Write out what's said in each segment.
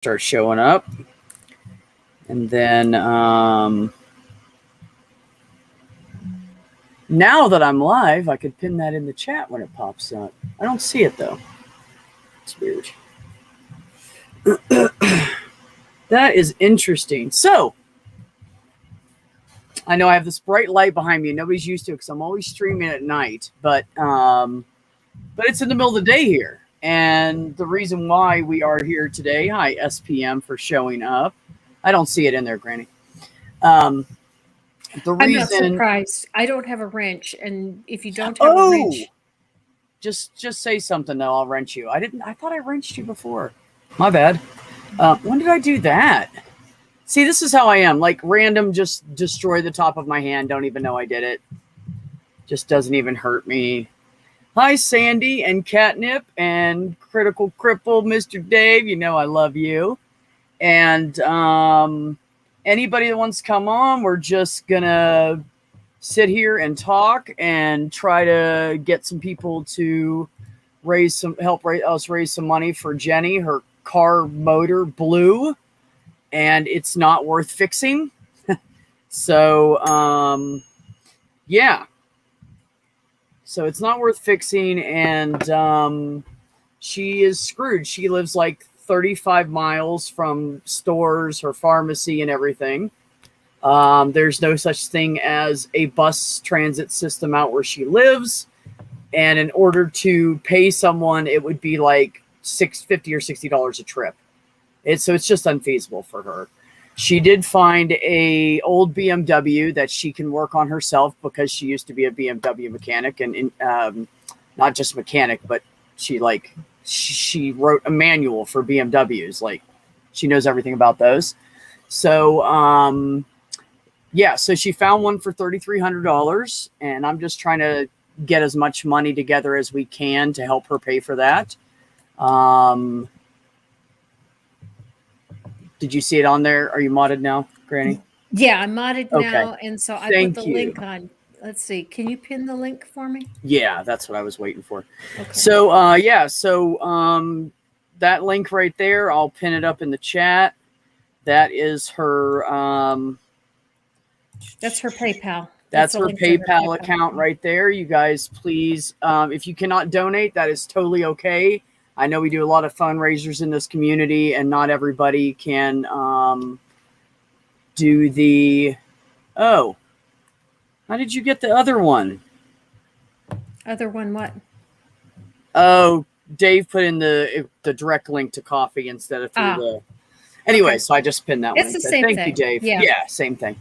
start showing up. And then now that I'm live, I could pin that in the chat when it pops up. I don't see it though. It's weird. That is interesting. So I know I have this bright light behind me. Nobody's used to it because I'm always streaming at night, but it's in the middle of the day here. And the reason why we are here today, hi SPM for showing up. I don't see it in there, Granny. I'm not surprised. I don't have a wrench, and if you don't have a wrench, just say something though. I'll wrench you. I thought I wrenched you before. My bad. When did I do that? See, this is how I am. Like random, just destroy the top of my hand. Don't even know I did it. Just doesn't even hurt me. Hi, Sandy and Catnip and Critical Cripple, Mr. Dave. You know I love you. And anybody that wants to come on, we're just gonna sit here and talk and try to get some people to help us raise some money for Jenny. Her car motor blew and it's not worth fixing. So yeah. So it's not worth fixing, and she is screwed. She lives like 35 miles from stores, her pharmacy, and everything. There's no such thing as a bus transit system out where she lives. And in order to pay someone, it would be like $50 or $60 a trip. So it's just unfeasible for her. She did find a old BMW that she can work on herself because she used to be a BMW mechanic, and not just mechanic, but she wrote a manual for BMWs. Like she knows everything about those. So yeah, so she found one for $3,300, and I'm just trying to get as much money together as we can to help her pay for that. Did you see it on there? Are you modded now, Granny? Yeah, I'm modded now, and so I put the link on. Let's see. Can you pin the link for me? Yeah, that's what I was waiting for. Okay. So yeah, so that link right there, I'll pin it up in the chat. That is her that's her PayPal. That's her PayPal account right there. You guys, please, if you cannot donate, that is totally okay. I know we do a lot of fundraisers in this community, and not everybody can do the... Oh, how did you get the other one? Other one what? Oh, Dave put in the direct link to coffee instead of through the... Anyway, so I just pinned that one. It's the same thing. Thank you, Dave. Yeah, same thing.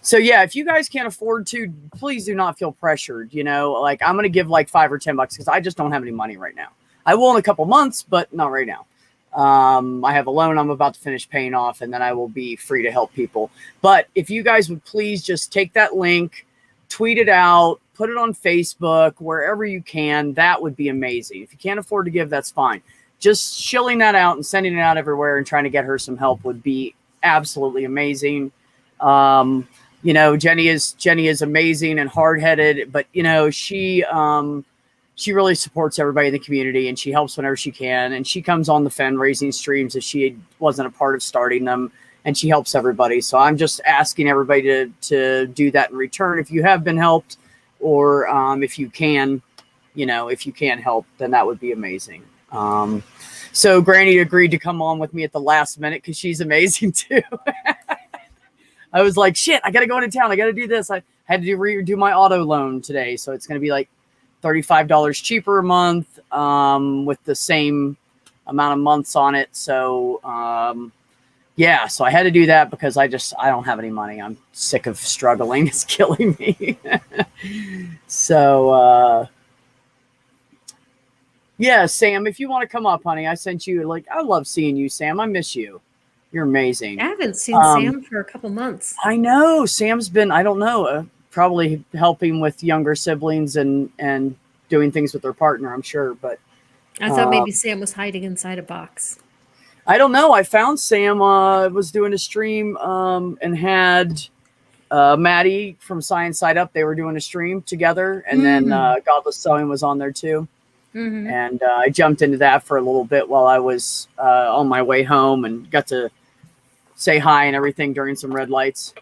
So yeah, if you guys can't afford to, please do not feel pressured. You know, like I'm going to give like $5 or $10 because I just don't have any money right now. I will in a couple months, but not right now. I have a loan I'm about to finish paying off, and then I will be free to help people. But if you guys would please just take that link, tweet it out, put it on Facebook, wherever you can, that would be amazing. If you can't afford to give, that's fine. Just shilling that out and sending it out everywhere and trying to get her some help would be absolutely amazing. You know, Jenny is amazing and hard-headed, but you know, she really supports everybody in the community, and she helps whenever she can. And she comes on the fundraising streams if she wasn't a part of starting them, and she helps everybody. So I'm just asking everybody to do that in return. If you have been helped, or if you can, you know, if you can help, then that would be amazing. So Granny agreed to come on with me at the last minute because she's amazing too. I was like, shit, I got to go into town. I got to do this. I had to redo my auto loan today. So it's going to be like $35 cheaper a month with the same amount of months on it. So yeah, so I had to do that because I don't have any money. I'm sick of struggling. It's killing me. So yeah, Sam, if you want to come up, honey, I sent you, like, I love seeing you, Sam. I miss you. You're amazing. I haven't seen Sam for a couple months. I know. Sam's been, I don't know, probably helping with younger siblings and doing things with their partner, I'm sure. But I thought maybe Sam was hiding inside a box. I don't know. I found Sam was doing a stream and had Maddie from Science Side Up. They were doing a stream together. And then Godless Sewing was on there too. And I jumped into that for a little bit while I was on my way home and got to say hi and everything during some red lights.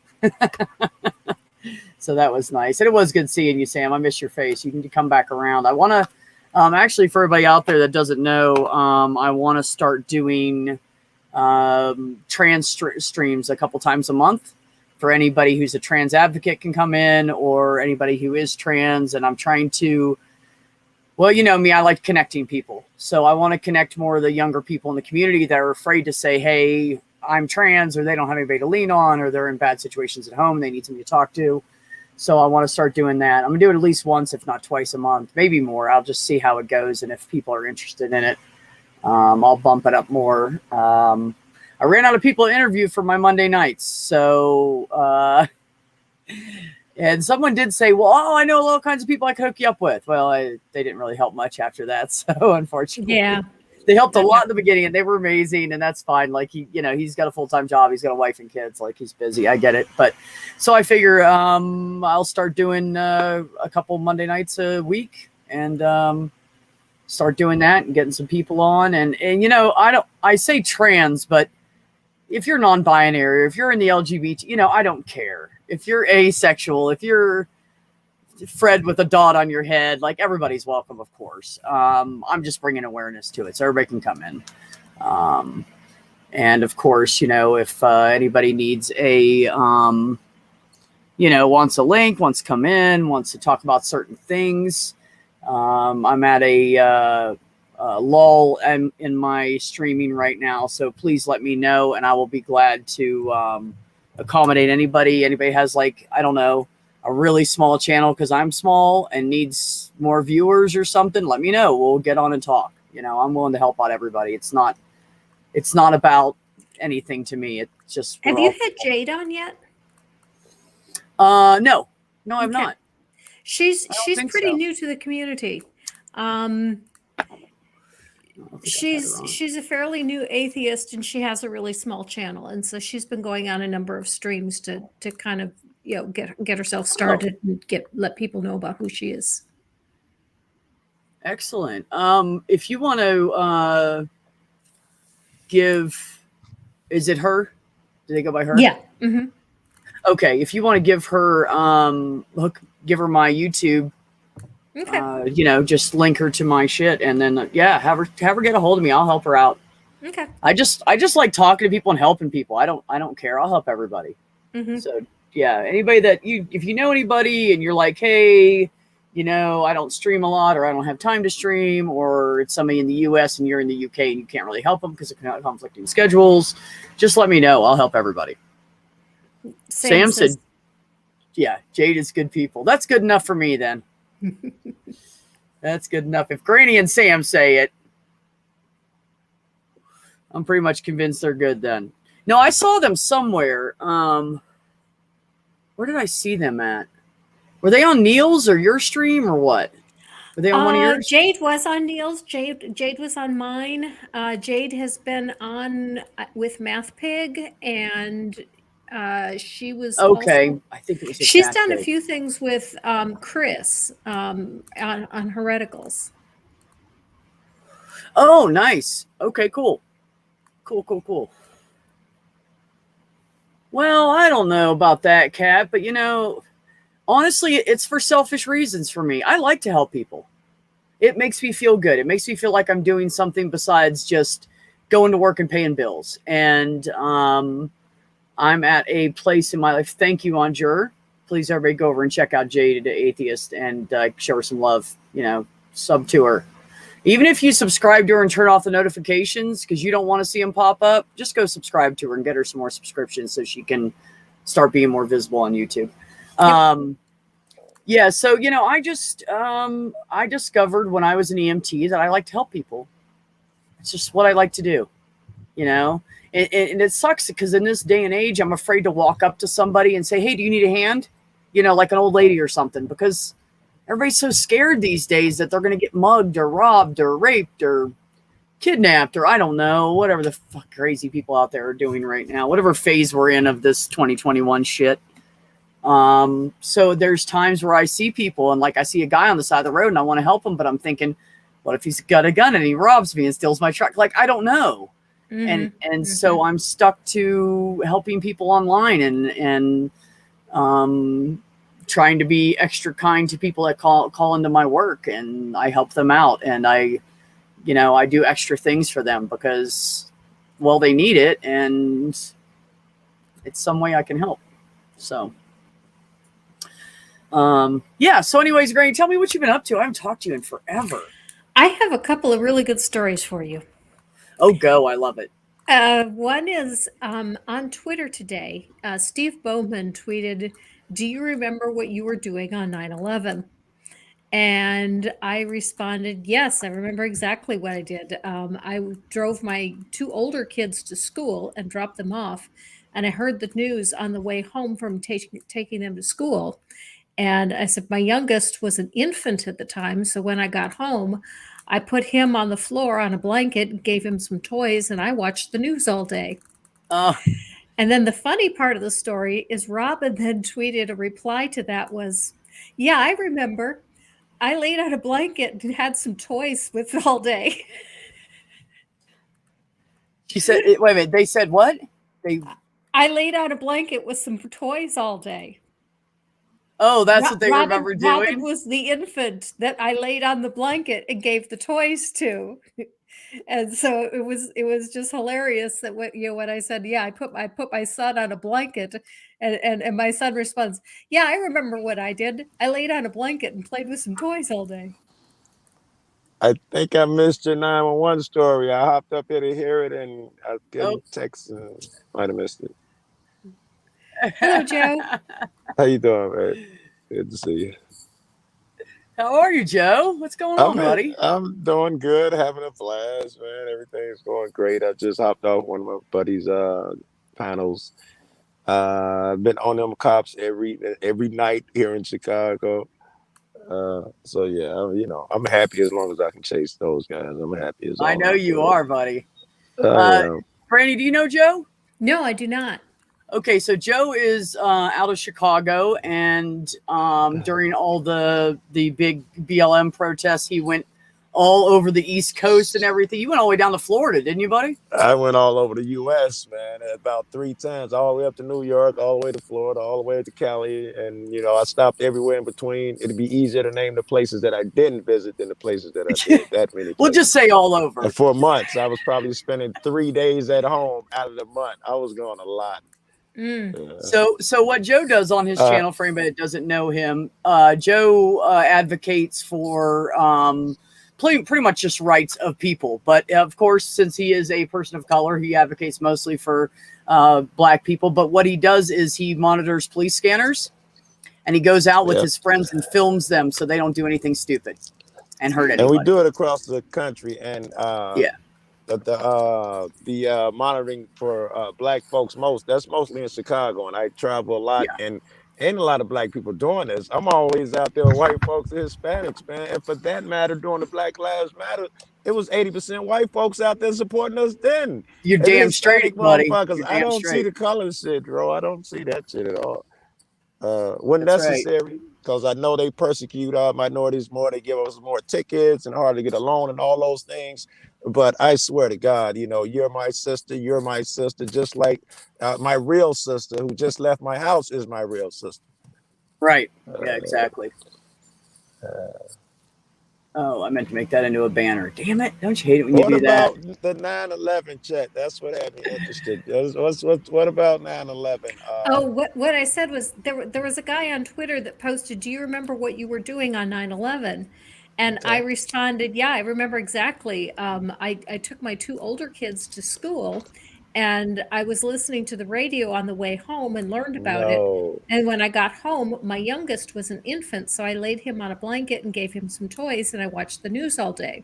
So that was nice. And it was good seeing you, Sam. I miss your face. You can come back around. I want to, actually, for everybody out there that doesn't know, I want to start doing trans streams a couple times a month for anybody who's a trans advocate can come in, or anybody who is trans. And I'm trying to, well, you know me, I like connecting people. So I want to connect more of the younger people in the community that are afraid to say, hey, I'm trans, or they don't have anybody to lean on, or they're in bad situations at home. They need somebody to talk to. So I want to start doing that. I'm going to do it at least once, if not twice a month, maybe more. I'll just see how it goes. And if people are interested in it, I'll bump it up more. I ran out of people to interview for my Monday nights. So, and someone did say, well, I know all kinds of people I could hook you up with. Well, they didn't really help much after that. So unfortunately, they helped a lot in the beginning and they were amazing, and that's fine. Like he's got a full-time job. He's got a wife and kids. Like, he's busy. I get it. But so I figure, I'll start doing, a couple Monday nights a week and, start doing that and getting some people on. And, I say trans, but if you're non-binary, if you're in the LGBT, I don't care. If you're asexual, if you're Fred with a dot on your head, like, everybody's welcome, of course. I'm just bringing awareness to it so everybody can come in. And of course, if anybody needs a, wants a link, wants to come in, wants to talk about certain things. I'm at a lull in my streaming right now, so please let me know, and I will be glad to accommodate anybody. Anybody has, like, I don't know, a really small channel because I'm small and needs more viewers or something, let me know. We'll get on and talk. I'm willing to help out everybody. It's not about anything to me. It's just, have you had Jade on yet? No, I've not. She's pretty new to the community. She's a fairly new atheist, and she has a really small channel, and so she's been going on a number of streams to kind of get herself started and let people know about who she is. Excellent. If you want to give, is it her? Do they go by her? Yeah. Mm-hmm. Okay. If you want to give her give her my YouTube. Okay. Just link her to my shit, and then have her get a hold of me. I'll help her out. Okay. I just like talking to people and helping people. I don't care. I'll help everybody. Mm-hmm. So anybody that if you know anybody and you're like, hey, I don't stream a lot, or I don't have time to stream, or it's somebody in the US and you're in the UK and you can't really help them because of conflicting schedules, just let me know. I'll help everybody. Sam said, yeah, Jade is good people. That's good enough for me then. That's good enough. If Granny and Sam say it, I'm pretty much convinced they're good then. No, I saw them somewhere. Where did I see them at? Were they on Neil's or your stream or what? Were they on one of yours? Jade was on Neil's. Jade was on mine. Jade has been on with Math Pig, and she was okay. Also, I think it was. She's done a few things with Chris on Hereticals. Oh, nice. Okay, cool. Cool. Well, I don't know about that, Kat, but honestly, it's for selfish reasons for me. I like to help people. It makes me feel good. It makes me feel like I'm doing something besides just going to work and paying bills. And I'm at a place in my life. Thank you, Anjur. Please, everybody, go over and check out Jade, the Atheist, and show her some love. Sub to her. Even if you subscribe to her and turn off the notifications because you don't want to see them pop up, just go subscribe to her and get her some more subscriptions so she can start being more visible on YouTube. Yep. So, I discovered when I was an EMT that I like to help people. It's just what I like to do, and it sucks because in this day and age, I'm afraid to walk up to somebody and say, hey, do you need a hand? Like an old lady or something, because everybody's so scared these days that they're going to get mugged or robbed or raped or kidnapped, or I don't know, whatever the fuck crazy people out there are doing right now, whatever phase we're in of this 2021 shit. So there's times where I see people and like I see a guy on the side of the road and I want to help him, but I'm thinking, What if he's got a gun and he robs me and steals my truck? Like, I don't know. And so I'm stuck to helping people online and trying to be extra kind to people that call into my work, and I help them out, and I do extra things for them because, well, they need it, and it's some way I can help. So, yeah. So anyways, Granny, tell me what you've been up to. I haven't talked to you in forever. I have a couple of really good stories for you. Oh, go. I love it. One is on Twitter today. Steve Bowman tweeted, "Do you remember what you were doing on 9/11?" And I responded, "Yes, I remember exactly what I did. I drove my two older kids to school and dropped them off. And I heard the news on the way home from taking them to school. And I said, my youngest was an infant at the time. So when I got home, I put him on the floor on a blanket and gave him some toys, and I watched the news all day." And then the funny part of the story is Robin then tweeted a reply to that was, "Yeah, I remember. I laid out a blanket and had some toys with all day." She said, wait a minute, they said what? I laid out a blanket with some toys all day. Oh, that's what they remember doing? Robin was the infant that I laid on the blanket and gave the toys to. And so it was just hilarious that when I said, "Yeah, I put my son on a blanket," and my son responds, "Yeah, I remember what I did. I laid on a blanket and played with some toys all day." I think I missed your 911 story. I hopped up here to hear it, and I was getting texts and might have missed it. Hello, Joe. How you doing, man? Good to see you. How are you, Joe? What's going on, buddy? I'm doing good, having a blast, man. Everything's going great. I just hopped off one of my buddy's panels. I've been on them cops every night here in Chicago. So yeah, I'm happy as long as I can chase those guys. I'm happy as I know you are, buddy. Yeah. Brandy, do you know Joe? No, I do not. Okay, so Joe is out of Chicago, and during all the big BLM protests, he went all over the East Coast and everything. You went all the way down to Florida, didn't you, buddy? I went all over the U.S., man, about 3 times, all the way up to New York, all the way to Florida, all the way to Cali, and I stopped everywhere in between. It'd be easier to name the places that I didn't visit than the places that I did. That many places. We'll just say all over. And for months, I was probably spending 3 days at home out of the month. I was going a lot. So what Joe does on his channel, for anybody that doesn't know him, Joe advocates for pretty much just rights of people. But of course, since he is a person of color, he advocates mostly for Black people. But what he does is he monitors police scanners, and he goes out with his friends and films them so they don't do anything stupid and hurt anybody. And we do it across the country. And the monitoring for Black folks that's mostly in Chicago, and I travel a lot, and ain't a lot of Black people doing this. I'm always out there with white folks and Hispanics, man. And for that matter, during the Black Lives Matter, it was 80% white folks out there supporting us then. You're damn straight, buddy. I don't see the color shit, bro. I don't see that shit at all. When necessary, because I know they persecute minorities more. They give us more tickets and hard to get a loan and all those things. But I swear to God, you're my sister. You're my sister, just like my real sister who just left my house is my real sister. Right. Yeah, exactly. I meant to make that into a banner. Damn it. Don't you hate it when you do that? What about the 9/11 chat? That's what had me interested. What about 9/11? What I said was there was a guy on Twitter that posted, "Do you remember what you were doing on 9/11?" And I responded, "Yeah, I remember exactly. I took my two older kids to school, and I was listening to the radio on the way home and learned about it. And when I got home, my youngest was an infant, so I laid him on a blanket and gave him some toys, and I watched the news all day."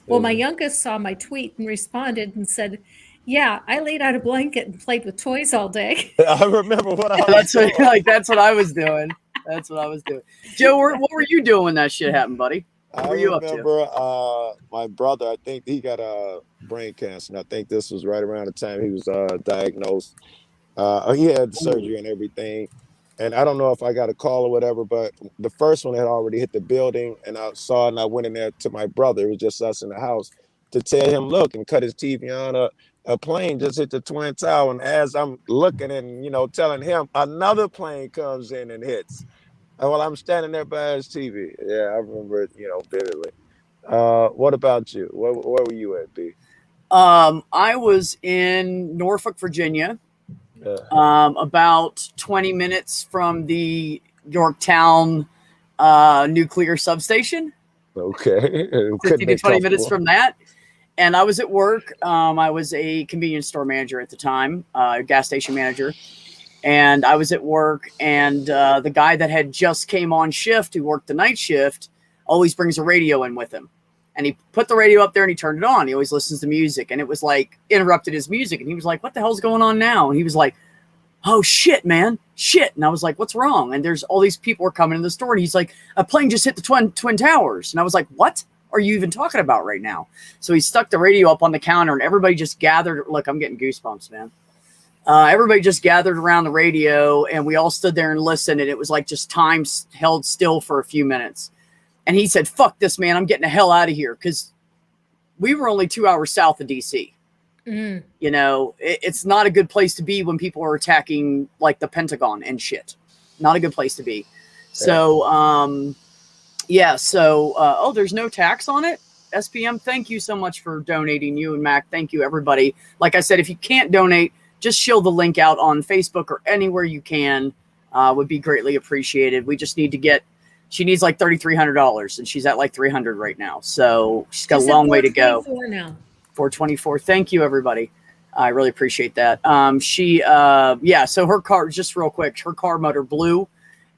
Well, my youngest saw my tweet and responded and said, "Yeah, I laid out a blanket and played with toys all day." I remember what I was doing. That's what I was doing. That's what I was doing. Joe, what were you doing when that shit happened, buddy? What were you up to? I remember my brother, I think he got brain cancer. And I think this was right around the time he was diagnosed. He had surgery and everything. and I don't know if I got a call or whatever, but the first one had already hit the building, and I saw it, and I went in there to my brother. It was just us in the house to tell him, look, and cut his TV on. A plane just hit the Twin Tower, and as I'm looking and telling him, another plane comes in and hits. Well, I'm standing there by his TV. Yeah, I remember it, vividly. What about you? Where were you at, B? I was in Norfolk, Virginia, about 20 minutes from the Yorktown nuclear substation. Okay. 15 to 20 minutes from that. And I was at work. I was a convenience store manager at the time, gas station manager. And I was at work, and the guy that had just came on shift, who worked the night shift, always brings a radio in with him. And he put the radio up there and he turned it on. He always listens to music, and it was like interrupted his music. And he was like, what the hell's going on now? And he was like, oh shit, man, shit. And I was like, what's wrong? And there's all these people are coming in the store, and he's like, a plane just hit the twin towers. And I was like, what are you even talking about right now? So he stuck the radio up on the counter, and everybody just gathered. Look, I'm getting goosebumps, man. Everybody just gathered around the radio, and we all stood there and listened. And it was like just time held still for a few minutes. And he said, fuck this, man, I'm getting the hell out of here. Cause we were only 2 hours south of DC. It's not a good place to be when people are attacking like the Pentagon and shit. Not a good place to be. Yeah. So, there's no tax on it. SPM, thank you so much for donating. You and Mac, thank you, everybody. Like I said, if you can't donate, just shill the link out on Facebook or anywhere you can. Would be greatly appreciated. We just need to she needs like $3,300, and she's at like 300 right now. So she's got a long way to go. 424 now. 424. Thank you, everybody. I really appreciate that. So her car, just real quick, her car motor blew.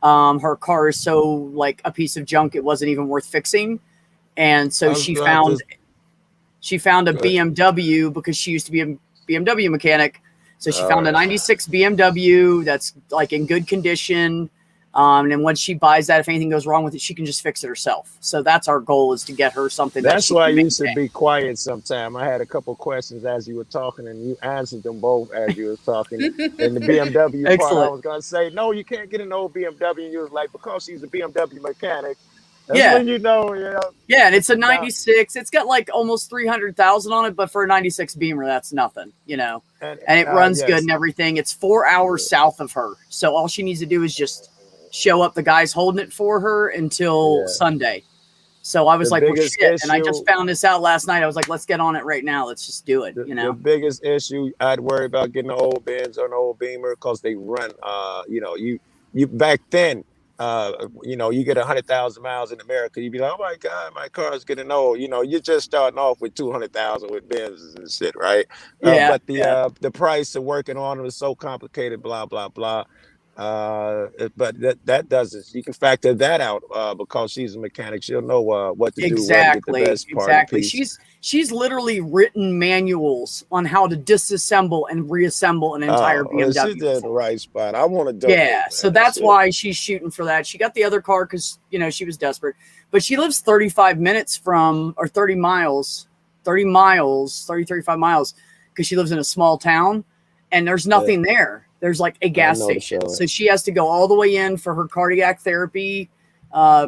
Her car is so like a piece of junk, it wasn't even worth fixing. And so she found a BMW, because she used to be a BMW mechanic. So she found a 96 BMW that's like in good condition. And once she buys that, if anything goes wrong with it, she can just fix it herself. So that's our goal, is to get her something. That's why you should be quiet sometime. I had a couple questions as you were talking, and you answered them both as you were talking. And the BMW part, I was going to say, no, you can't get an old BMW. And you was like, because she's a BMW mechanic. That's when Yeah, and it's a 96. It's got like almost 300,000 on it, but for a 96 Beamer, that's nothing, and it runs good and everything. It's 4 hours south of her. So all she needs to do is just show up. The guy's holding it for her until Sunday. So I was like, well, shit. And I just found this out last night. I was like, let's get on it right now. Let's just do it. The biggest issue I'd worry about getting an old Benz or an old Beamer, because they run, you back then, you get 100,000 miles in America, you'd be like, oh my God, my car is getting old. You're just starting off with 200,000 with Benzes and shit, right? But the price of working on them is so complicated, blah, blah, blah. But that doesn't, you can factor that out, because she's a mechanic. She'll know what to do, where to get the best part. She's literally written manuals on how to disassemble and reassemble an entire BMW. She's in the right spot. I want to donate. Yeah, so that's why she's shooting for that. She got the other car because she was desperate, but she lives 35 miles, 35 miles, because she lives in a small town, and there's nothing there. There's like a gas station. So she has to go all the way in for her cardiac therapy,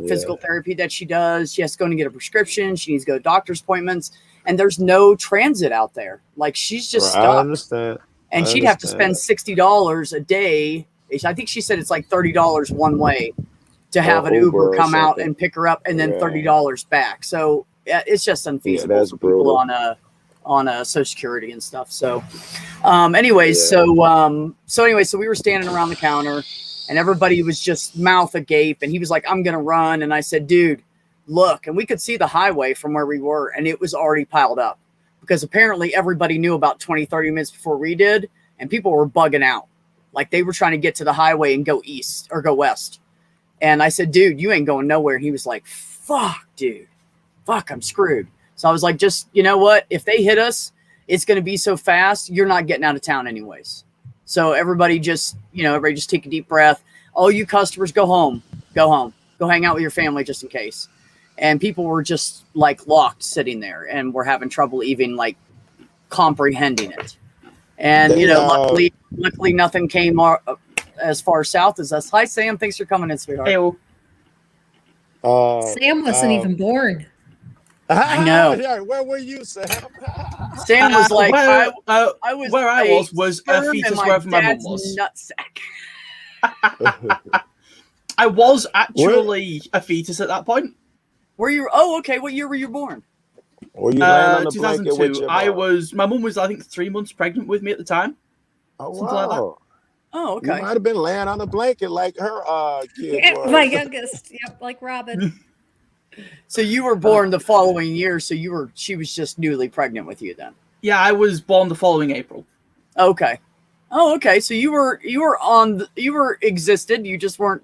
physical therapy that she does. She has to go and get a prescription. She needs to go to doctor's appointments, and there's no transit out there. Like, she's just stuck. I understand. And she'd have to spend $60 a day. I think she said it's like $30 one way to have an Uber come out and pick her up, and then $30 back. So it's just unfeasible for people on a Social Security and stuff. So so we were standing around the counter, and everybody was just mouth agape, and he was like, I'm gonna run. And I said, dude, look. And we could see the highway from where we were, and it was already piled up, because apparently everybody knew about 20-30 minutes before we did, and people were bugging out, like they were trying to get to the highway and go east or go west. And I said, dude, you ain't going nowhere. And he was like, fuck, dude, I'm screwed. So I was like, just, you know what? If they hit us, it's going to be so fast, you're not getting out of town anyways. So everybody just take a deep breath. All you customers, go home, go hang out with your family just in case. And people were just like locked sitting there, and we're having trouble even like comprehending it. And, luckily nothing came as far south as us. Hi, Sam. Thanks for coming in, sweetheart. Hey, Sam wasn't even born. I know. Yeah, where were you, Sam? Sam was like, where I was where I was a sperm in fetus wherever my mum dad's was. nutsack. I was actually a fetus at that point. Were you? Oh, okay. What year were you born? Were you laying on the blanket with 2002. your My mum was, I think, 3 months pregnant with me at the time. Oh, Something like that. wow. Oh, You okay. might have been laying on a blanket like her kid Yeah, was. my youngest, yep, like Robin. So you were born the following year. So she was just newly pregnant with you then. Yeah, I was born the following April. Okay. Oh, okay. So you were existed. You just weren't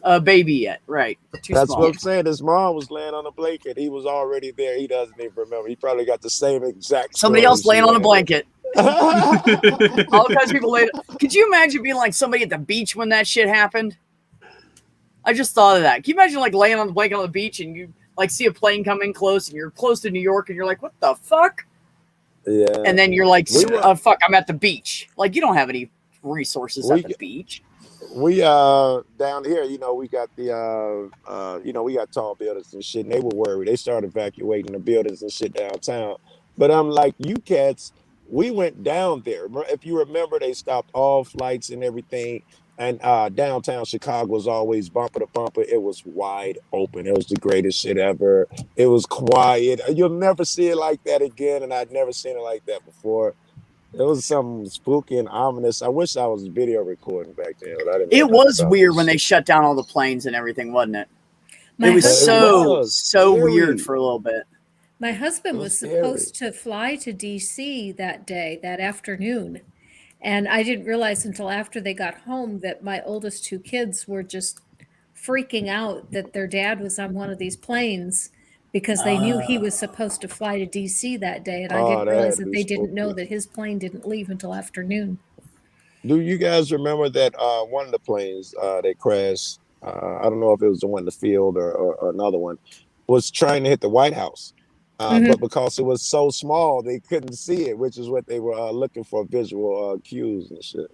a baby yet, right? That's Small. what I'm saying. His mom was laying on a blanket. He was already there. He doesn't even remember. He probably got the same exact. Somebody else laying on a blanket. All All kinds of people laid. Could you imagine being like somebody at the beach when that shit happened? I just thought of that. Can you imagine like laying on the blanket on the beach and you like see a plane come in close and you're close to New York and you're like, what the fuck? Yeah. And then you're like, We fuck, I'm at the beach. Like you don't have any resources at the beach. We down here, we got the we got tall buildings and shit, and they were worried. They started evacuating the buildings and shit downtown. But I'm like, you cats, we went down there. If you remember, they stopped all flights and everything. And downtown Chicago was always bumper to bumper. It was wide open. It was the greatest shit ever. It was quiet. You'll never see it like that again. And I'd never seen it like that before. It was something spooky and ominous. I wish I was video recording back then, but I didn't. It was weird when they shut down all the planes and everything, wasn't it? My It was husband- so weird for a little bit. My husband was scary. supposed to fly to DC that afternoon. And I didn't realize until after they got home that my oldest two kids were just freaking out that their dad was on one of these planes because they knew he was supposed to fly to DC that day. And I didn't realize that they didn't know that his plane didn't leave until afternoon. Do you guys remember that one of the planes that crashed, I don't know if it was the one in the field or another one, was trying to hit the White House. But because it was so small, they couldn't see it, which is what they were looking for, visual cues and shit.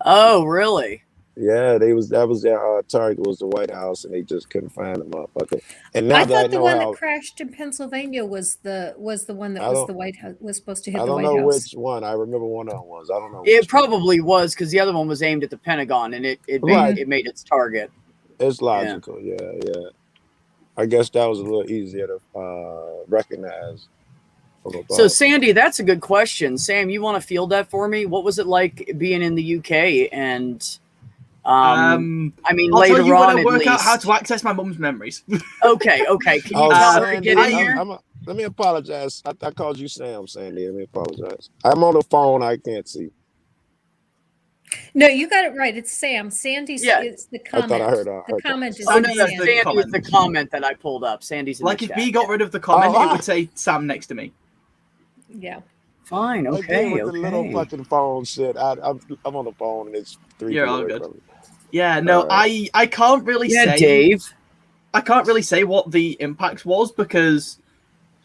Oh, really? Yeah, that was their target was the White House, and they just couldn't find the motherfucker. And now I that thought the know one how, that crashed in Pennsylvania was the one that I was don't- the White House was supposed to hit I the don't White know House. which one. I remember one of them was. I don't know. It which one. probably was because the other one was aimed at the Pentagon and it made its target. It's logical. Yeah. I guess that was a little easier to recognize. So, Sandy, that's a good question. Sam, you want to field that for me? What was it like being in the UK? And I mean, I'll later tell you on, when I at work least. out how to access my mum's memories. Okay. Can you tell her to get in here? Let me apologize. I called you Sam, Sandy. Let me apologize. I'm on the phone. I can't see. No, you got it right. It's Sam. Sandy's is the comment. I thought I heard the comment is Sandy Sandy. is the comment that I pulled up. Sandy's in like the if chat. we got rid of the comment, it would say Sam next to me. Yeah. Fine. Again, with the little fucking phone shit. I'm on the phone and it's 3 You're feet all away good. from me. Yeah, no, Right. I can't really say. Dave. I can't really say what the impact was because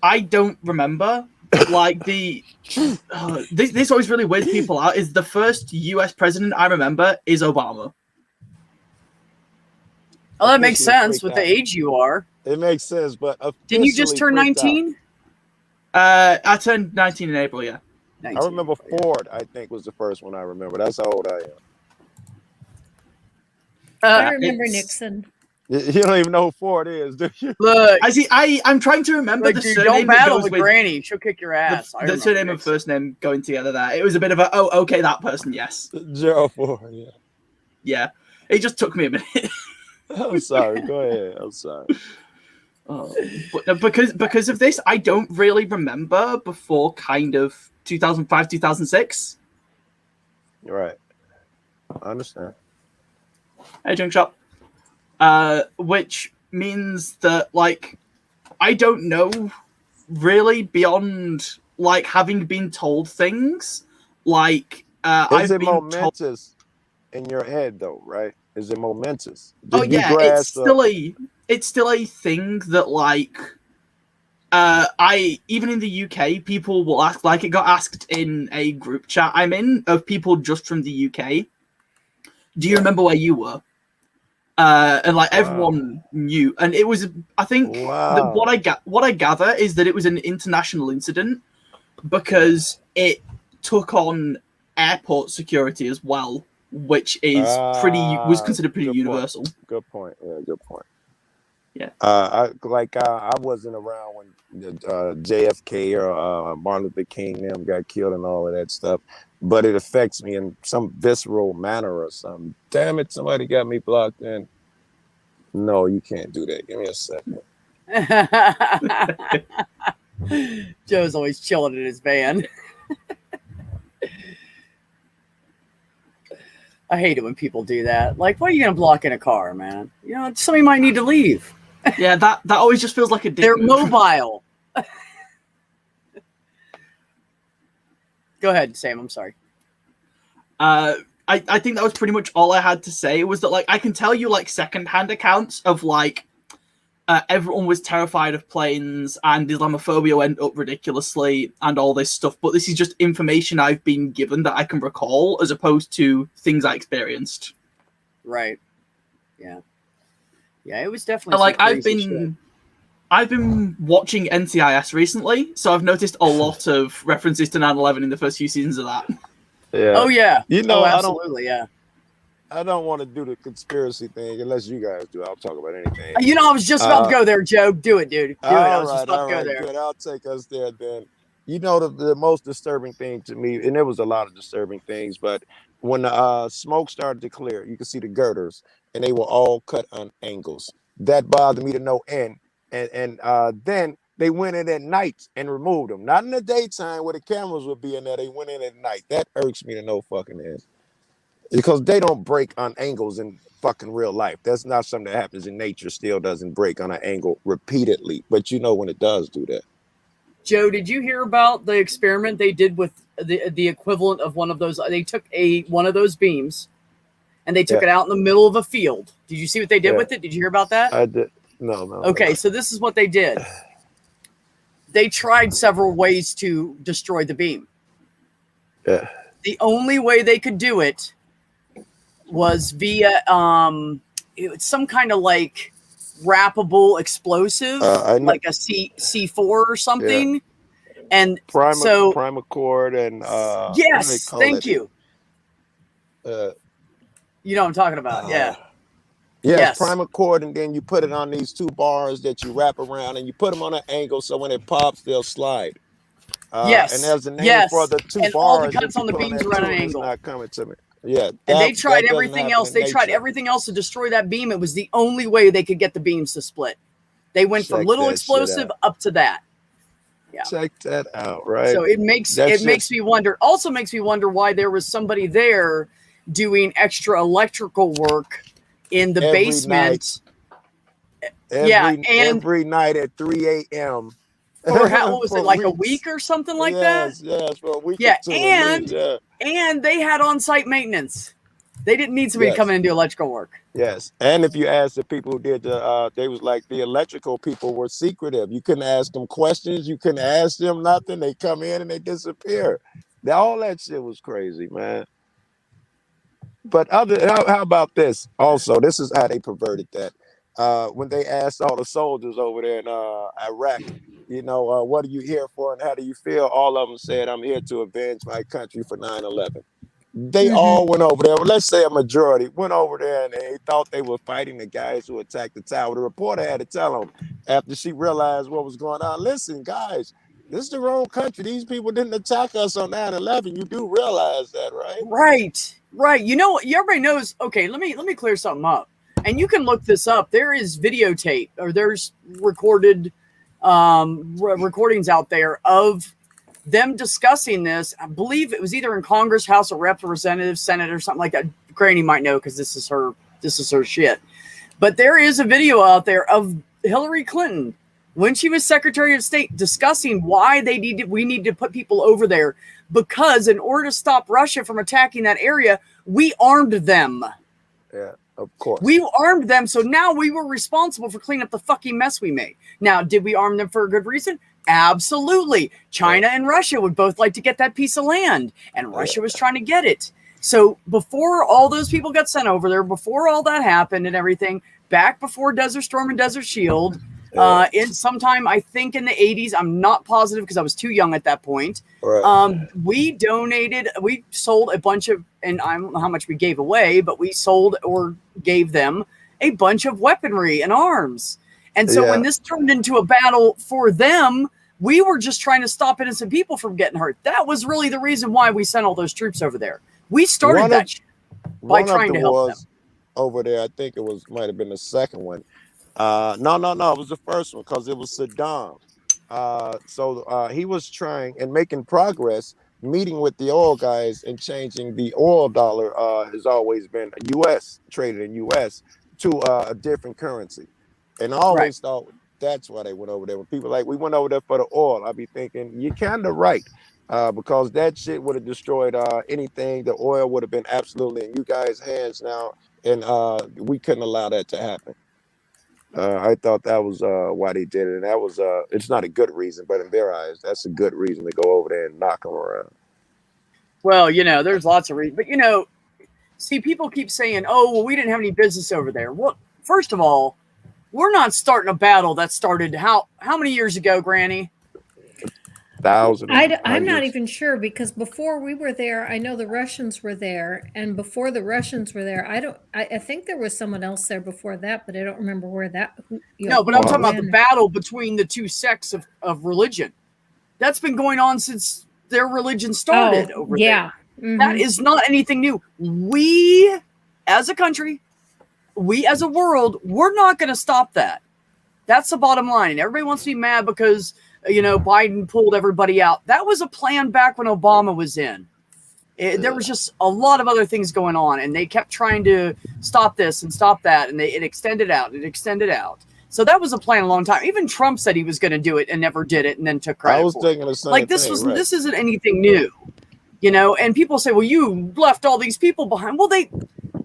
I don't remember. Like this always really weirds people out. Is the first U.S. president I remember is Obama. Oh, that makes sense with the age you are. It makes sense, but didn't you just turn 19? I turned 19 in April. Yeah. 19. I remember Ford. I think was the first one I remember. That's how old I am. I remember Nixon. You don't even know who Ford is, do you? Look, I'm trying to remember the surname. Don't battle that goes with Granny. She'll kick your ass. The surname and first name going together. There, it was a bit of a okay, that person. Yes, Gerald Ford. Yeah. Yeah, it just took me a minute. I'm sorry. Go ahead. I'm sorry. But because of this, I don't really remember before kind of 2005, 2006. Right. I understand. Hey, Junk Shop. Which means that, like, I don't know really beyond, like, having been told things. Like, Is it momentous in your head, though, right? Is it momentous? It's still a thing that, like, even in the UK, people will ask, like, it got asked in a group chat I'm in of people just from the UK. Do you remember where you were? And like everyone knew, and it was. I think that what I gather is that it was an international incident because it took on airport security as well, which is was considered pretty universal. Good point. Yeah, good point. Yeah. I wasn't around when JFK or Martin Luther King them got killed and all of that stuff, but it affects me in some visceral manner or something. Damn it! Somebody got me blocked in. No, you can't do that. Give me a second. Joe's always chilling in his van. I hate it when people do that. Like, why are you going to block in a car, man? You know, somebody might need to leave. Yeah, that always just feels like a dick They're move. mobile. Go ahead, Sam. I'm sorry. I think that was pretty much all I had to say. Was that like I can tell you like secondhand accounts of like everyone was terrified of planes and Islamophobia went up ridiculously and all this stuff. But this is just information I've been given that I can recall as opposed to things I experienced. Right. Yeah. Yeah, it was definitely like shit. I've been watching NCIS recently, so I've noticed a lot of references to 9/11 in the first few seasons of that. Yeah. Oh yeah. You know, absolutely. I don't want to do the conspiracy thing unless you guys do. I'll talk about anything. You know, I was just about to go there, Joe. Do it, dude. Do it. I was just about to go there. Good. I'll take us there then. You know, the most disturbing thing to me, and there was a lot of disturbing things, but when the smoke started to clear, you could see the girders, and they were all cut on angles. That bothered me to no end. And then they went in at night and removed them. Not in the daytime where the cameras would be in there. They went in at night. That irks me to no fucking end. Because they don't break on angles in fucking real life. That's not something that happens in nature. Still doesn't break on an angle repeatedly. But you know when it does do that. Joe, did you hear about the experiment they did with the equivalent of one of those? They took one of those beams and they took it out in the middle of a field. Did you see what they did with it? Did you hear about that? I did. No. Okay, so this is what they did. They tried several ways to destroy the beam. Yeah. The only way they could do it was via it's some kind of like wrappable explosive, like a C4 or something. Yeah. And Primacord and yes, thank you. You know what I'm talking about, yeah. Yes, Primacord, and then you put it on these two bars that you wrap around, and you put them on an angle so when it pops, they'll slide. Yes, and there's a name for the two and bars. All the cuts on the beams are at an angle. Not coming to me. Yeah, and they tried everything else. They tried everything else to destroy that beam. It was the only way they could get the beams to split. They went from little explosive up to that. Yeah, check that out, right? So it makes me wonder. Also makes me wonder why there was somebody there doing extra electrical work in the basement. Every night at 3 a.m. Or what was it, like a week or something like that? Yes, for a week. Yeah, and they had on-site maintenance. They didn't need somebody to come in and do electrical work. Yes, and if you ask the people who did they was like the electrical people were secretive. You couldn't ask them questions. You couldn't ask them nothing. They come in and they disappear. All that shit was crazy, man. But how about this? Also, this is how they perverted that. When they asked all the soldiers over there in Iraq, you know, what are you here for and how do you feel? All of them said, I'm here to avenge my country for 9/11. They all went over there. Well, let's say a majority went over there and they thought they were fighting the guys who attacked the tower. The reporter had to tell them after she realized what was going on. Listen, guys, this is the wrong country. These people didn't attack us on 9/11. You do realize that, right? Right. You know, everybody knows. Okay, let me clear something up. And you can look this up. There is videotape or there's recorded recordings out there of them discussing this. I believe it was either in Congress, House of Representatives, Senate, or something like that. Granny might know because this is her shit. But there is a video out there of Hillary Clinton when she was Secretary of State discussing why we need to put people over there because in order to stop Russia from attacking that area, we armed them. Yeah, of course. We armed them, so now we were responsible for cleaning up the fucking mess we made. Now, did we arm them for a good reason? Absolutely. China and Russia would both like to get that piece of land, and Russia was trying to get it. So before all those people got sent over there, before all that happened and everything, back before Desert Storm and Desert Shield, in sometime I think in the 80s, I'm not positive because I was too young at that point. Right. We sold a bunch of, and I don't know how much we gave away, but we sold or gave them a bunch of weaponry and arms. And so when this turned into a battle for them, we were just trying to stop innocent people from getting hurt. That was really the reason why we sent all those troops over there. We started that by trying to help them. Over there, I think it might have been the second one. No, it was the first one because it was Saddam. So he was trying and making progress, meeting with the oil guys and changing the oil dollar. Has always been U.S. traded in U.S. to a different currency, and I always thought that's why they went over there. When people like we went over there for the oil, I'd be thinking you're kind of right. Because that shit would have destroyed anything. The oil would have been absolutely in you guys' hands now, and we couldn't allow that to happen. I thought that was why they did it, and that was it's not a good reason, but in their eyes, that's a good reason to go over there and knock them around. Well, there's lots of reasons, but see, people keep saying, "Oh, well, we didn't have any business over there." Well, first of all, we're not starting a battle that started how many years ago, Granny? Thousands. I'm not even sure because before we were there, I know the Russians were there, and before the Russians were there, I think there was someone else there before that, but I don't remember where that. No, but I'm talking about the battle between the two sects of religion. That's been going on since their religion started over there. Mm-hmm. That is not anything new. We, as a country, we as a world, we're not going to stop that. That's the bottom line. And everybody wants to be mad because Biden pulled everybody out. That was a plan back when Obama was in. There was just a lot of other things going on, and they kept trying to stop this and stop that, and it extended out. So that was a plan a long time. Even Trump said he was going to do it and never did it, and then took credit. I was thinking the same this thing, this isn't anything new, And people say, "Well, you left all these people behind." Well, they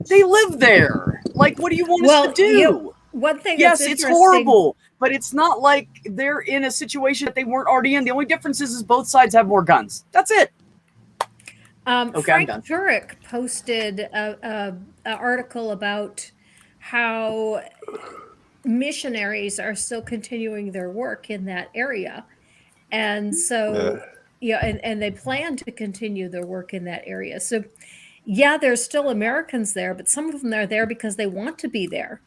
live there. Like, what do you want us to do? One thing, yes, it's horrible, but it's not like they're in a situation that they weren't already in. The only difference is both sides have more guns. That's it. Frank Turek posted an article about how missionaries are still continuing their work in that area. And so, and they plan to continue their work in that area. So, there's still Americans there, but some of them are there because they want to be there.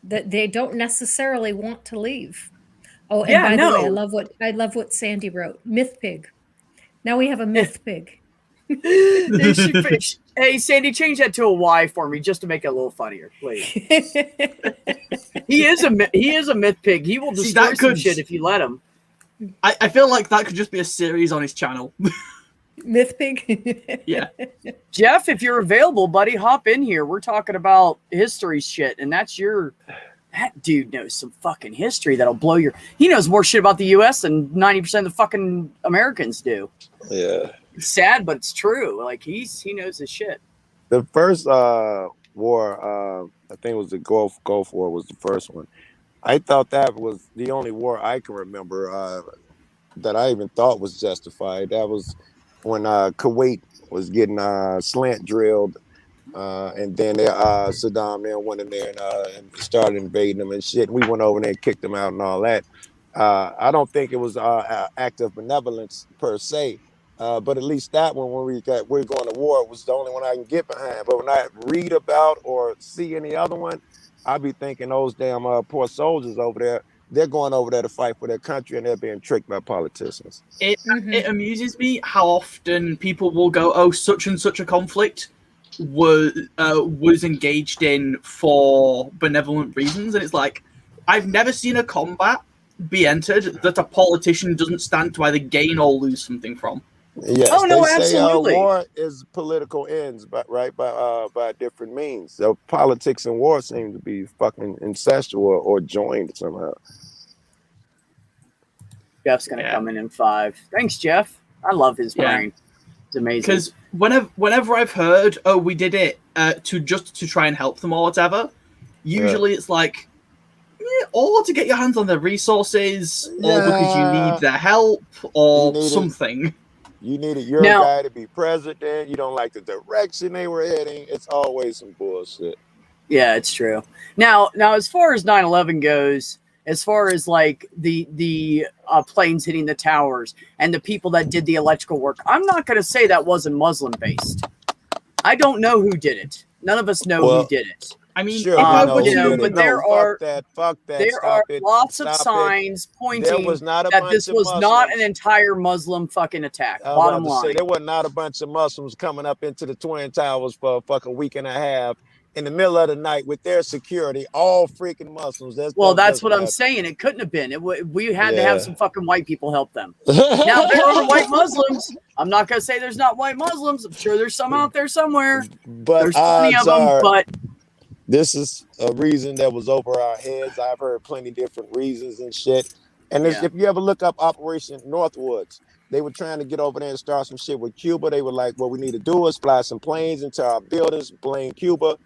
That they don't necessarily want to leave. Oh, and by the way, I love what Sandy wrote. Myth pig. Now we have a myth pig. Hey, Sandy, change that to a Y for me just to make it a little funnier, please. He is a myth pig. He will destroy some shit if you let him. I feel like that could just be a series on his channel. Myth pig. Yeah. Jeff, if you're available, buddy, hop in here. We're talking about history shit, and that dude knows some fucking history that'll blow he knows more shit about the US than 90% of the fucking Americans do. Yeah. It's sad, but it's true. Like he knows his shit. The first war, I think it was the Gulf War was the first one. I thought that was the only war I can remember that I even thought was justified. That was when Kuwait was getting slant drilled, and then Saddam then went in there and started invading them and shit. We went over there and kicked them out and all that. I don't think it was an act of benevolence per se, but at least that one, when we're going to war, was the only one I can get behind. But when I read about or see any other one, I be thinking those damn poor soldiers over there, they're going over there to fight for their country and they're being tricked by politicians. It amuses me how often people will go, "Oh, such and such a conflict was engaged in for benevolent reasons," and it's like, I've never seen a combat be entered that a politician doesn't stand to either gain or lose something from. Yes, oh no, they absolutely. Say, war is political ends, but by different means. So politics and war seem to be fucking incestual or joined somehow. Jeff's gonna come in 5. Thanks, Jeff. I love his brain. It's amazing. Because whenever I've heard, "Oh, we did it to try and help them" or whatever, usually it's like, or to get your hands on their resources, or because you need their help, or something. You needed your Now, guy to be president. You don't like the direction they were heading. It's always some bullshit. yeah, it's true. Now, as far as 9/11 goes, as far as like the planes hitting the towers and the people that did the electrical work, I'm not going to say that wasn't Muslim based. I don't know who did it. None of us know who did it. I mean, sure, if I know would, who you know, did but it. there No, are fuck that. there Stop are it. lots of Stop it. signs There pointing was not a that bunch this of was not an Muslims. entire Muslim fucking attack. I was Bottom about to say line. there was not a bunch of Muslims coming up into the Twin Towers for a fucking week and a half in the middle of the night with their security, all freaking Muslims. Well, that's That's what I'm not. saying. It couldn't have been. We had to have Yeah. some fucking white people help them. Now, there are white Muslims. I'm not going to say there's not white Muslims. I'm sure there's some out there somewhere. But There's plenty of odds them, are but this is a reason that was over our heads. I've heard plenty different reasons and shit. And yeah. if you ever look up Operation Northwoods, they were trying to get over there and start some shit with Cuba. They were like, what we need to do is fly some planes into our buildings, blame Cuba.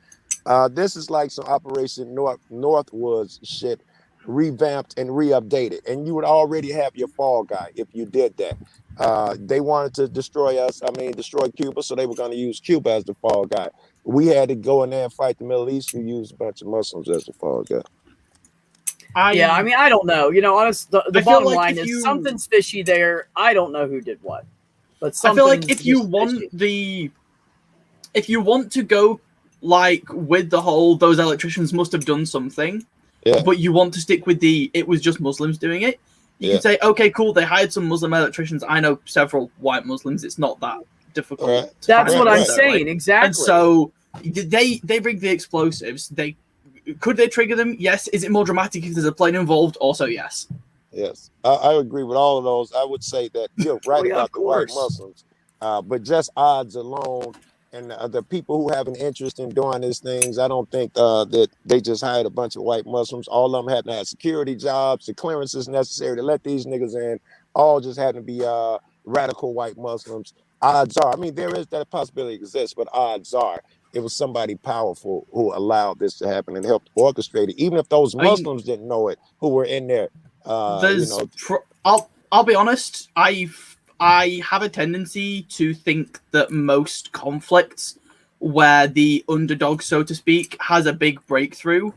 This is like some Operation Northwoods shit, revamped and re-updated. And you would already have your fall guy if you did that. They wanted to destroy Cuba, so they were going to use Cuba as the fall guy. We had to go in there and fight the Middle East, who used a bunch of Muslims as the fall guy. Yeah, I mean, I don't know. You know, honest, the bottom like line is something's fishy there. I don't know who did what, but I feel like if you want to go like with the whole those electricians must have done something, but you want to stick with it was just Muslims doing it. You can say, okay, cool, they hired some Muslim electricians. I know several white Muslims. It's not that difficult. Right. That's what I'm Right. saying, exactly. And so they rig the explosives. Could they trigger them? Yes. Is it more dramatic if there's a plane involved? Also, yes. Yes, I agree with all of those. I would say that you're right yeah, about of the white course. Muslims, but just odds alone, and the people who have an interest in doing these things, I don't think that they just hired a bunch of white Muslims. All of them had to have security jobs, the clearances necessary to let these niggas in. All just had to be radical white Muslims. Odds are, I mean, there is that possibility exists, but odds are it was somebody powerful who allowed this to happen and helped orchestrate it. Even if those Muslims didn't know it, who were in there. I'll be honest. I have a tendency to think that most conflicts where the underdog, so to speak, has a big breakthrough,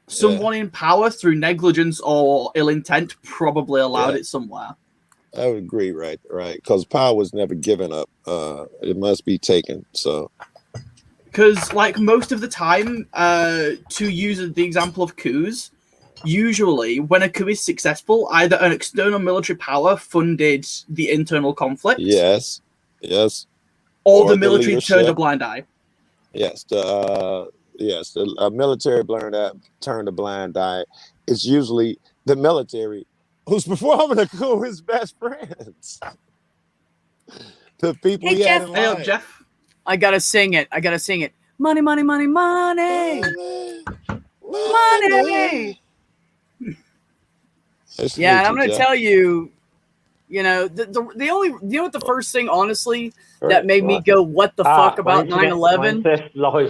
someone in power through negligence or ill intent probably allowed it somewhere. I would agree, right, because power was never given up. It must be taken. So, because like most of the time, to use the example of coups, usually when a coup is successful, either an external military power funded the internal conflict. Yes. Or the military turned a blind eye. Yes, the military turned a blind eye. It's usually the military who's performing a coup is best friends. The people Hey, he had Jeff. in Hey, line. Jeff. I gotta sing it. Money, money, money, money, money. Yeah, and I'm gonna tell you, you know, the only, you know what the first thing, honestly, that made me go, what the fuck about 9/11?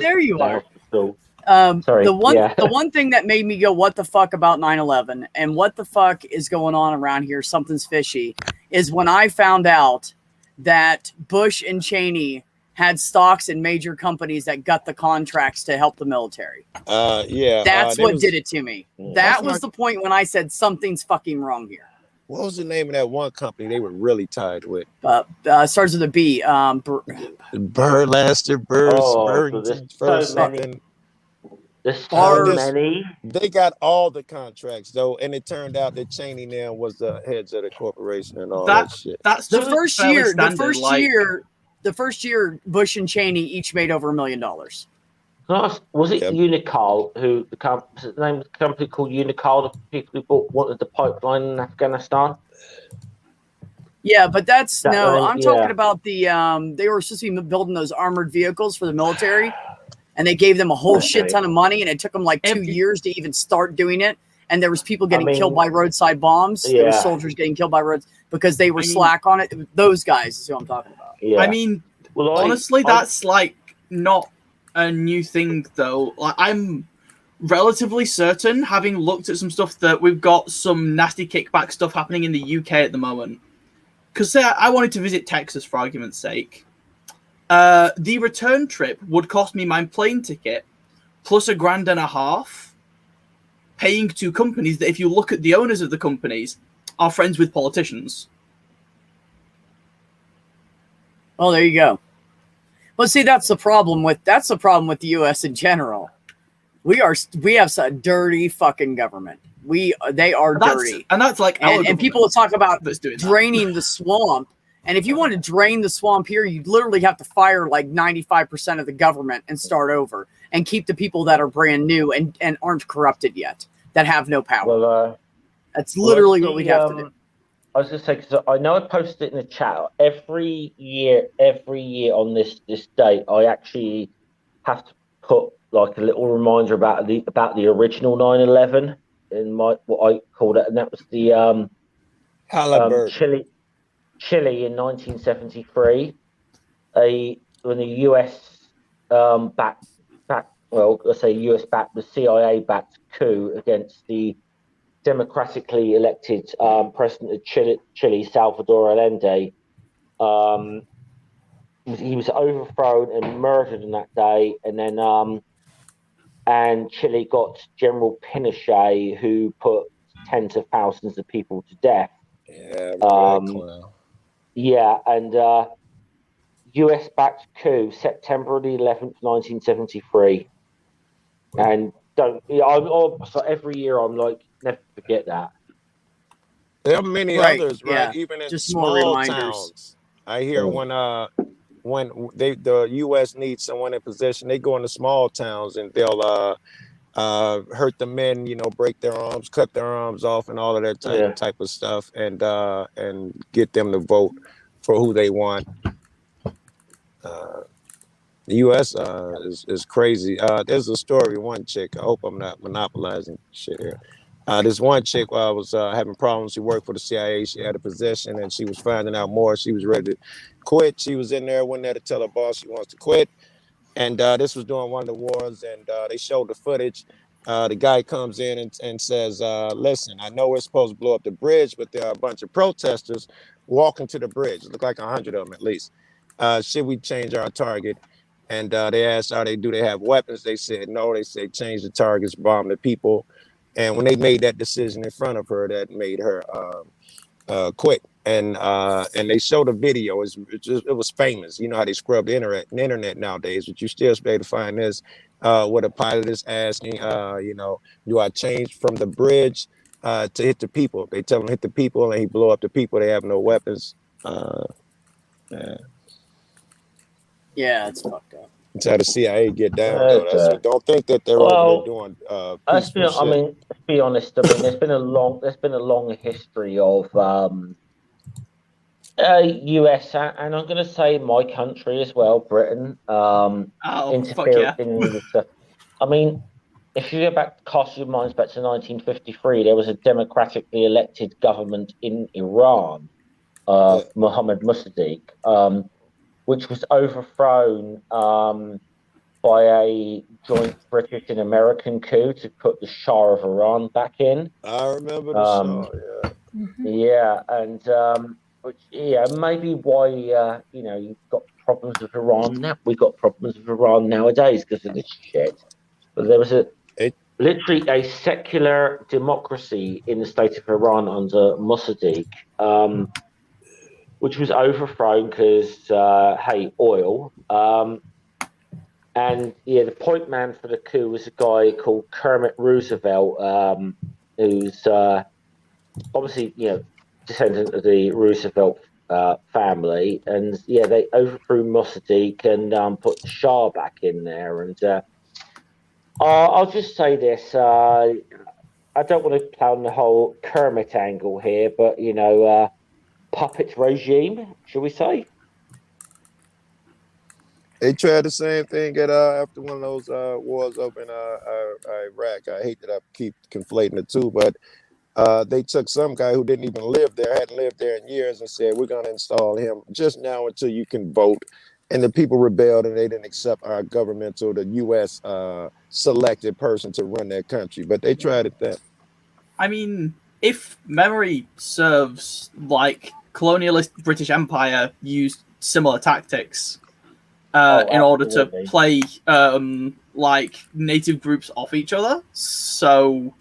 There you are. Sorry. The one thing that made me go, what the fuck about 9/11 and what the fuck is going on around here, something's fishy, is when I found out that Bush and Cheney had stocks in major companies that got the contracts to help the military. That's what did it to me. That was the point when I said something's fucking wrong here. What was the name of that one company they were really tied with? Starts with a B. Burlaster, Burrington, something. There's so many. They got all the contracts though, and it turned out that Cheney now was the heads of the corporation and all that shit. That's the first year. The first year, Bush and Cheney each made over $1 million. Was it Unicol? Who the name of the company called Unicol? The people who wanted the pipeline in Afghanistan. Yeah, but that's I'm talking about the. They were supposed to be building those armored vehicles for the military, and they gave them a whole shit ton of money, and it took them like 2 years to even start doing it. And there was people getting killed by roadside bombs. There were soldiers getting killed by roads because they were slack on it. Those guys is who I'm talking about. Yeah. I mean, honestly, that's like not a new thing, though. Like, I'm relatively certain, having looked at some stuff, that we've got some nasty kickback stuff happening in the UK at the moment. because say I wanted to visit Texas for argument's sake, the return trip would cost me my plane ticket plus $1,500, paying to companies that, if you look at the owners of the companies, are friends with politicians. Well, there you go. Well, see, that's the problem with the U.S. in general. We have a dirty fucking government. They are dirty, and that's like and people will talk about that's doing draining the swamp. And if you want to drain the swamp here, you literally have to fire like 95% of the government and start over, and keep the people that are brand new and aren't corrupted yet, that have no power. Well, that's literally what we have to do. I was going to say, because I know I posted it in the chat every year on this date. I actually have to put like a little reminder about the original 9/11 in what I called it, and that was the Chile in 1973. When the US backed the CIA backed coup against the democratically elected president of Chile, Salvador Allende. He was overthrown and murdered on that day, and then and Chile got General Pinochet, who put tens of thousands of people to death. Yeah, and US backed coup, September the 11th, 1973, and so every year I'm like, never forget that. There are many others, right? Yeah. Even in just small towns. I hear when the U.S. needs someone in position, they go into small towns and they'll hurt the men, break their arms, cut their arms off, and all of that type of stuff, and get them to vote for who they want. The U.S. is crazy. There's a story. One chick. I hope I'm not monopolizing shit here. This one chick was having problems. She worked for the CIA. She had a position, and she was finding out more. She was ready to quit. She was went there to tell her boss she wants to quit. And this was during one of the wars, and they showed the footage. The guy comes in and says, listen, I know we're supposed to blow up the bridge, but there are a bunch of protesters walking to the bridge. It looked like 100 of them at least. Should we change our target? And they asked, do they have weapons? They said no. They said change the targets, bomb the people. And when they made that decision in front of her, that made her quit. And they showed a video. It was famous. You know how they scrub the internet nowadays, but you still be able to find this. Where the pilot is asking, do I change from the bridge to hit the people? They tell him hit the people, and he blow up the people. They have no weapons. Yeah, it's fucked up. It's how the CIA get down. Though. Don't think that they're over there doing peaceful shit. I mean, let's be honest. I mean, there's been a long history of US and I'm going to say my country as well, Britain, interfering in this stuff. I mean, if you cast your minds back to 1953, there was a democratically elected government in Iran, Mohammed Mossadegh, which was overthrown by a joint British and American coup to put the Shah of Iran back in. I remember the Shah, yeah. Mm-hmm. Yeah, and maybe why you've got problems with Iran now. We've got problems with Iran nowadays because of this shit. But there was literally a secular democracy in the state of Iran under Mossadegh, which was overthrown because, oil. And the point man for the coup was a guy called Kermit Roosevelt, who's obviously, descendant of the Roosevelt family. And they overthrew Mossadegh and put the Shah back in there. And I'll just say this. I don't want to play on the whole Kermit angle here, but, puppet regime, shall we say? They tried the same thing after one of those wars over in Iraq. I hate that I keep conflating the two, but they took some guy who didn't even live there, hadn't lived there in years, and said, we're going to install him just now until you can vote. And the people rebelled, and they didn't accept our governmental, the U.S. Selected person to run their country. But they tried it then. I mean, if memory serves, like, colonialist British Empire used similar tactics in order to play like native groups off each other. So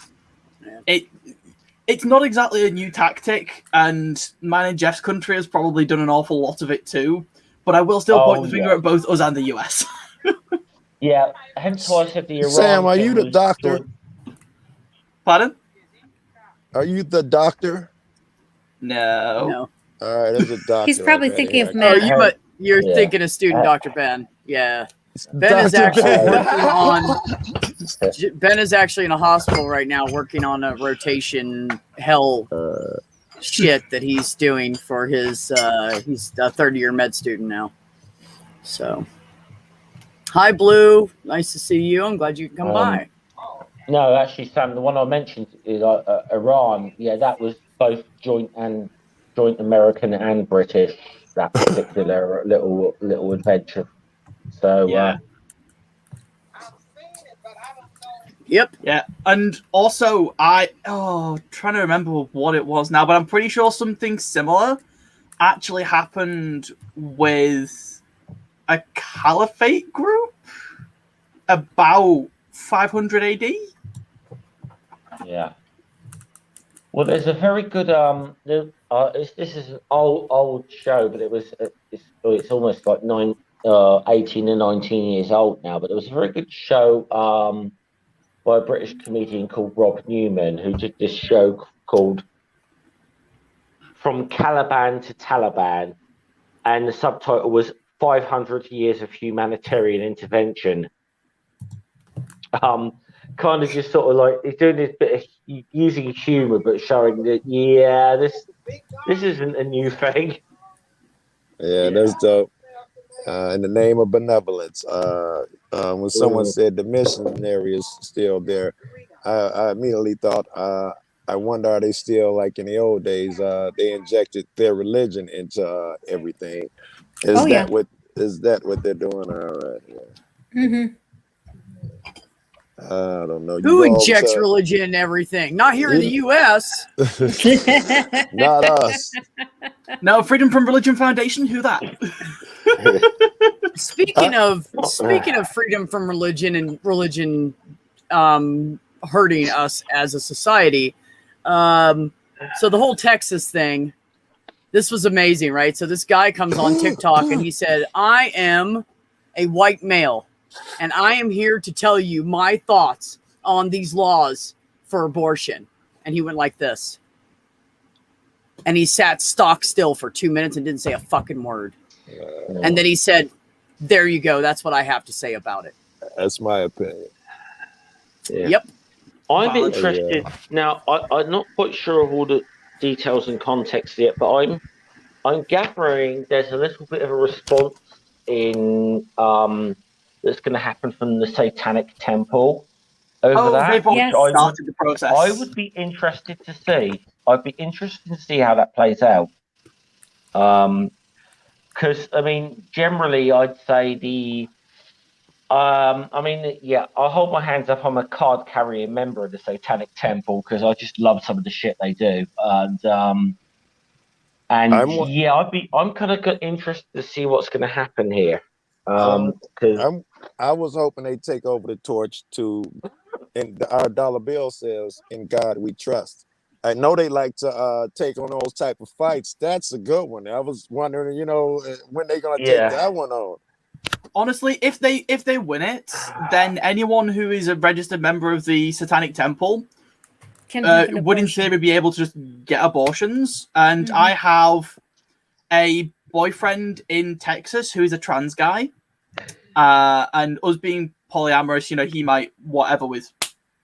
it's not exactly a new tactic, and mine and Jeff's country has probably done an awful lot of it too. But I will still point the finger at both us and the US. Yeah, hence why I said the Iran. Sam, are you the doctor? Pardon? Are you the doctor? No. All right, there's a doctor. He's probably thinking of Oh, Matt. you're thinking of student Dr. Ben. Yeah. Ben is actually working on. Ben is actually in a hospital right now, working on a rotation hell shit that he's doing for his. He's a third-year med student now. So, hi, Blue. Nice to see you. I'm glad you can come by. No, actually, Sam, the one I mentioned is Iran. Yeah, that was both joint American and British. That particular little adventure. So yeah. Yep. Yeah, and also trying to remember what it was now, but I'm pretty sure something similar actually happened with a caliphate group about 500 AD. Yeah. Well, there's a very good this is an old show, but it's almost like 18 and 19 years old now. But there was a very good show by a British comedian called Rob Newman, who did this show called From Caliban to Taliban, and the subtitle was 500 Years of Humanitarian Intervention. Kind of just sort of like he's doing this bit of using humor, but showing that this isn't a new thing. Yeah, that's dope. In the name of benevolence, when someone said the missionary is still there, I immediately thought, I wonder, are they still like in the old days? They injected their religion into everything. Is that what they're doing? All right. Yeah. Mm-hmm. I don't know. Who injects religion in everything? Not here in the U.S. Not us. No, Freedom from Religion Foundation. Who that? Speaking of freedom from religion and religion hurting us as a society, so the whole Texas thing, this was amazing, right? So this guy comes on TikTok and he said, "I am a white male, and I am here to tell you my thoughts on these laws for abortion." And he went like this. And he sat stock still for 2 minutes and didn't say a fucking word. And then he said, "There you go. That's what I have to say about it." That's my opinion. Yeah. Yep. I'm interested now. I'm not quite sure of all the details and context yet, but I'm gathering there's a little bit of a response in that's going to happen from the Satanic Temple over that. They've started the process. I would be interested to see. I'd be interested to see how that plays out. Because I mean, generally, I'd say I'll hold my hands up. I'm a card-carrying member of the Satanic Temple because I just love some of the shit they do, I'm kind of interested to see what's going to happen here. Because I was hoping they'd take over the torch and our dollar bill says, "In God We Trust." I know they like to take on those type of fights. That's a good one. I was wondering, when they're gonna take that one on. Honestly, if they win it, then anyone who is a registered member of the Satanic Temple would in theory be able to just get abortions. And I have a boyfriend in Texas who is a trans guy, and us being polyamorous, he might whatever with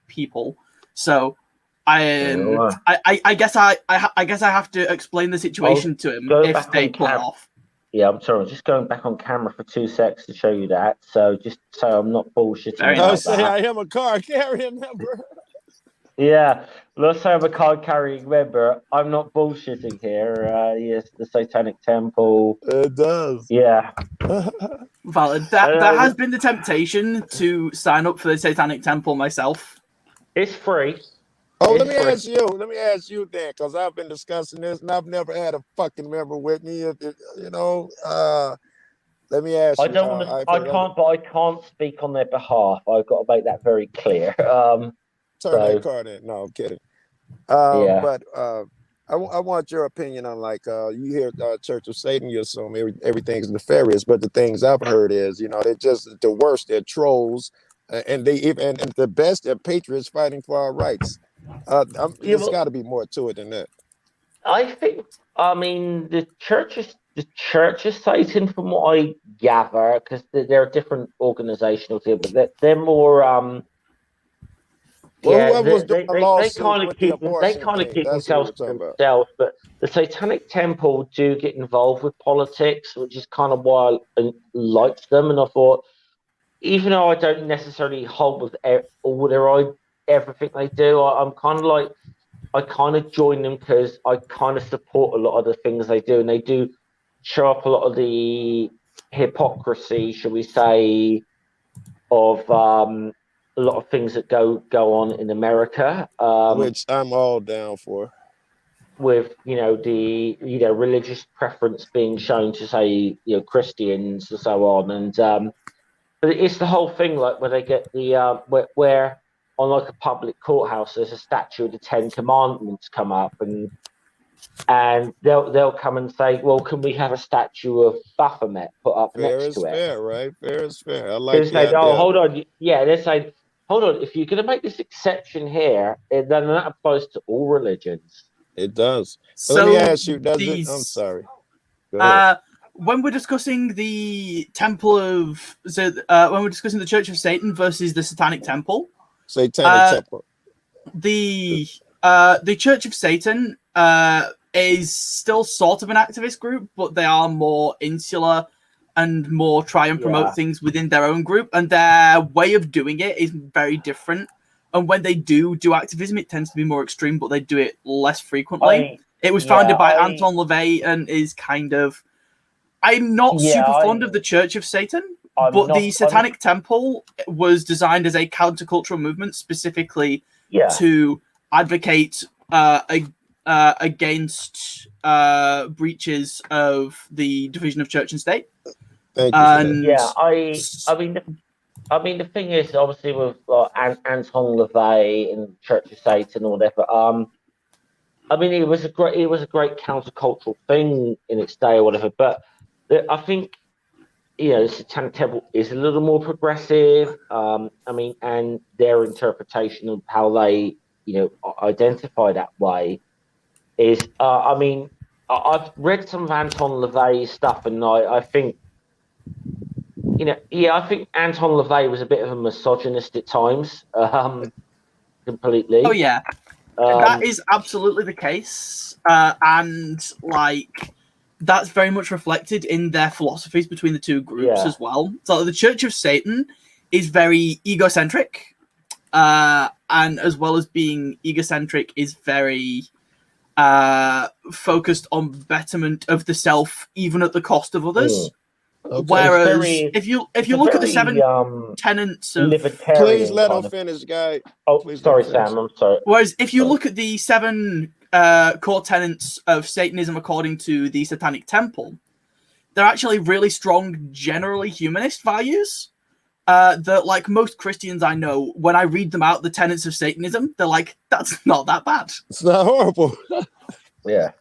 people. So I guess I have to explain the situation to him if they pull it off. Yeah, I'm sorry. I'm just going back on camera for 2 seconds to show you that. So just so I'm not bullshitting. I am a card carrying member. Yeah, let's say I'm a card carrying member. I'm not bullshitting here. Yes, the Satanic Temple. It does. Yeah. Valid. That has been the temptation to sign up for the Satanic Temple myself. It's free. Oh, It's let me for ask you. Let me ask you then, because I've been discussing this, and I've never had a fucking member with me. Let me ask I you. don't want to. I can't, but I can't speak on their behalf. I've got to make that very clear. Turn that So card in. No, I'm kidding. yeah. But I want your opinion on like you hear Church of Satan, you assume everything's nefarious, but the things I've heard is they're just the worst. They're trolls, and they even and the best. They're patriots fighting for our rights. Yeah, There's got to be more to it than that. I think, I mean, the Church of Satan, from what I gather, because there are different organizational deals, but they're more, Well, yeah, whoever was doing the they lawsuit kind of with the keep they abortion kind of thing, keep that's who themselves we're to talking about. themselves. But the Satanic Temple do get involved with politics, which is kind of why I liked them, and I thought, even though I don't necessarily hold with all everything they do, I'm kind of like. I kind of join them because I kind of support a lot of the things they do, and they do show up a lot of the hypocrisy, shall we say, of a lot of things that go on in America, Which I'm all down for. with the religious preference being shown to say Christians and so on, and but it's the whole thing, like where they get the where on like a public courthouse there's a statue of the Ten Commandments come up, and they'll come and say, well, can we have a statue of Baphomet put up Fair next is to it? fair, right? Fair is fair. I like They're the saying, oh, idea of hold it. on, yeah, they're saying, hold on, if you're going to make this exception here, then that applies to all religions. It does. But let me So ask you, does it? I'm these, sorry. Go ahead. when we're discussing the when we're discussing the Church of Satan versus the Satanic Temple, Satanic Temple. the Church of Satan is still sort of an activist group, but they are more insular and more try and promote things within their own group, and their way of doing it is very different. And when they do activism, it tends to be more extreme, but they do it less frequently. It was founded by Anton LaVey and is kind of. I'm not super fond of the Church of Satan, but the Satanic Temple was designed as a countercultural movement specifically to advocate against breaches of the division of church and state. Thank you for that. Yeah, I mean, the thing is, obviously, with Anton LaVey and Church of Satan or whatever. I mean, it was a great countercultural thing in its day or whatever. But I think the Satanic Temple is a little more progressive. I mean, and their interpretation of how they identify that way is. I mean, I've read some of Anton LaVey's stuff, and I think. I think Anton LaVey was a bit of a misogynist at times, completely. Oh yeah, that is absolutely the case, and like that's very much reflected in their philosophies between the two groups as well. So the Church of Satan is very egocentric, and as well as being egocentric, is very focused on betterment of the self, even at the cost of others. Okay. Whereas if you look at the 7 tenets of libertarian, please let him finish, guy. Oh, please sorry, Sam. I'm sorry. Whereas if you look at the 7 core tenets of Satanism according to the Satanic Temple, they're actually really strong, generally humanist values. That, like most Christians I know, when I read them out, the tenets of Satanism, they're like, that's not that bad. It's not horrible. Yeah.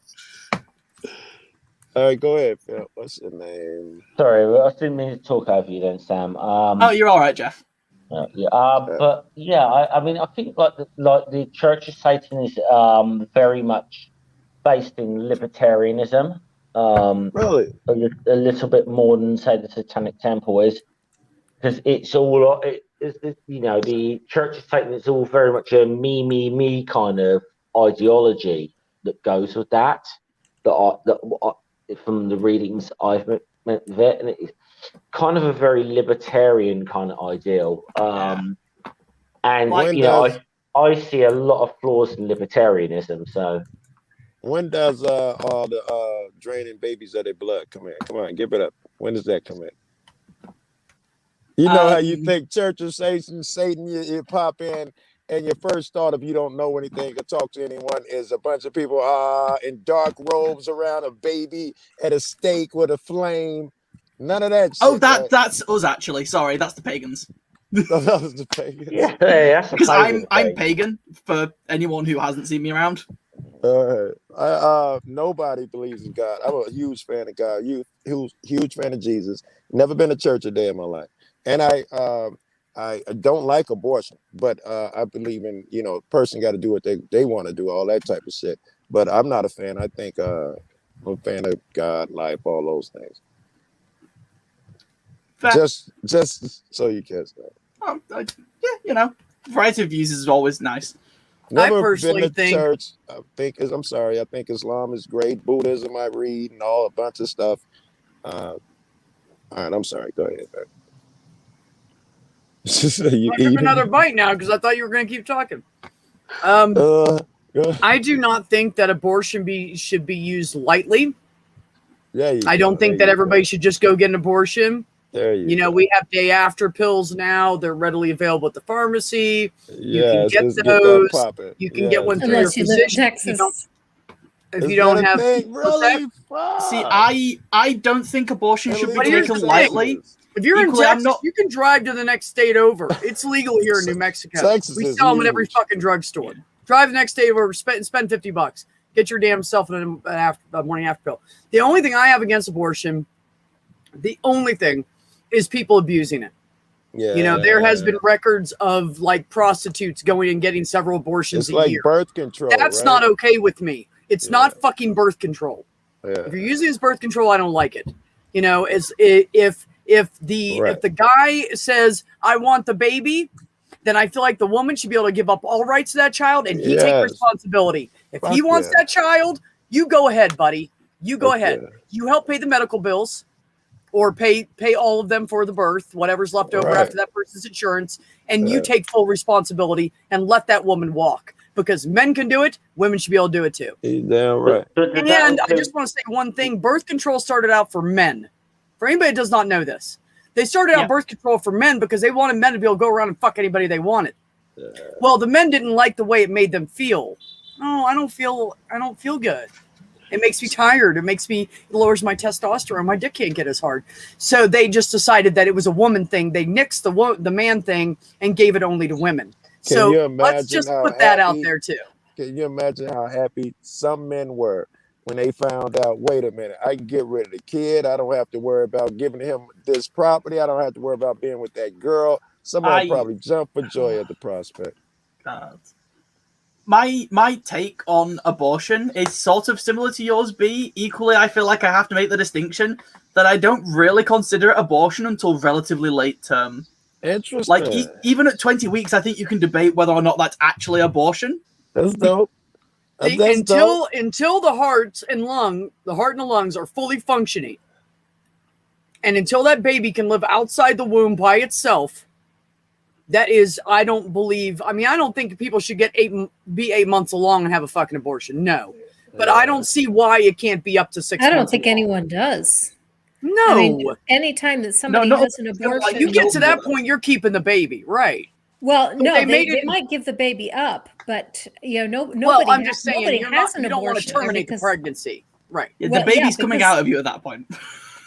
All right, go ahead, Phil. What's your name? Sorry, I didn't mean to talk over you then, Sam. Oh, you're all right, Jeff. But yeah, I mean, I think like the Church of Satan is very much based in libertarianism. Really? A little bit more than say the Satanic Temple is, because it's all the Church of Satan is all very much a me kind of ideology that goes with that. From the readings I've met with it, and it's kind of a very libertarian kind of ideal. And I see a lot of flaws in libertarianism. So when does all the draining babies of their blood come in? Come on, give it up. When does that come in? You know how you think Church of Satan, you pop in and your first thought, if you don't know anything or talk to anyone, is a bunch of people in dark robes around a baby at a stake with a flame. None of that shit. Oh, right? that's us actually. Sorry, that's the pagans. That was the pagans. Yeah, that's Because I'm thing. pagan for anyone who hasn't seen me around. Nobody believes in God. I'm a huge fan of God. Huge fan of Jesus. Never been to church a day in my life, and I don't like abortion, but I believe in person got to do what they want to do, all that type of shit. But I'm not a fan. I think I'm a fan of God, life, all those things. Fair. Just so you can say. Yeah, variety of views is always nice. Never I personally been to think church. I think Islam is great. Buddhism I read and all a bunch of stuff. All right, I'm sorry. Go ahead. I took another bite now because I thought you were going to keep talking. I do not think that abortion should be used lightly. I don't think that everybody should just go get an abortion. There you go. We have day after pills now. They're readily available at the pharmacy. Yes, you can get those. You can get one through your Unless you live in physician. Texas. If you don't have really, see, I don't think abortion should be taken lightly. If you're Equally, in Texas, you can drive to the next state over. It's legal here in New Mexico. Texas we is sell them at huge. every fucking drugstore. Drive the next state over, spend $50. Get your damn self a morning after pill. The only thing I have against abortion, is people abusing it. Yeah, there has been records of like prostitutes going and getting several abortions it's like year. Birth control. That's right? not okay with me. It's not fucking birth control. Yeah. If you're using it as birth control, I don't like it. If the guy says I want the baby, then I feel like the woman should be able to give up all rights to that child and he take responsibility. If he wants that child, you go ahead, buddy. You go ahead. Yeah. You help pay the medical bills or pay all of them for the birth, whatever's left over after that person's insurance, and you take full responsibility and let that woman walk. Because men can do it, women should be able to do it too. You're damn right. And I just want to say one thing. Birth control started out for men. For anybody that does not know this, they started out birth control for men because they wanted men to be able to go around and fuck anybody they wanted. Well, the men didn't like the way it made them feel. Oh, I don't feel good. It makes me tired. It lowers my testosterone. My dick can't get as hard. So they just decided that it was a woman thing. They nixed the man thing and gave it only to women. So let's just put that out there too. Can you imagine how happy some men were when they found out, wait a minute, I can get rid of the kid. I don't have to worry about giving him this property. I don't have to worry about being with that girl. Somebody probably jumped for joy at the prospect. My take on abortion is sort of similar to yours, B. Equally, I feel like I have to make the distinction that I don't really consider abortion until relatively late term. Interesting. Like, even at 20 weeks, I think you can debate whether or not that's actually abortion. That's dope. Until the heart and the lungs are fully functioning, and until that baby can live outside the womb by itself, that is, I don't think people should be 8 months along and have a fucking abortion. No. But I don't see why it can't be up to 6 months. I don't think anyone does. No. I mean, anytime that somebody has an abortion. You get to that point, you're keeping the baby, right? Well, no, they might give the baby up, but nobody. Well, I'm just saying, you don't want to terminate the pregnancy, right? Yeah, the baby's coming out of you at that point.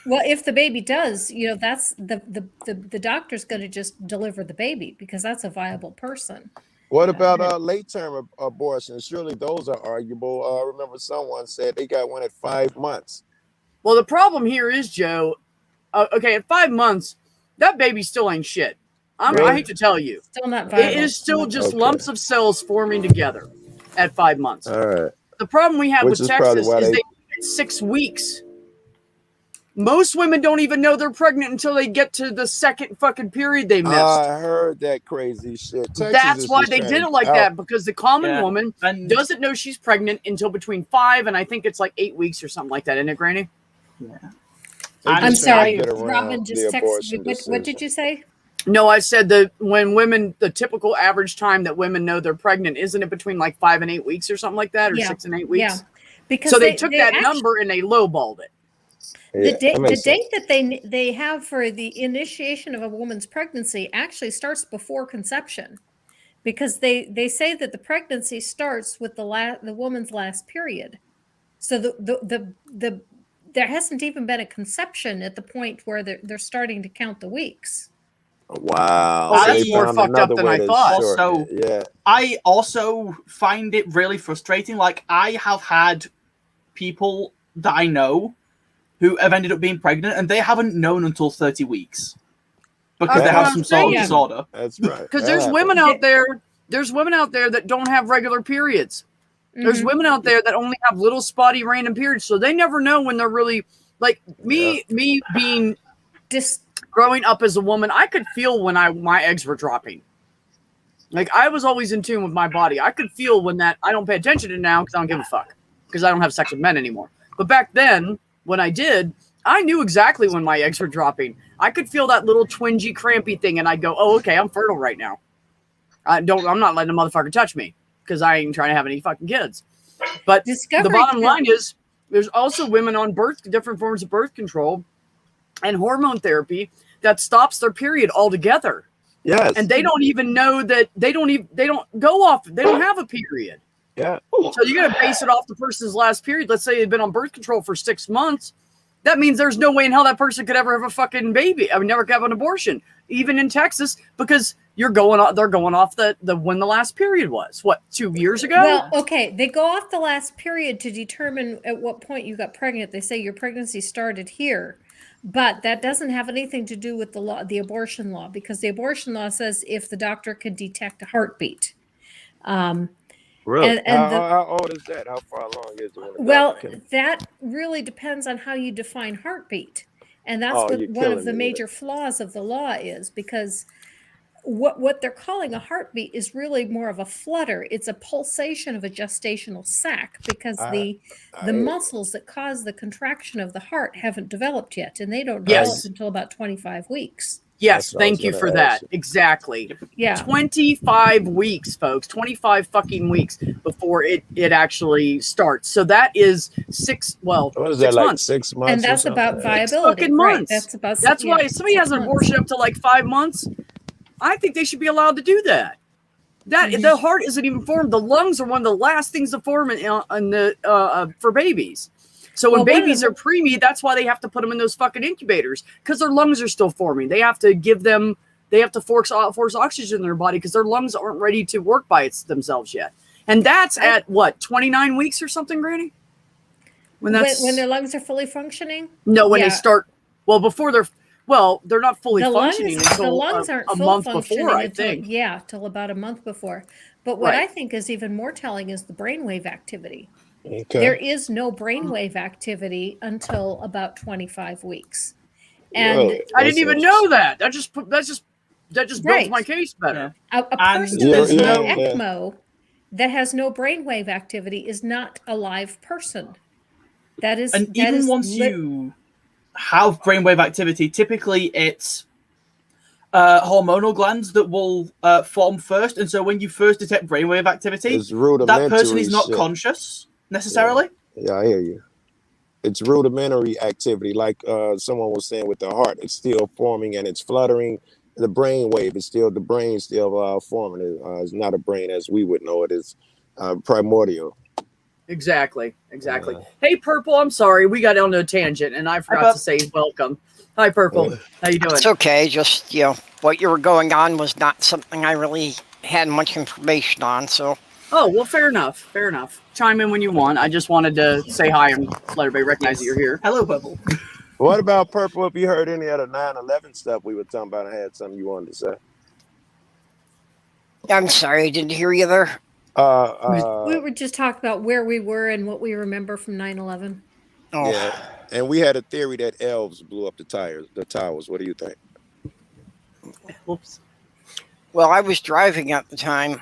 Well, if the baby does, that's the doctor's going to just deliver the baby because that's a viable person. What about late-term abortions? Surely those are arguable. I remember someone said they got one at 5 months. Well, the problem here is, Joe, at 5 months, that baby still ain't shit. I hate to tell you. Still not viable. It is still just lumps of cells forming together at 5 months. All right. The problem we have with Texas is they get 6 weeks. Most women don't even know they're pregnant until they get to the second fucking period they missed. I heard that crazy shit. That's why they did it like that, because the common woman doesn't know she's pregnant until between 5 and I think it's like 8 weeks or something like that, isn't it, Granny? Yeah. I'm sorry, Robin just texted me. What did you say? No, I said that when women, the typical average time that women know they're pregnant, isn't it between like 5 and 8 weeks or something like that, or 6 and 8 weeks? Yeah. Because so they took that number and they lowballed it. The date that they have for the initiation of a woman's pregnancy actually starts before conception, because they say that the pregnancy starts with the woman's last period. So the there hasn't even been a conception at the point where they're starting to count the weeks. Wow. Oh, So that's they more found fucked up another than way I to thought. shorten Also, it. Yeah. I also find it really frustrating. Like, I have had people that I know who have ended up being pregnant, and they haven't known until 30 weeks because That's they what have I'm some sort of saying. disorder. That's right. Because That there's happens. women out there. There's women out there that don't have regular periods. There's Mhm. women out there that only have little spotty random periods, so they never know when they're really like me. Yeah. Me being Dis- growing up as a woman, I could feel when my eggs were dropping. Like I was always in tune with my body. I could feel when that. I don't pay attention to it now because I don't give a fuck because I don't have sex with men anymore. But back then, when I did, I knew exactly when my eggs were dropping. I could feel that little twingy, crampy thing, and I'd go, "Oh, okay, I'm fertile right now. I'm not letting a motherfucker touch me because I ain't trying to have any fucking kids." But Discovery the bottom Channel- line is, there's also women on different forms of birth control and hormone therapy that stops their period altogether. Yes. And they don't even know that they don't have a period. Yeah. So you're going to base it off the person's last period. Let's say they've been on birth control for 6 months. That means there's no way in hell that person could ever have a fucking baby. I mean, never have an abortion, even in Texas, because they're going off the when the last period was. What, 2 years ago? Well, okay, they go off the last period to determine at what point you got pregnant. They say your pregnancy started here, but that doesn't have anything to do with the abortion law, because the abortion law says if the doctor could detect a heartbeat. Really? and how old is that? How far along is it? When the Well, doctor can- that really depends on how you define heartbeat. And that's Oh, what you're one of killing the me. major flaws of the law is, because what they're calling a heartbeat is really more of a flutter. It's a pulsation of a gestational sac, because the muscles that cause the contraction of the heart haven't developed yet, and they don't develop Yes. until about 25 weeks. Yes, That's what I was thank you gonna for ask that. you. Exactly. Yeah. 25 weeks, folks. 25 fucking weeks before it actually starts. So that is What is 6 that, like months. 6 months? And or that's something? about viability. Fucking Right. months. That's about That's why if somebody 6 has an months. abortion up to like 5 months, I think they should be allowed to do that. The heart isn't even formed. The lungs are one of the last things to form for babies. So when Well, one of babies the- are preemie, that's why they have to put them in those fucking incubators, because their lungs are still forming. They have to force oxygen in their body because their lungs aren't ready to work by themselves yet. And that's at what, 29 weeks or something, Granny? When their lungs are fully functioning? No, when Yeah. they start, before they're not fully functioning the until lungs aren't a full month functioning before, I until, think. yeah, till about a month before. But what Right. I think is even more telling is the brainwave activity. Okay. There is no brainwave activity until about 25 weeks. And Really? I That's didn't even interesting. know that. That just builds Right. my case better. a And person Yeah, that's yeah, on yeah. ECMO that has no brainwave activity is not a live person. That is, And even once you have brainwave activity, typically it's hormonal glands that will form first. And so when you first detect brainwave activity, It's that rudimentary person is not shit. conscious necessarily. Yeah, I hear you. It's rudimentary activity, like someone was saying with the heart. It's still forming and it's fluttering. The brain wave is still, the brain still forming. It's not a brain as we would know it. It's primordial. Exactly. Hey, Purple, I'm sorry. We got on a tangent, and I forgot to say welcome. Hi, Purple. How you doing? It's okay. Just, what you were going on was not something I really had much information on, so. Oh, well, fair enough. Chime in when you want. I just wanted to say hi and let everybody recognize that you're here. Hello, Purple. What about Purple? If you heard any of the 9/11 stuff we were talking about and had something you wanted to say? I'm sorry, I didn't hear you there. we were just talking about where we were and what we remember from 9/11. Oh. Yeah, and we had a theory that elves blew up the towers. What do you think? Whoops. Well, I was driving at the time,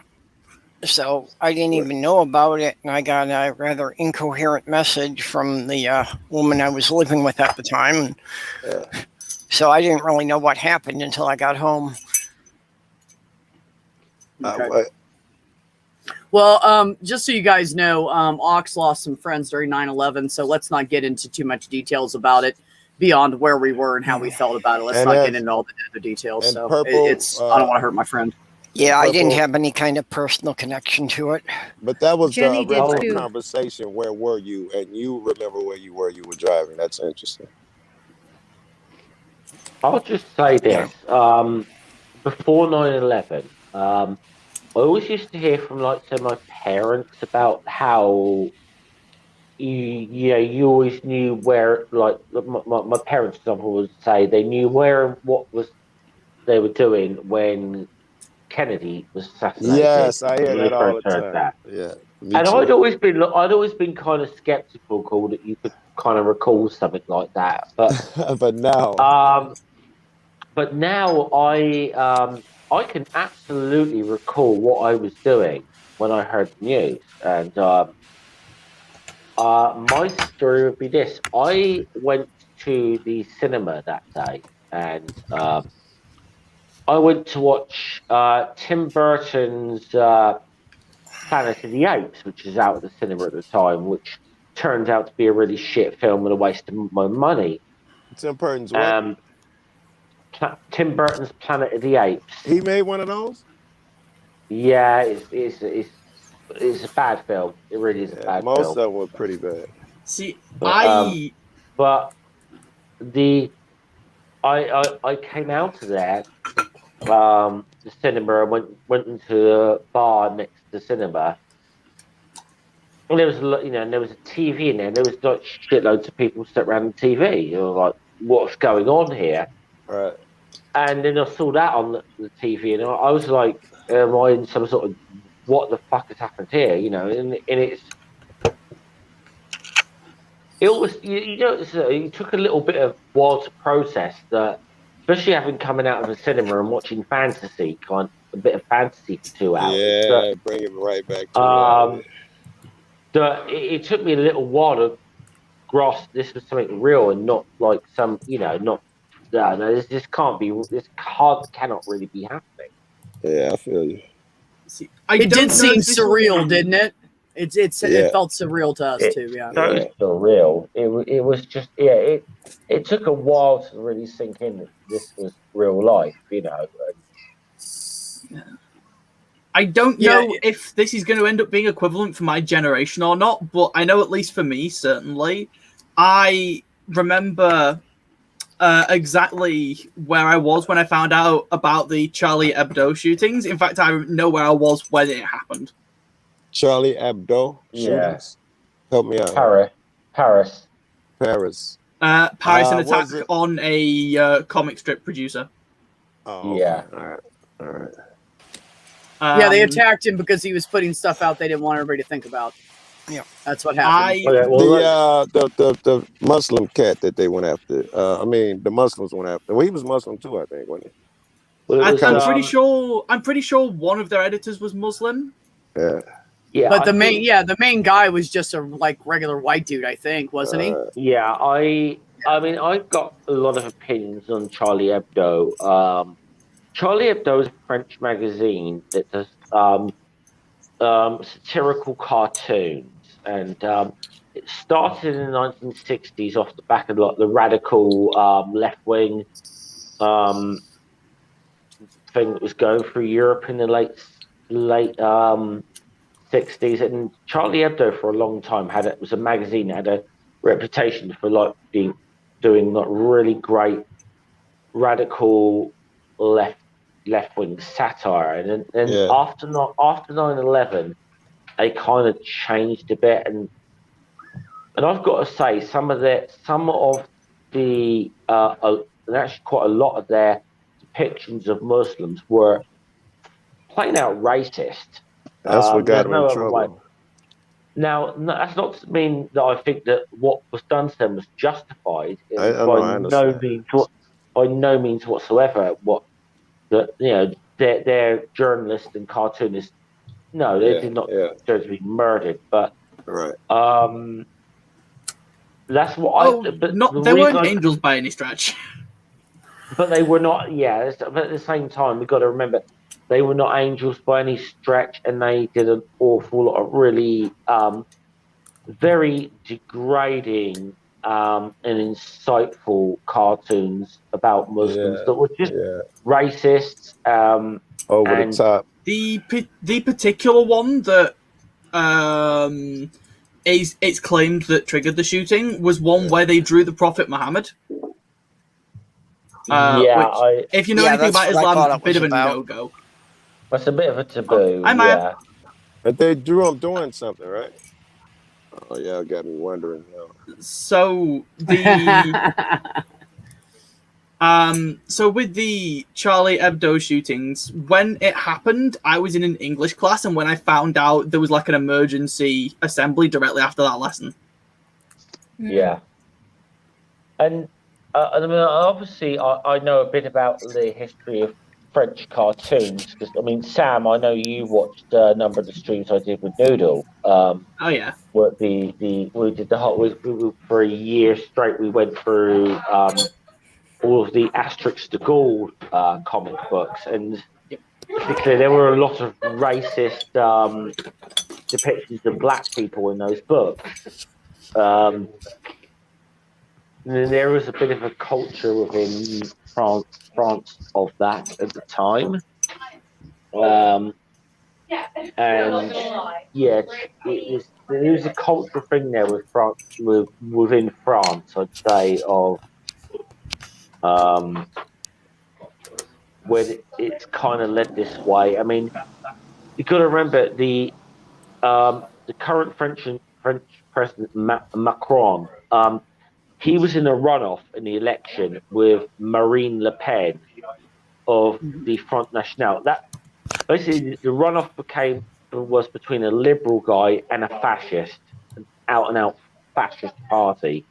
so I didn't even know about it, and I got a rather incoherent message from the woman I was living with at the time. So I didn't really know what happened until I got home. Okay. Well, just so you guys know, Ox lost some friends during 9/11, so let's not get into too much details about it beyond where we were and how we felt about it. Let's not get into all the other details. So Purple, I don't want to hurt my friend. Yeah, I didn't have any kind of personal connection to it. But that was Jenny the did original too. conversation. Where were you? And you remember where you were driving. That's interesting. I'll just say Yeah. this. Before 9/11, I always used to hear from, like, say, my parents about how you always knew where, like, my parents, for example, would say they knew where what was they were doing when Kennedy was assassinated. Yes, I hear When they that all first the heard time. that, Yeah, me and too. I'd always been kind of skeptical, cool, that you could kind of recall something like that. But now, Um, but now I can absolutely recall what I was doing when I heard the news, and my story would be this: I went to the cinema that day, and I went to watch Tim Burton's Planet of the Apes, which is out at the cinema at the time, which turned out to be a really shit film and a waste of my money. Tim Burton's what? Um, Tim Burton's Planet of the Apes. He made one of those? Yeah, it's a bad film. It really is a Yeah, bad most film. of them were pretty bad. See, But but the I came out of there, the cinema, and went into the bar next to the cinema. And there was and there was a TV in there. And there was like shitloads of people sat around the TV. You know, like, what's going on here? Right. And then I saw that on the TV, and I was like, am I in some sort of, what the fuck has happened here? And it was, it took a little bit of while to process that, especially having coming out of the cinema and watching a bit of fantasy for 2 hours. Yeah, bring it right back to reality. Um, it took me a little while to grasp this was something real and not like some, not, no, this can't be, cannot really be happening. Yeah, I feel you. see, It did seem this will surreal, be- didn't it? It Yeah. felt surreal to us too. Yeah. So surreal. It was just, it took a while to really sink in that this was real life. I don't Yeah. know if this is going to end up being equivalent for my generation or not, but I know, at least for me, certainly, I remember exactly where I was when I found out about the Charlie Hebdo shootings. In fact, I know where I was when it happened. Charlie Hebdo shootings? Help me out. Paris. Paris, an attack Was it? on a comic strip producer. Oh, okay. Yeah. All right. Yeah, they attacked him because he was putting stuff out they didn't want everybody to think about. Yeah, that's what happened. The Muslim cat that they went after. The Muslims went after. Well, he was Muslim too, I think, wasn't he? Well, I'm pretty sure one of their editors was Muslim. Yeah. Yeah, But the main guy was just a regular white dude, I think, wasn't he? Yeah, I mean, I've got a lot of opinions on Charlie Hebdo. Charlie Hebdo is a French magazine that does satirical cartoons, and it started in the 1960s off the back of the radical left wing thing that was going through Europe in the late 60s. And Charlie Hebdo for a long time was a magazine that had a reputation for doing really great radical left wing satire. And after 9/11, they kind of changed a bit, and I've got to say some of the and actually quite a lot of their depictions of Muslims were plain out racist. That's what got There's him no in other way. trouble. Now, that's not to mean that I think that what was done to them was justified. I understand. By no means whatsoever. They're journalists and cartoonists. No, they did not deserve to be murdered. But right. That's what they weren't angels by any stretch. But they were not. Yeah, but at the same time, we've got to remember they were not angels by any stretch, and they did an awful lot of really very degrading and insightful cartoons about Muslims that were just racist. Over And the top. The particular one that it's claimed that triggered the shooting was one where they drew the Prophet Muhammad. Which, if you know anything about Islam, it's a bit of a no-go. That's a bit of a taboo. I'm yeah. But they drew him doing something, right? Oh yeah, got me wondering now. So so with the Charlie Hebdo shootings, when it happened, I was in an English class, and when I found out there was like an emergency assembly directly after that lesson. Yeah. And I mean, obviously, I know a bit about the history of French cartoons because, I mean, Sam, I know you watched a number of the streams I did with Noodle. Oh yeah. What we did the whole for a year straight. We went through all of the Asterix de Gaulle comic books, and particularly there were a lot of racist depictions of black people in those books. There was a bit of a culture within France of that at the time. And yeah, there was a cultural thing there within France, I'd say, of where it's kind of led this way. I mean, you got to remember the current French President Macron. He was in a runoff in the election with Marine Le Pen of the Front National. That basically the runoff was between a liberal guy and a fascist, an out-and-out fascist party.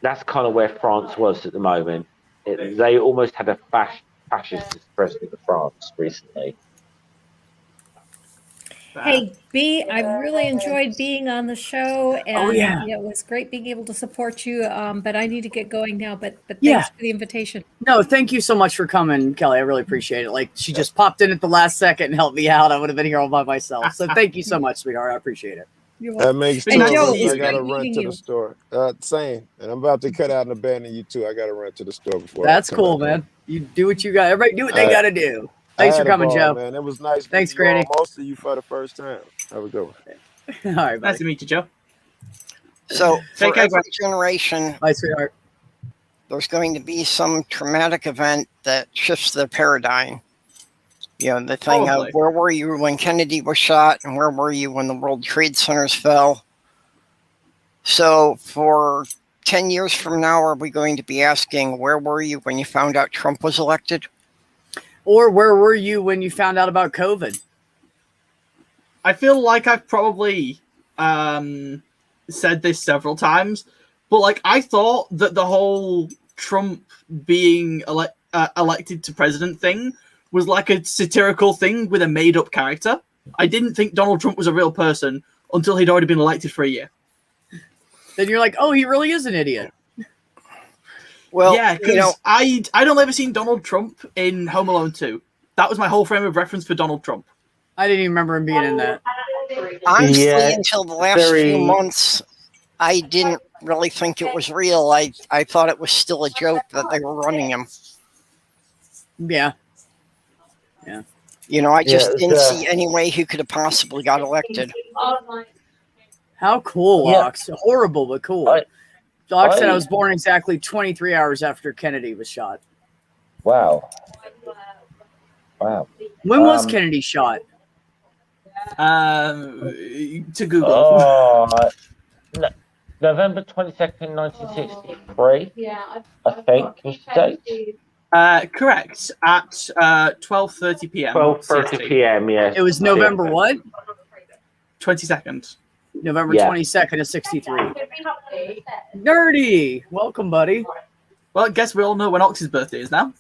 That's kind of where France was at the moment. They almost had a fascist president of France recently. Hey, B, I really enjoyed being on the show, and it was great being able to support you. But I need to get going now. But thanks for the invitation. No, thank you so much for coming, Kelly. I really appreciate it. Like, she just popped in at the last second and helped me out. I would have been here all by myself. So thank you so much, sweetheart. I appreciate it. That makes And Joe, sense. I gotta run to the store. Same, and I'm about to cut out and abandon you too. I gotta run to the store before. That's cool, man. You do what you got. Everybody do what they gotta do. Thanks for coming, Joe. Man, it was nice. Thanks, Granny. Most of you for the first time. Have a good one. All right, nice to meet you, Joe. So for every generation, bye, sweetheart. There's going to be some traumatic event that shifts the paradigm. You know, the thing of where were you when Kennedy was shot and where were you when the World Trade Centers fell? So for 10 years from now, are we going to be asking, where were you when you found out Trump was elected? Or where were you when you found out about COVID? I feel like I've probably said this several times, but like I thought that the whole Trump being elected to president thing was like a satirical thing with a made-up character. I didn't think Donald Trump was a real person until he'd already been elected for a year. Then you're like, oh, he really is an idiot. Well, yeah, because I'd only ever seen Donald Trump in Home Alone 2. That was my whole frame of reference for Donald Trump. I didn't even remember him being in that. Honestly, until the last few months, I didn't really think it was real. I thought it was still a joke that they were running him. Yeah. Yeah. You know, I just didn't see any way he could have possibly got elected. How cool, Ox. Horrible, but cool. Ox said I was born exactly 23 hours after Kennedy was shot. Wow. Wow. When was Kennedy shot? To Google. Oh, November 22nd, 1963. I think was the date. Correct. At 12:30 p.m. 12:30 p.m. Yes. It was November what? 22nd. November 22nd of 63. Nerdy. Welcome, buddy. Well, I guess we all know when Ox's birthday is now.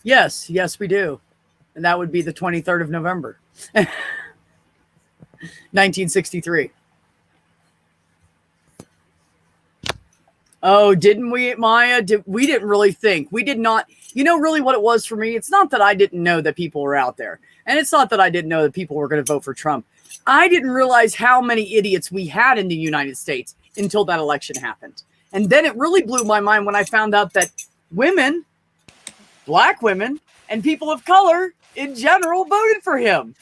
Yes, we do. And that would be the 23rd of November. 1963. Oh, didn't we, Maya? We didn't really think. We did not. You know, really what it was for me? It's not that I didn't know that people were out there. And it's not that I didn't know that people were going to vote for Trump. I didn't realize how many idiots we had in the United States until that election happened. And then it really blew my mind when I found out that women, black women, and people of color in general voted for him.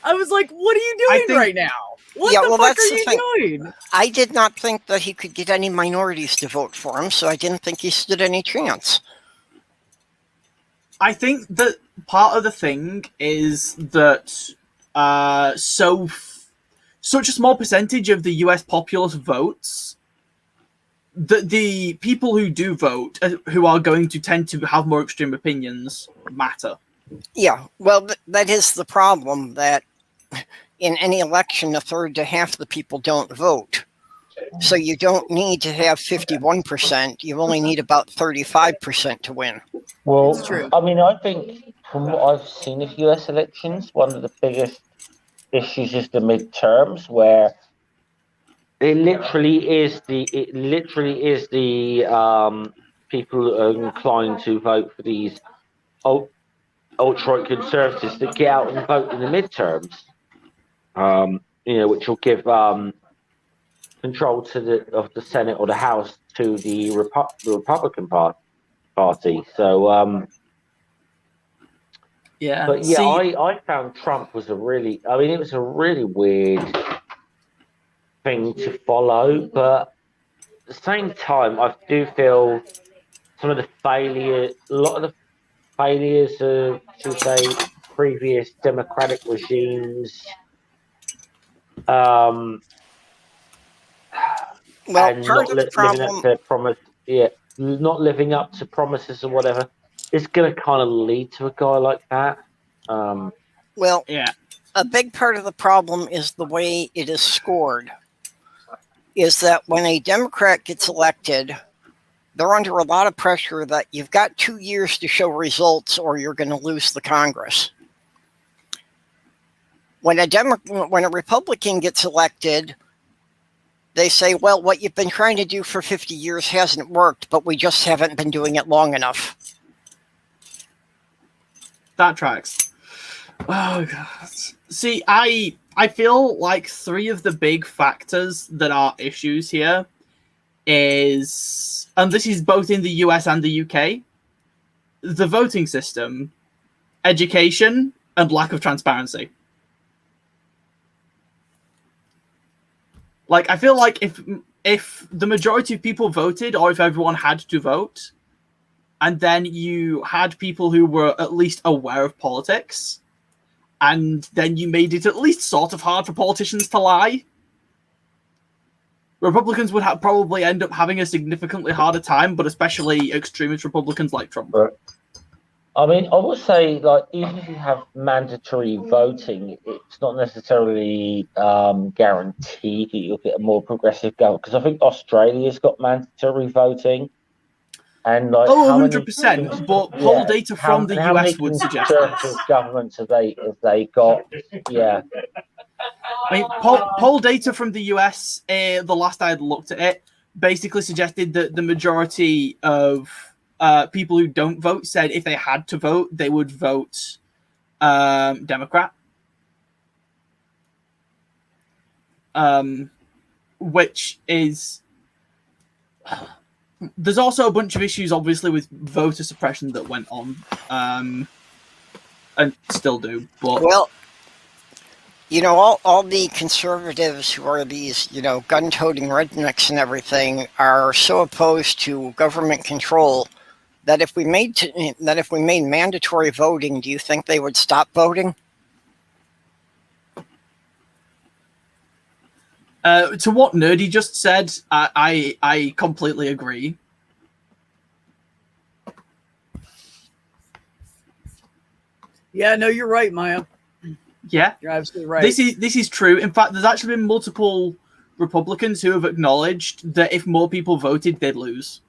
I was like, what are you doing right now? What the fuck are you doing? I did not think that he could get any minorities to vote for him, so I didn't think he stood any chance. I think that part of the thing is that such a small percentage of the US populace votes that the people who do vote, who are going to tend to have more extreme opinions, matter. Yeah, well, that is the problem, that in any election, a third to half the people don't vote. So you don't need to have 51%. You only need about 35% to win. Well, It's true. I mean, I think from what I've seen of US elections, one of the biggest issues is the midterms, where it literally is the people who are inclined to vote for these ultra conservatives that get out and vote in the midterms. Which will give control of the Senate or the House to the Republican Party. So, yeah. But yeah, I found Trump was it was a really weird thing to follow, but at the same time, I do feel a lot of the failures of, should we say, previous democratic regimes. Well, and part of the problem, not living up to promises or whatever, it's going to kind of lead to a guy like that. Well, yeah, a big part of the problem is the way it is scored. Is that when a Democrat gets elected, they're under a lot of pressure that you've got 2 years to show results or you're going to lose the Congress. When a Republican gets elected, they say, well, what you've been trying to do for 50 years hasn't worked, but we just haven't been doing it long enough. That tracks. Oh, God. See, I feel like three of the big factors that are issues here is, and this is both in the US and the UK, the voting system, education, and lack of transparency. Like, I feel like if the majority of people voted, or if everyone had to vote, and then you had people who were at least aware of politics, and then you made it at least sort of hard for politicians to lie, Republicans would probably end up having a significantly harder time, but especially extremist Republicans like Trump. I mean, I would say, like, even if you have mandatory voting, it's not necessarily guaranteed that you'll get a more progressive government. Because I think Australia's got mandatory voting. And like, 100%. But poll data from the US would suggest this. Governments have they got? Yeah. I mean, poll data from the US, the last I had looked at it, basically suggested that the majority of people who don't vote said if they had to vote, they would vote Democrat. Which is... There's also a bunch of issues, obviously, with voter suppression that went on, and still do. But well, you know, all the conservatives who are these, gun-toting rednecks and everything are so opposed to government control that if we made mandatory voting, do you think they would stop voting? To what Nerdy just said, I completely agree. Yeah, no, you're right, Maya. Yeah, you're absolutely right. This is true. In fact, there's actually been multiple Republicans who have acknowledged that if more people voted, they'd lose.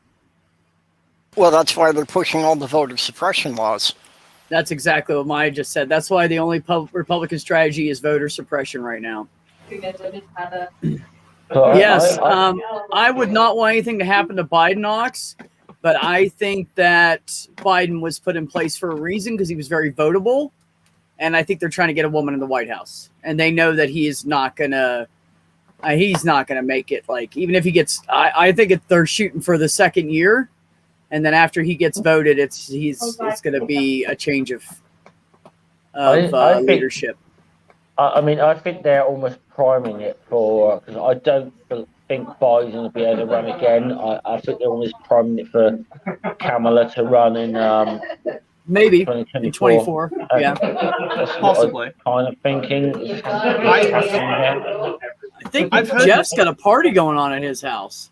Well, that's why they're pushing all the voter suppression laws. That's exactly what Maya just said. That's why the only Republican strategy is voter suppression right now. Yes, I would not want anything to happen to Biden, Ox, but I think that Biden was put in place for a reason because he was very votable, and I think they're trying to get a woman in the White House, and they know that he is not gonna. He's not gonna make it. Like, even if he gets, I think they're shooting for the second year, and then after he gets voted, it's gonna be a change of of I think leadership. I mean, I think they're almost priming it for, because I don't think Biden's going to be able to run again. I think they're almost priming it for Kamala to run in Maybe in 2024. 24. Yeah, That's Possibly. what I'm kind of thinking. I think I've heard Jeff's got a party going on at his house.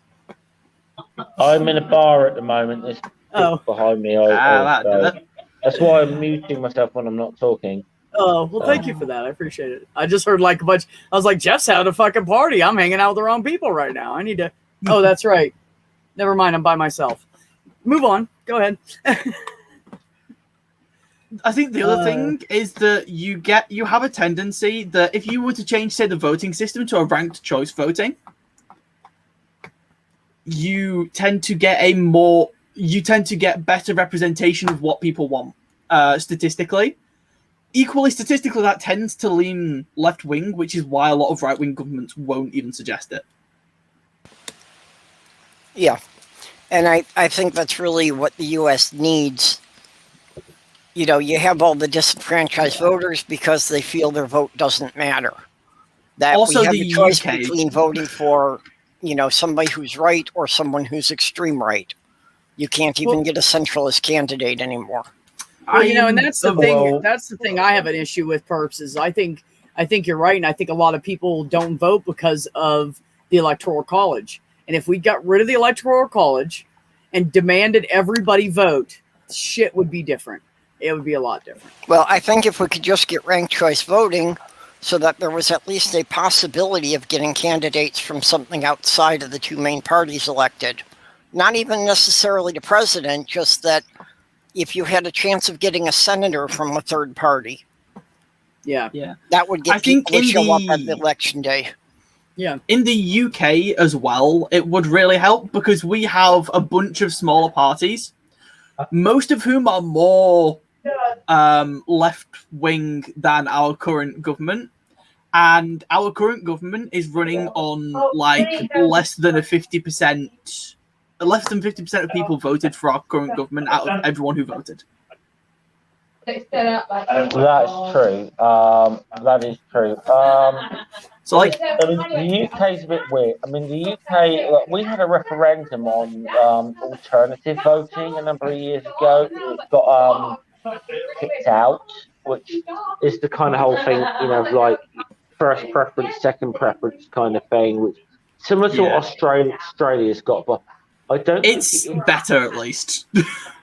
I'm in a bar at the moment. There's people behind me. That's why I'm muting myself when I'm not talking. Oh, well, thank you for that. I appreciate it. I just heard like a bunch. I was like, Jeff's having a fucking party. I'm hanging out with the wrong people right now. I need to. Oh, that's right. Never mind. I'm by myself. Move on. Go ahead. I think the other thing is that you have a tendency that if you were to change, say, the voting system to a ranked choice voting, you tend to get better representation of what people want statistically. Equally, statistically, that tends to lean left wing, which is why a lot of right wing governments won't even suggest it. Yeah, and I think that's really what the U.S. needs. You know, you have all the disenfranchised voters because they feel their vote doesn't matter. That Also, we have the a choice UK between voting for, you know, somebody who's right or someone who's extreme right. You can't even get a centralist candidate anymore. Well, you know, and that's the thing. That's the thing I have an issue with, Perps, is I think you're right, and I think a lot of people don't vote because of the Electoral College. And if we got rid of the Electoral College and demanded everybody vote, shit would be different. It would be a lot different. Well, I think if we could just get ranked choice voting so that there was at least a possibility of getting candidates from something outside of the two main parties elected, not even necessarily the president, just that if you had a chance of getting a senator from a third party. Yeah. That would get people to show up at the election day. Yeah. In the UK as well, it would really help because we have a bunch of smaller parties, most of whom are more left-wing than our current government. And our current government is running on like less than 50%. Less than 50% of people voted for our current government out of everyone who voted. That's true. That is true. So, like, the UK is a bit weird. I mean, the UK, we had a referendum on alternative voting a number of years ago. It got kicked out, which is the kind of whole thing, you know, like first preference, second preference kind of thing, which similar to what Australia's got, but I don't. It's better at least.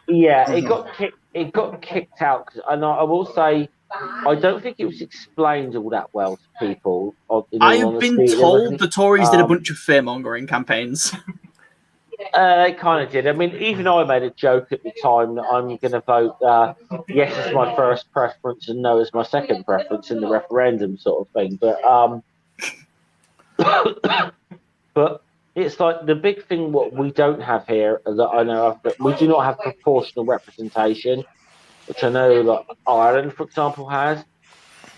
Yeah, it got kicked out, and I will say, I don't think it was explained all that well to people. I've been told the Tories did a bunch of fear-mongering campaigns. They kind of did. I mean, even I made a joke at the time that I'm going to vote yes as my first preference and no as my second preference in the referendum sort of thing. But it's like the big thing what we don't have here that I know of, that we do not have proportional representation, which I know that Ireland, for example, has.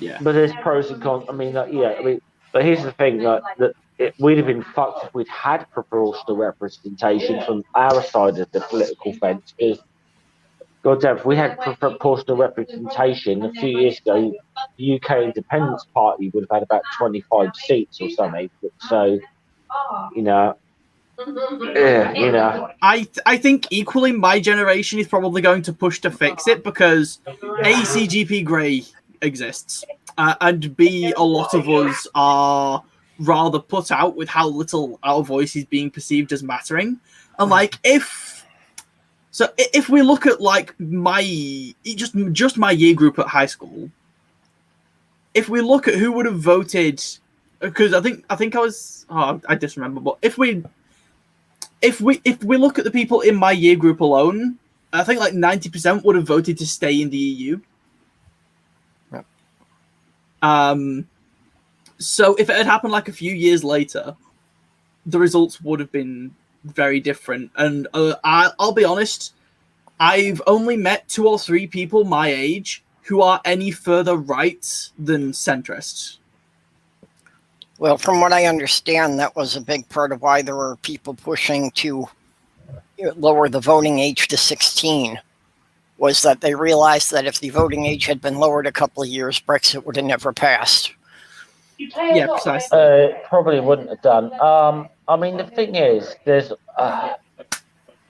Yeah. But there's pros and cons. I mean, but here's the thing, we'd have been fucked if we'd had proportional representation from our side of the political fence. Because, goddamn, if we had proportional representation a few years ago, the UK Independence Party would have had about 25 seats or something. So, you know. I think equally my generation is probably going to push to fix it because A, CGP Grey exists, and B, a lot of us are rather put out with how little our voice is being perceived as mattering. And like if we look at like my just my year group at high school, if we look at who would have voted, because I think I was I disremember, but if we look at the people in my year group alone, I think like 90% would have voted to stay in the EU. Yep. So if it had happened like a few years later, the results would have been very different. And I'll be honest, I've only met 2 or 3 people my age who are any further right than centrists. Well, from what I understand, that was a big part of why there were people pushing to lower the voting age to 16. was that they realized that if the voting age had been lowered a couple of years, Brexit would have never passed. Yeah, precisely. Probably wouldn't have done. I mean, the thing is, there's a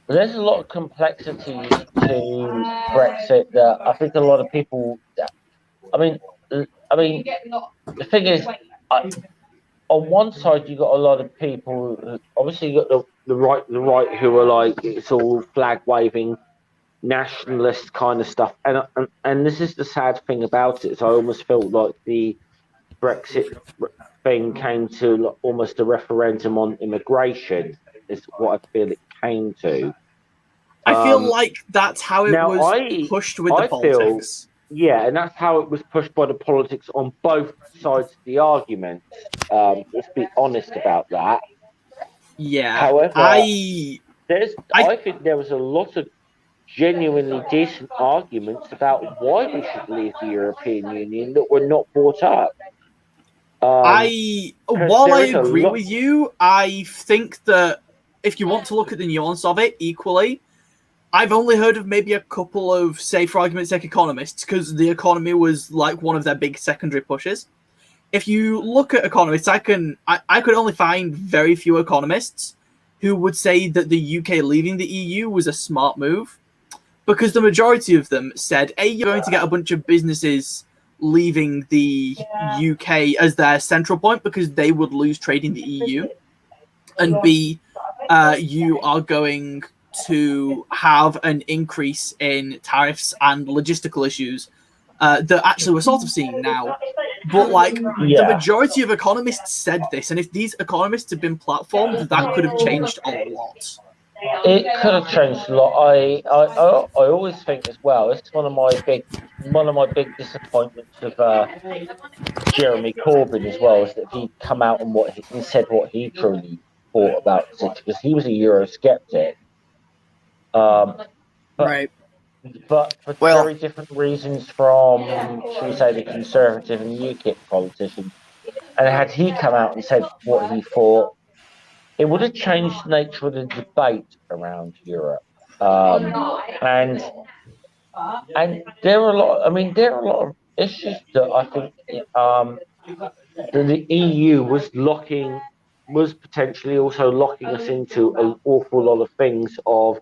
lot of complexities to Brexit that I think a lot of people. I mean, the thing is, on one side you got a lot of people. Obviously, you got the right who are like it's all flag waving, nationalist kind of stuff, and this is the sad thing about it. So I almost felt like the Brexit thing came to almost a referendum on immigration. Is what I feel it came to. I feel like that's how it was pushed with the politics. Yeah, and that's how it was pushed by the politics on both sides of the argument. Let's be honest about that. Yeah. However, I think there was a lot of genuinely decent arguments about why we should leave the European Union that were not brought up. While I agree with you, I think that if you want to look at the nuance of it equally, I've only heard of maybe a couple of, say, for argument's sake, economists, because the economy was like one of their big secondary pushes. If you look at economists, I could only find very few economists who would say that the UK leaving the EU was a smart move, because the majority of them said, A, you're going to get a bunch of businesses leaving the UK as their central point because they would lose trade in the EU, and B, you are going to have an increase in tariffs and logistical issues that actually we're sort of seeing now. But the majority of economists said this, and if these economists had been platformed, that could have changed a lot. It could have changed a lot. I always think as well. It's one of my big disappointments of Jeremy Corbyn as well, is that he come out and said what he truly thought about the situation, because he was a Eurosceptic. Right. But for very different reasons from, should we say, the Conservative and UKIP politicians. And had he come out and said what he thought, it would have changed the nature of the debate around Europe. And there are a lot. I mean, there are a lot of issues that I think that the EU was potentially also locking us into an awful lot of things, of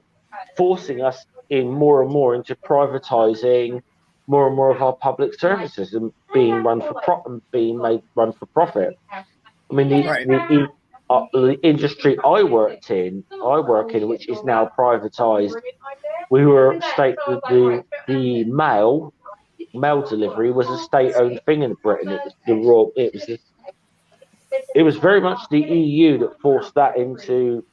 forcing us in more and more into privatizing more and more of our public services and being run for profit. I mean, the industry I work in, which is now privatized. We were the mail delivery was a state-owned thing in Britain. It was very much the EU that forced that into.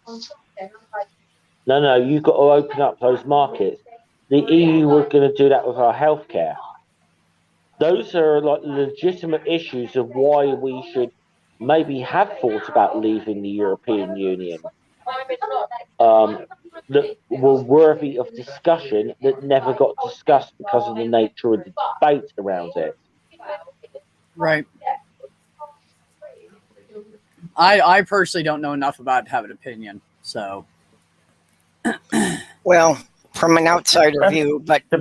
No, you've got to open up those markets. The EU were going to do that with our healthcare. Those are like legitimate issues of why we should maybe have thought about leaving the European Union. That were worthy of discussion that never got discussed because of the nature of the debate around it. Right. I personally don't know enough about to have an opinion, so. Well, from an outsider view, but to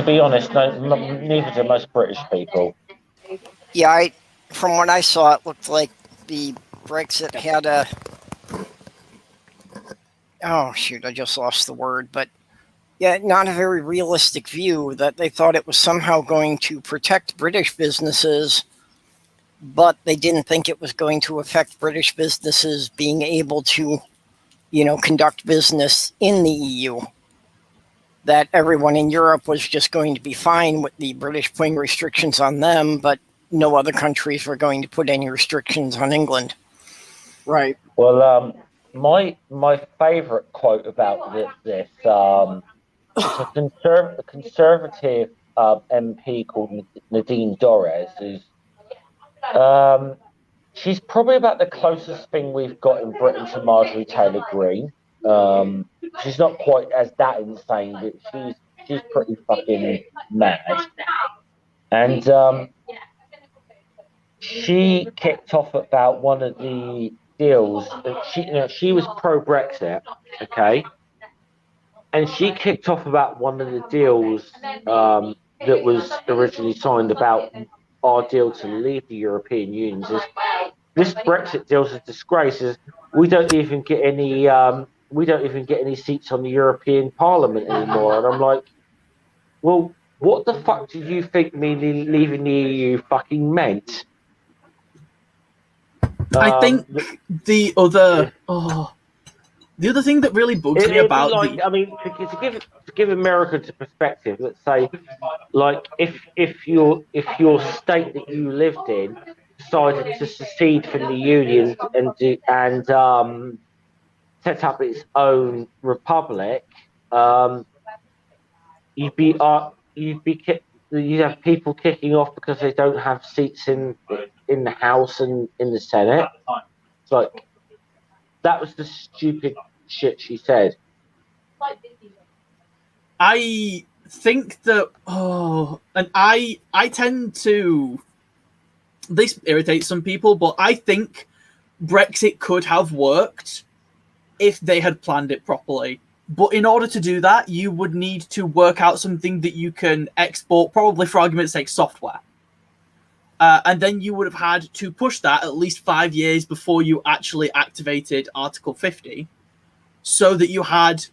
be honest, neither do most British people. Yeah, from what I saw, it looked like the Brexit had a. Oh shoot! I just lost the word, but yeah, not a very realistic view. That they thought it was somehow going to protect British businesses, but they didn't think it was going to affect British businesses being able to, conduct business in the EU. That everyone in Europe was just going to be fine with the British putting restrictions on them, but no other countries were going to put any restrictions on England. Right. Well, my favourite quote about this is a conservative MP called Nadine Dorries, who's she's probably about the closest thing we've got in Britain to Marjorie Taylor Greene. She's not quite as that insane, but she's pretty fucking mad. And she kicked off about one of the deals. She was pro Brexit, okay, and she kicked off about one of the deals that was originally signed about our deal to leave the European Union. This Brexit deal is a disgrace. We don't even get any seats on the European Parliament anymore. And I'm like, well, what the fuck do you think me leaving the EU fucking meant? I think the other thing that really bugs me about I mean, to give America to perspective, let's say, like if your state that you lived in decided to secede from the union and set up its own republic, you'd be you'd have people kicking off because they don't have seats in the House and in the Senate. It's like, that was the stupid shit she said. I think that and I tend to, this irritates some people, but I think Brexit could have worked if they had planned it properly. But in order to do that, you would need to work out something that you can export, probably for argument's sake, software. And then you would have had to push that at least 5 years before you actually activated Article 50, so that you had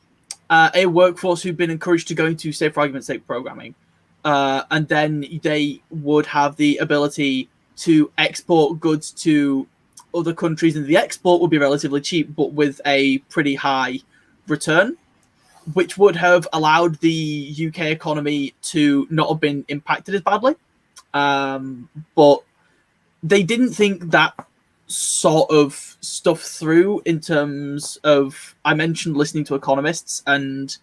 a workforce who'd been encouraged to go into, say, for argument's sake, programming. And then they would have the ability to export goods to other countries, and the export would be relatively cheap, but with a pretty high return, which would have allowed the UK economy to not have been impacted as badly. But they didn't think that sort of stuff through in terms of, I mentioned listening to economists, and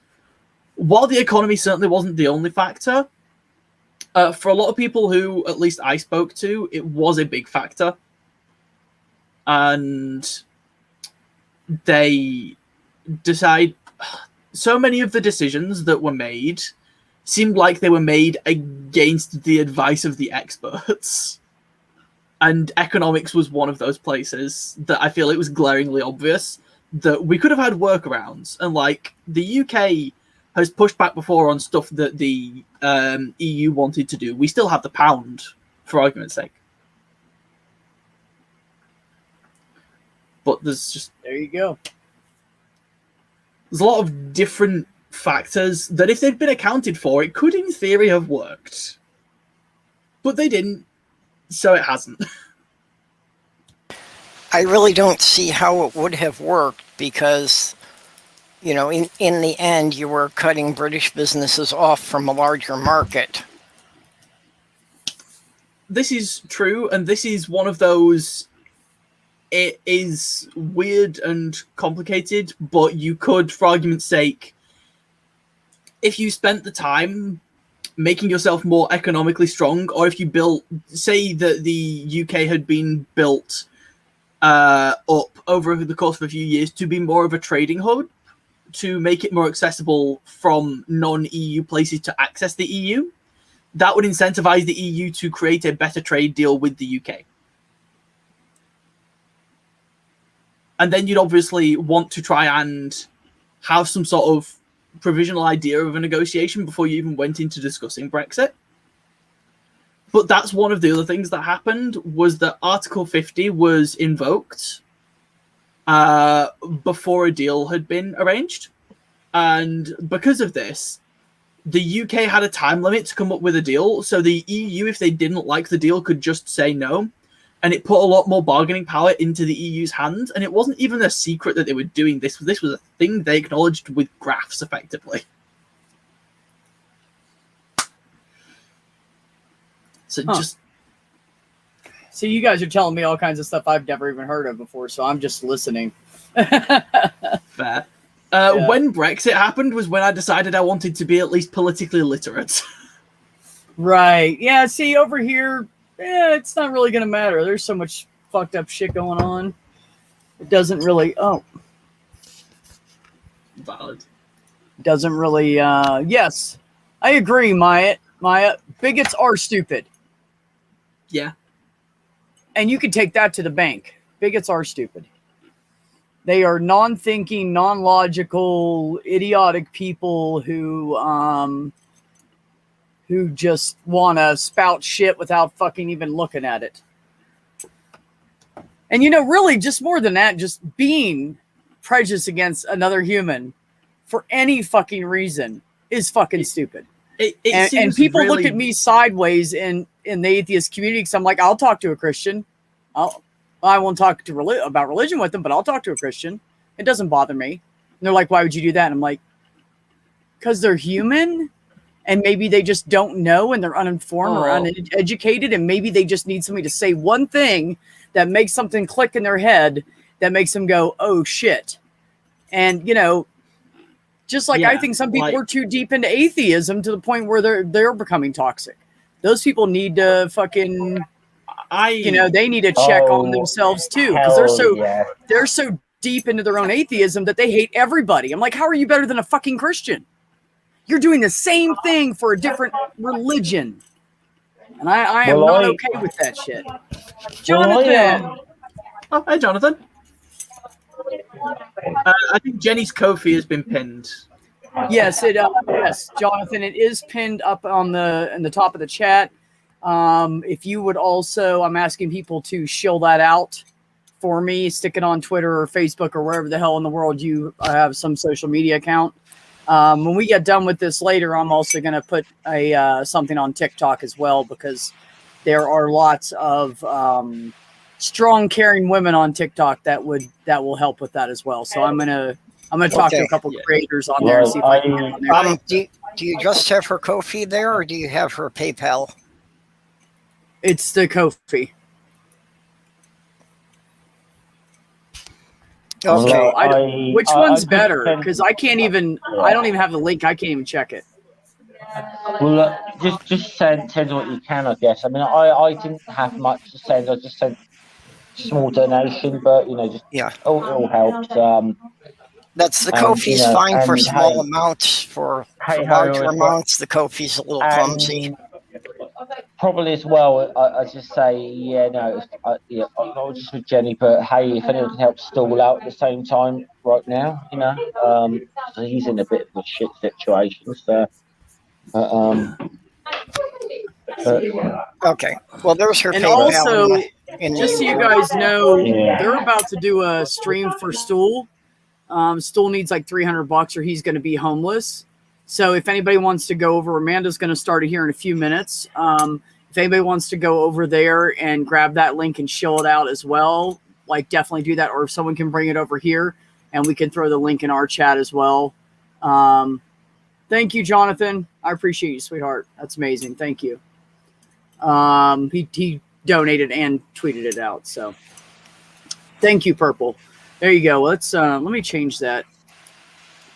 while the economy certainly wasn't the only factor, for a lot of people who at least I spoke to, it was a big factor. And they decide, so many of the decisions that were made seemed like they were made against the advice of the experts. And economics was one of those places that I feel it was glaringly obvious that we could have had workarounds. And like, the UK has pushed back before on stuff that the EU wanted to do. We still have the pound, for argument's sake. But there's a lot of different factors that if they'd been accounted for, it could in theory have worked. But they didn't, so it hasn't. I really don't see how it would have worked because, in the end, you were cutting British businesses off from a larger market. This is true, and this is one of those, it is weird and complicated, but you could, for argument's sake, if you spent the time making yourself more economically strong, or if you built, say that the UK had been built up over the course of a few years to be more of a trading hub, to make it more accessible from non-EU places to access the EU, that would incentivize the EU to create a better trade deal with the UK. And then you'd obviously want to try and have some sort of provisional idea of a negotiation before you even went into discussing Brexit. But that's one of the other things that happened, was that Article 50 was invoked before a deal had been arranged. And because of this, the UK had a time limit to come up with a deal. So the EU, if they didn't like the deal, could just say no. And it put a lot more bargaining power into the EU's hands. And it wasn't even a secret that they were doing this. This was a thing they acknowledged with graphs, effectively. So just... See, you guys are telling me all kinds of stuff I've never even heard of before, so I'm just listening. Fair. When Brexit happened was when I decided I wanted to be at least politically literate. Right. Yeah, see, over here, it's not really going to matter. There's so much fucked up shit going on. It doesn't really... Valid. Doesn't really... yes, I agree, Maya. Bigots are stupid. Yeah. And you can take that to the bank. Bigots are stupid. They are non-thinking, non-logical, idiotic people who just want to spout shit without fucking even looking at it. And, really, just more than that, just being prejudiced against another human for any fucking reason is fucking stupid. And people really... look at me sideways in the atheist community because I'm like, I'll talk to a Christian. I won't talk about religion with them, but I'll talk to a Christian. It doesn't bother me. And they're like, why would you do that? And I'm like, because they're human. And maybe they just don't know and they're uninformed or uneducated. And maybe they just need somebody to say one thing that makes something click in their head that makes them go, oh, shit. And, just like I think some people are too deep into atheism to the point where they're becoming toxic. Those people need to fucking, they need to check on themselves too. Because they're so deep into their own atheism that they hate everybody. I'm like, how are you better than a fucking Christian? You're doing the same thing for a different religion. And I am not okay with that shit. Jonathan! Oh, hey, Jonathan. I think Jenny's Ko-fi has been pinned. Yes, yes, Jonathan, it is pinned up in the top of the chat. If you would also, I'm asking people to shill that out for me, stick it on Twitter or Facebook or wherever the hell in the world you have some social media account. When we get done with this later, I'm also going to put something on TikTok as well, because there are lots of strong, caring women on TikTok that will help with that as well. So I'm gonna talk to a couple creators on there and see if I can get on there. Do you just have her Ko-fi there, or do you have her PayPal? It's the Ko-fi. Okay. Which one's better? Because I don't even have the link. I can't even check it. Well, just send what you can, I guess. I mean, I didn't have much to send. I just sent a small donation, but it all helps. That's the Ko-fi's fine for small amounts. For larger amounts, the Ko-fi's a little clumsy. Probably as well. I just say, I was just with Jenny, but hey, if anyone can help stall out at the same time right now, so he's in a bit of a shit situation. So, okay. Well, there's her and PayPal. Also, just so you guys know, they're about to do a stream for Stool. Stool needs like $300 or he's going to be homeless. So if anybody wants to go over, Amanda's going to start it here in a few minutes. If anybody wants to go over there and grab that link and shill it out as well, definitely do that. Or if someone can bring it over here and we can throw the link in our chat as well. Thank you, Jonathan. I appreciate you, sweetheart. That's amazing. Thank you. He donated and tweeted it out. So thank you, Purple. There you go. Let me change that.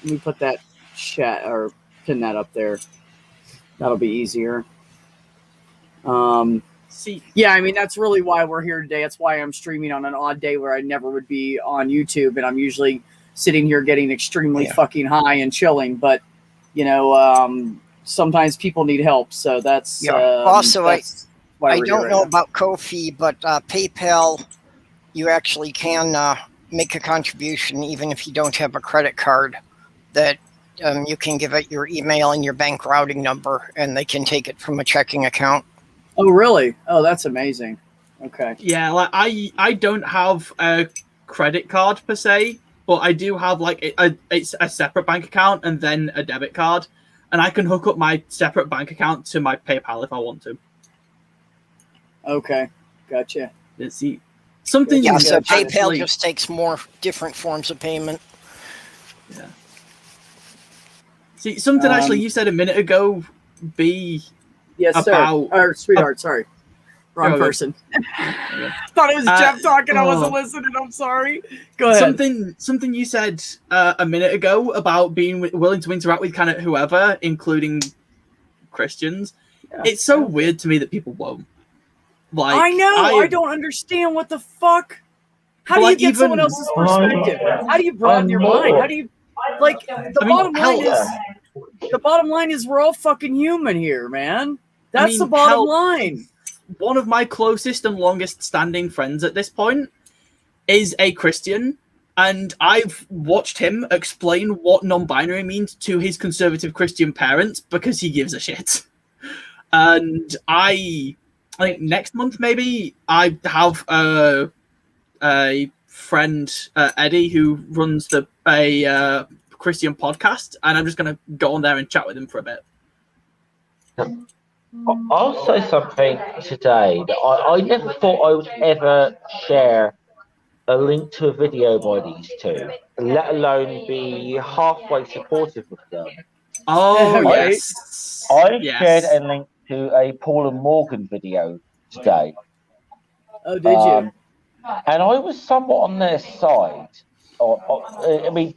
Let me put that chat or pin that up there. That'll be easier. Yeah, I mean, that's really why we're here today. That's why I'm streaming on an odd day where I never would be on YouTube, and I'm usually sitting here getting extremely fucking high and chilling. But sometimes people need help, so that's also that's why I don't know about Ko-fi, but PayPal, you actually can make a contribution even if you don't have a credit card. That you can give it your email and your bank routing number, and they can take it from a checking account. Oh, really? Oh, that's amazing. Okay. Yeah, I don't have a credit card per se, but I do have it's a separate bank account and then a debit card, and I can hook up my separate bank account to my PayPal if I want to. Okay, gotcha. Let's see. Something. Yeah, so PayPal just takes more different forms of payment. Yeah. See, something actually you said a minute ago, yes, about... sir. Or, sweetheart, sorry. Wrong person. Thought it was Jeff talking. I wasn't listening. I'm sorry. Go ahead. Something you said a minute ago about being willing to interact with kind of whoever, including Christians. Yeah. It's so weird to me that people won't. I know. I don't understand what the fuck. How do you get someone else's perspective? How do you broaden your mind? How do you... The bottom line is we're all fucking human here, man. That's the bottom line. One of my closest and longest standing friends at this point is a Christian, And I've watched him explain what non-binary means to his conservative Christian parents because he gives a shit. And I think next month maybe I have a friend Eddie who runs a Christian podcast, and I'm just gonna go on there and chat with him for a bit. I'll say something today that I never thought I would ever share a link to a video by these two, let alone be halfway supportive of them. Oh, yes. I yes. shared a link to a Paul and Morgan video today. Oh, did you? And I was somewhat on their side. I mean,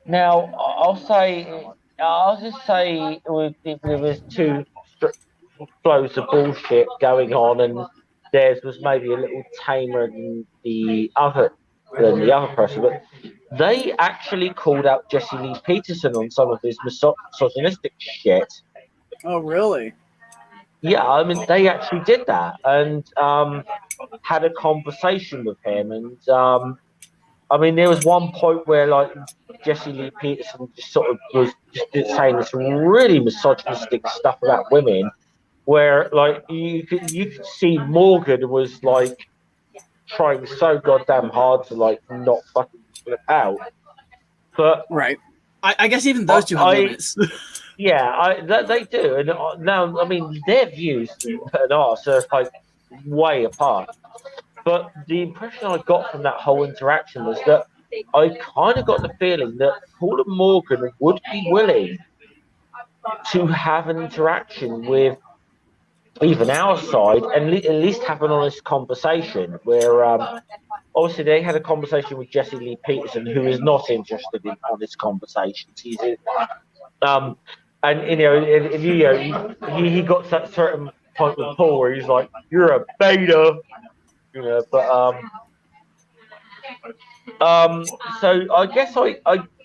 now I'll just say there was two flows of bullshit going on, and theirs was maybe a little tamer than the other person. But they actually called out Jesse Lee Peterson on some of his misogynistic shit. Oh, really? Yeah, I mean, they actually did that and had a conversation with him. And I mean, there was one point where, like, Jesse Lee Peterson just sort of was just saying this really misogynistic stuff about women, where, like, you could see Morgan was, like, trying so goddamn hard to, like, not fucking flip out. But right. I guess even those two have limits. Yeah, they do. And now, I mean, their views and ours are, like, way apart. But the impression I got from that whole interaction was that I kind of got the feeling that Paul and Morgan would be willing to have an interaction with even our side and at least have an honest conversation where obviously they had a conversation with Jesse Lee Peterson, who is not interested in honest conversations. He's and you know, he got to that certain point with Paul where he's like, "You're a beta," you know. But so I guess I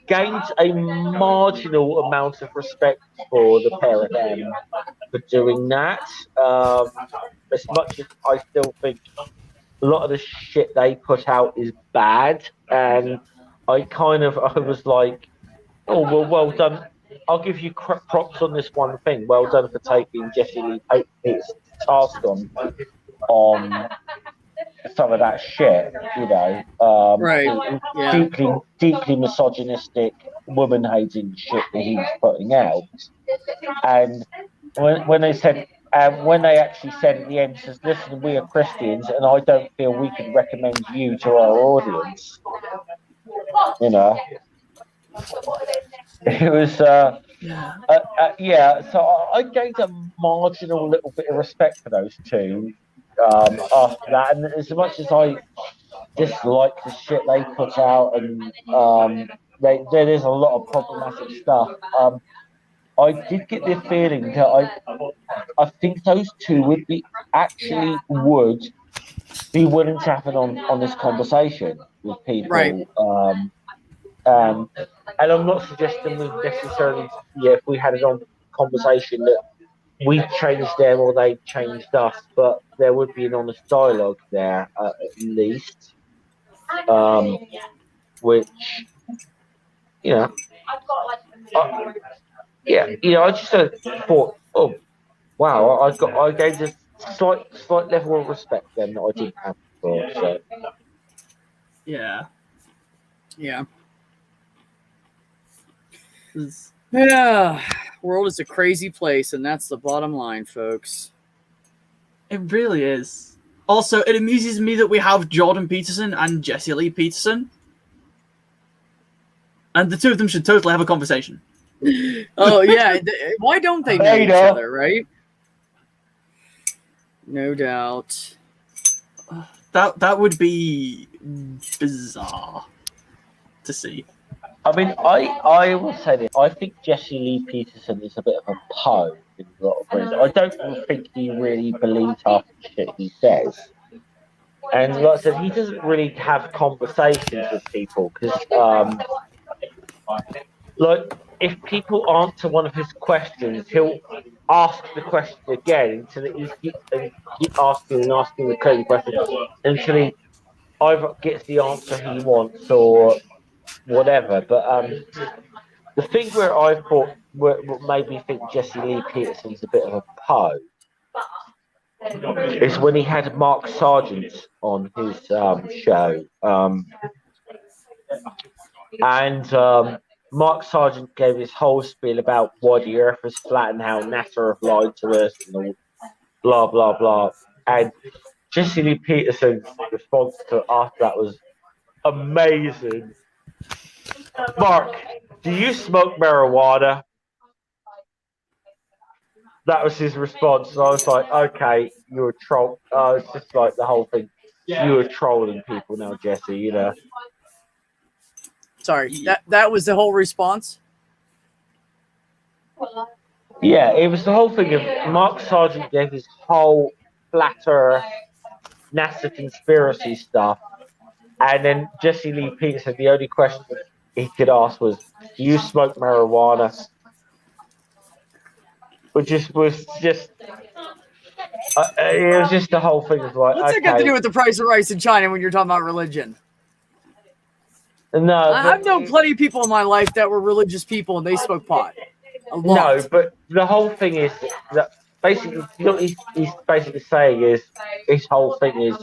gained a marginal amount of respect for the pair of them for doing that. As much as I still think a lot of the shit they put out is bad, and I was like, oh, well done. I'll give you props on this one thing. Well done for taking Jesse Lee Peterson's task on some of that shit, you know. Right. Yeah. Deeply misogynistic, woman-hating shit that he was putting out. And when they said, when they actually said at the end, says, "Listen, we are Christians, and I don't feel we can recommend you to our audience," you know. It was, yeah. So I gained a marginal little bit of respect for those two after that, and as much as I dislike the shit they put out, and there is a lot of problematic stuff. I did get the feeling that I think those two would be willing to have an honest conversation with people. Right. And I'm not suggesting we necessarily, if we had an conversation that we changed them or they changed us, but there would be an honest dialogue there at least, which, you know, I just thought, oh, wow, I gave this slight level of respect then that I didn't have before. So. Yeah. Yeah, world is a crazy place, and that's the bottom line, folks. It really is. Also, it amuses me that we have Jordan Peterson and Jesse Lee Peterson, and the two of them should totally have a conversation. Oh yeah, why don't they know each other, right? No doubt. That would be bizarre to see. I mean, I will say this. I think Jesse Lee Peterson is a bit of a Poe in a lot of ways. I don't think he really believes half the shit he says. And like I said, he doesn't really have conversations with people because, like, if people answer one of his questions, he'll ask the question again until he keep asking the same question until he either gets the answer he wants or whatever. But the thing where I thought what made me think Jesse Lee Peterson's a bit of a Poe is when he had Mark Sargent on his show. And Mark Sargent gave his whole spiel about why the Earth is flat and how NASA have lied to us and all, blah, blah, blah. And Jesse Lee Peterson's response to after that was amazing. Mark, do you smoke marijuana? That was his response. And I was like, okay, you're a troll. It's just like the whole thing. You were trolling people now, Jesse, you know. Sorry, that was the whole response? Yeah, it was the whole thing of Mark Sargent gave his whole flat Earth NASA conspiracy stuff. And then Jesse Lee Peterson, the only question he could ask was, do you smoke marijuana? Which was just, it was just the whole thing of like, what's that got to do with the price of rice in China when you're talking about religion? No, I've known plenty of people in my life that were religious people and they smoked pot. A lot. No, but the whole thing is that basically, you know, what he's basically saying is his whole thing is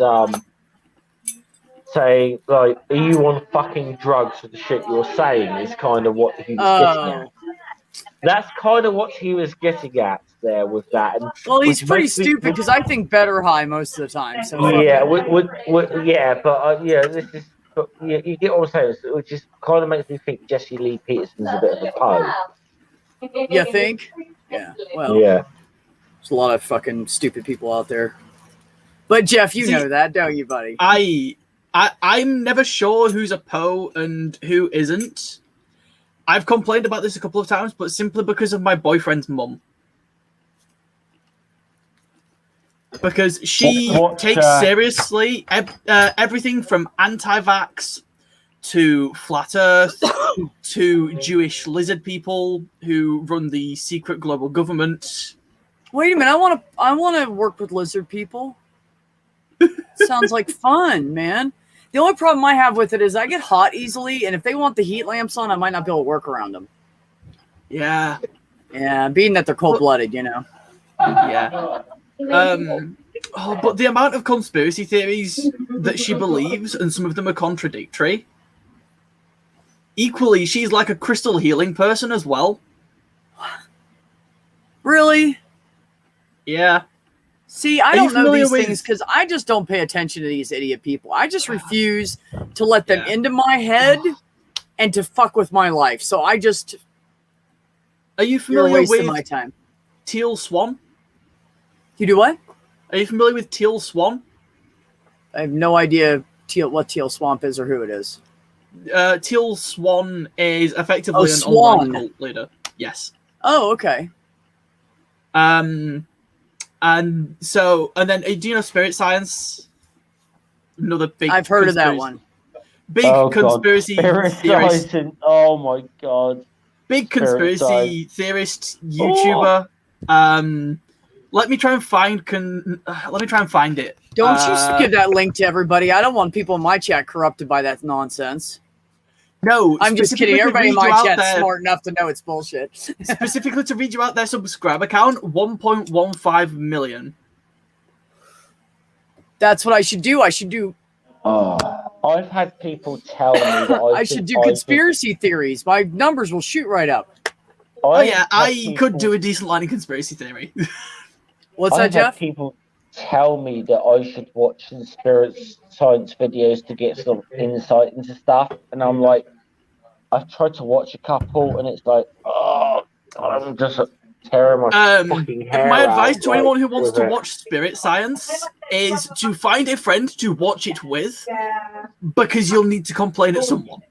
saying like, are you on fucking drugs for the shit you're saying? Is kind of what he was getting at. That's kind of what he was getting at there with that. And well, he's pretty stupid because I think better high most of the time. So yeah, yeah, but yeah, this is. But yeah, you get what I'm saying, which just kind of makes me think Jesse Lee Peterson's a bit of a Poe. You think? Yeah. Well, yeah. There's a lot of fucking stupid people out there. But Jeff, you know that, don't you, buddy? I'm never sure who's a Poe and who isn't. I've complained about this a couple of times, but simply because of my boyfriend's mum. Because she takes seriously everything from anti-vax to flat Earth to Jewish lizard people who run the secret global government. Wait a minute, I want to work with lizard people. Sounds like fun, man. The only problem I have with it is I get hot easily, and if they want the heat lamps on, I might not be able to work around them. Yeah. Yeah, being that they're cold-blooded, you know. Yeah. But the amount of conspiracy theories that she believes, and some of them are contradictory. Equally, she's like a crystal healing person as well. Really? Yeah. See, I don't know these things because I just don't pay attention to these idiot people. I just refuse to let them into my head and to fuck with my life. So I just... Are you familiar with my time. Teal Swan? You do what? Are you familiar with Teal Swan? I have no idea what Teal Swamp is or who it is. Teal Swan is effectively an Swan. online cult leader. Yes. Oh, okay. And then do you know Spirit Science? Another big. I've heard of that one. Big conspiracy theorist. Oh my god. Big conspiracy theorist YouTuber. Let me try and find it. Don't you give that link to everybody. I don't want people in my chat corrupted by that nonsense. No, I'm just kidding. Everybody in my chat's smart enough to know it's bullshit. Specifically to read you out their subscriber count, 1.15 million. That's what I should do. I've had people tell me that I should do conspiracy theories. My numbers will shoot right up. I could do a decent line of conspiracy theory. What's that, Jeff? People tell me that I should watch some spirit science videos to get some insight into stuff, and I'm like, I've tried to watch a couple, and it's like, oh, God, I'm just tearing my fucking hair My out, advice to like, anyone who wants to watch Spirit Science is to find a friend to watch it with, because you'll need to complain at someone.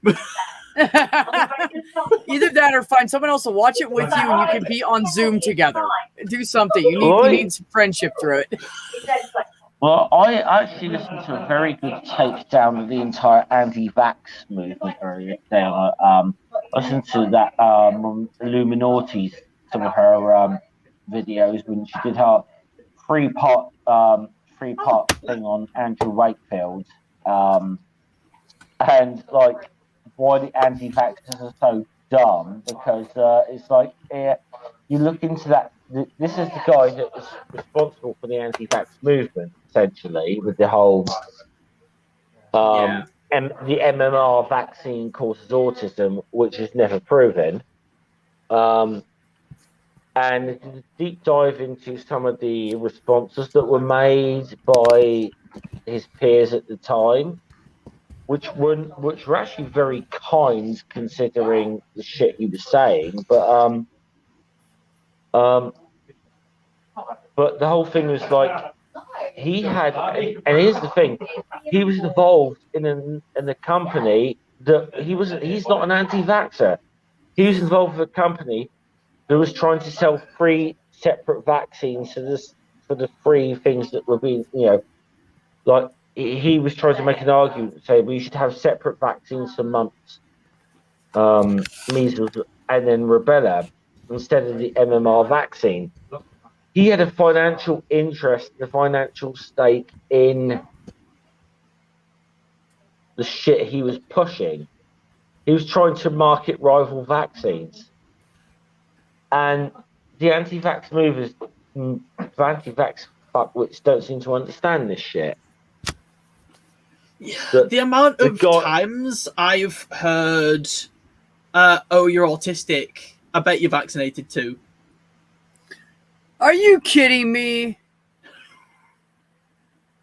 Either that or find someone else to watch it with you and you can be on Zoom together. Do something. You need some friendship through it. Well, I actually listened to a very good takedown of the entire anti-vax movement earlier today. I listened to that Illuminati's, some of her videos when she did her three-part thing on Andrew Wakefield. And like, why the anti-vaxxers are so dumb, because it's like you look into that. This is the guy that was responsible for the anti-vax movement, essentially, with the whole and the MMR vaccine causes autism, which is never proven. And deep dive into some of the responses that were made by his peers at the time, which were actually very kind considering the shit he was saying. But the whole thing was like he had, and here's the thing, he was involved in a company that he's not an anti-vaxxer. He was involved with a company that was trying to sell 3 separate vaccines for the 3 things that were being, like he was trying to make an argument, say we should have separate vaccines for mumps, measles, and then rubella instead of the MMR vaccine. He had a financial interest, a financial stake in the shit he was pushing. He was trying to market rival vaccines. And the anti-vax movers, anti-vax fuckwits don't seem to understand this shit. The amount of times I've heard, oh, you're autistic, I bet you're vaccinated too. Are you kidding me?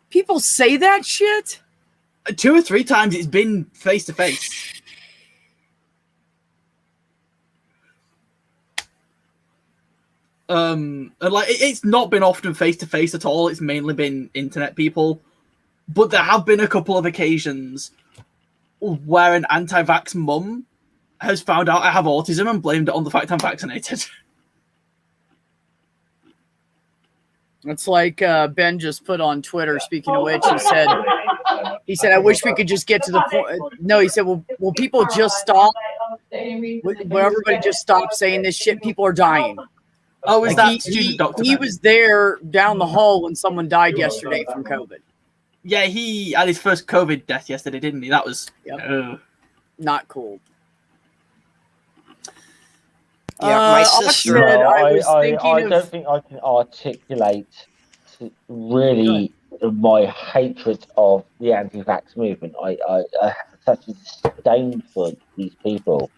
People say that shit? 2 or 3 times it's been face to face. And like it's not been often face to face at all. It's mainly been internet people. But there have been a couple of occasions where an anti-vax mum has found out I have autism and blamed it on the fact I'm vaccinated. It's like Ben just put on Twitter, speaking of which, he said, I wish we could just get to the point. No, he said, will people just stop? Will everybody just stop saying this shit? People are dying. Oh, is that student doctor? He was there down the hall when someone died yesterday from COVID. Yeah, he had his first COVID death yesterday, didn't he? That was not cool. Yeah, my sister. I don't think I can articulate really my hatred of the anti-vax movement. I have such a disdain for these people.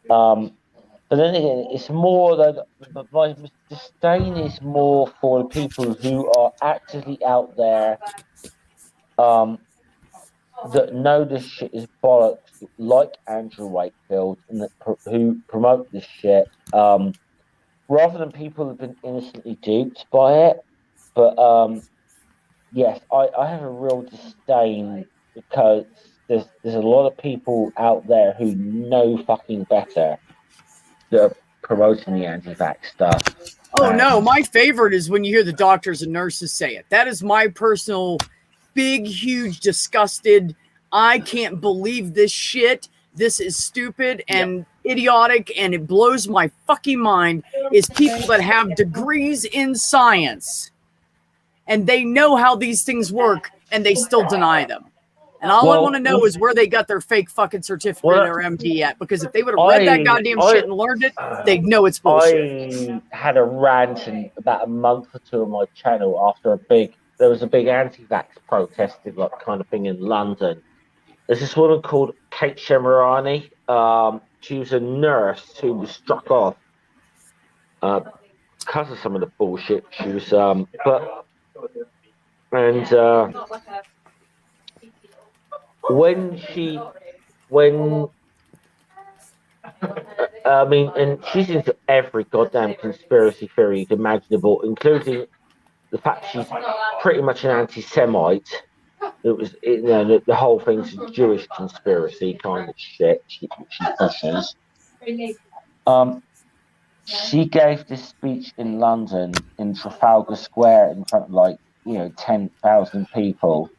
But then again, it's more that my disdain is more for the people who are actively out there, that know this shit is bollocks, like Andrew Wakefield, and who promote this shit, rather than people who've been innocently duped by it. But yes, I have a real disdain because there's a lot of people out there who know fucking better that are promoting the anti-vax stuff. Oh no, my favorite is when you hear the doctors and nurses say it. That is my personal big, huge, disgusted, I can't believe this shit. This is stupid and idiotic, and it blows my fucking mind, is people that have degrees in science and they know how these things work and they still deny them. And all I want to know is where they got their fake fucking certificate or MD at, because if they would have read that goddamn shit and learned it, they'd know it's bullshit. I had a rant in about a month or 2 on my channel after there was a big anti-vax protest kind of thing in London. There's this woman called Kate Shemirani. She was a nurse who was struck off because of some of the bullshit she was and she's into every goddamn conspiracy theory imaginable, including the fact she's pretty much an anti-Semite. The whole thing's a Jewish conspiracy kind of shit she pushes. She gave this speech in London in Trafalgar Square in front of 10,000 people,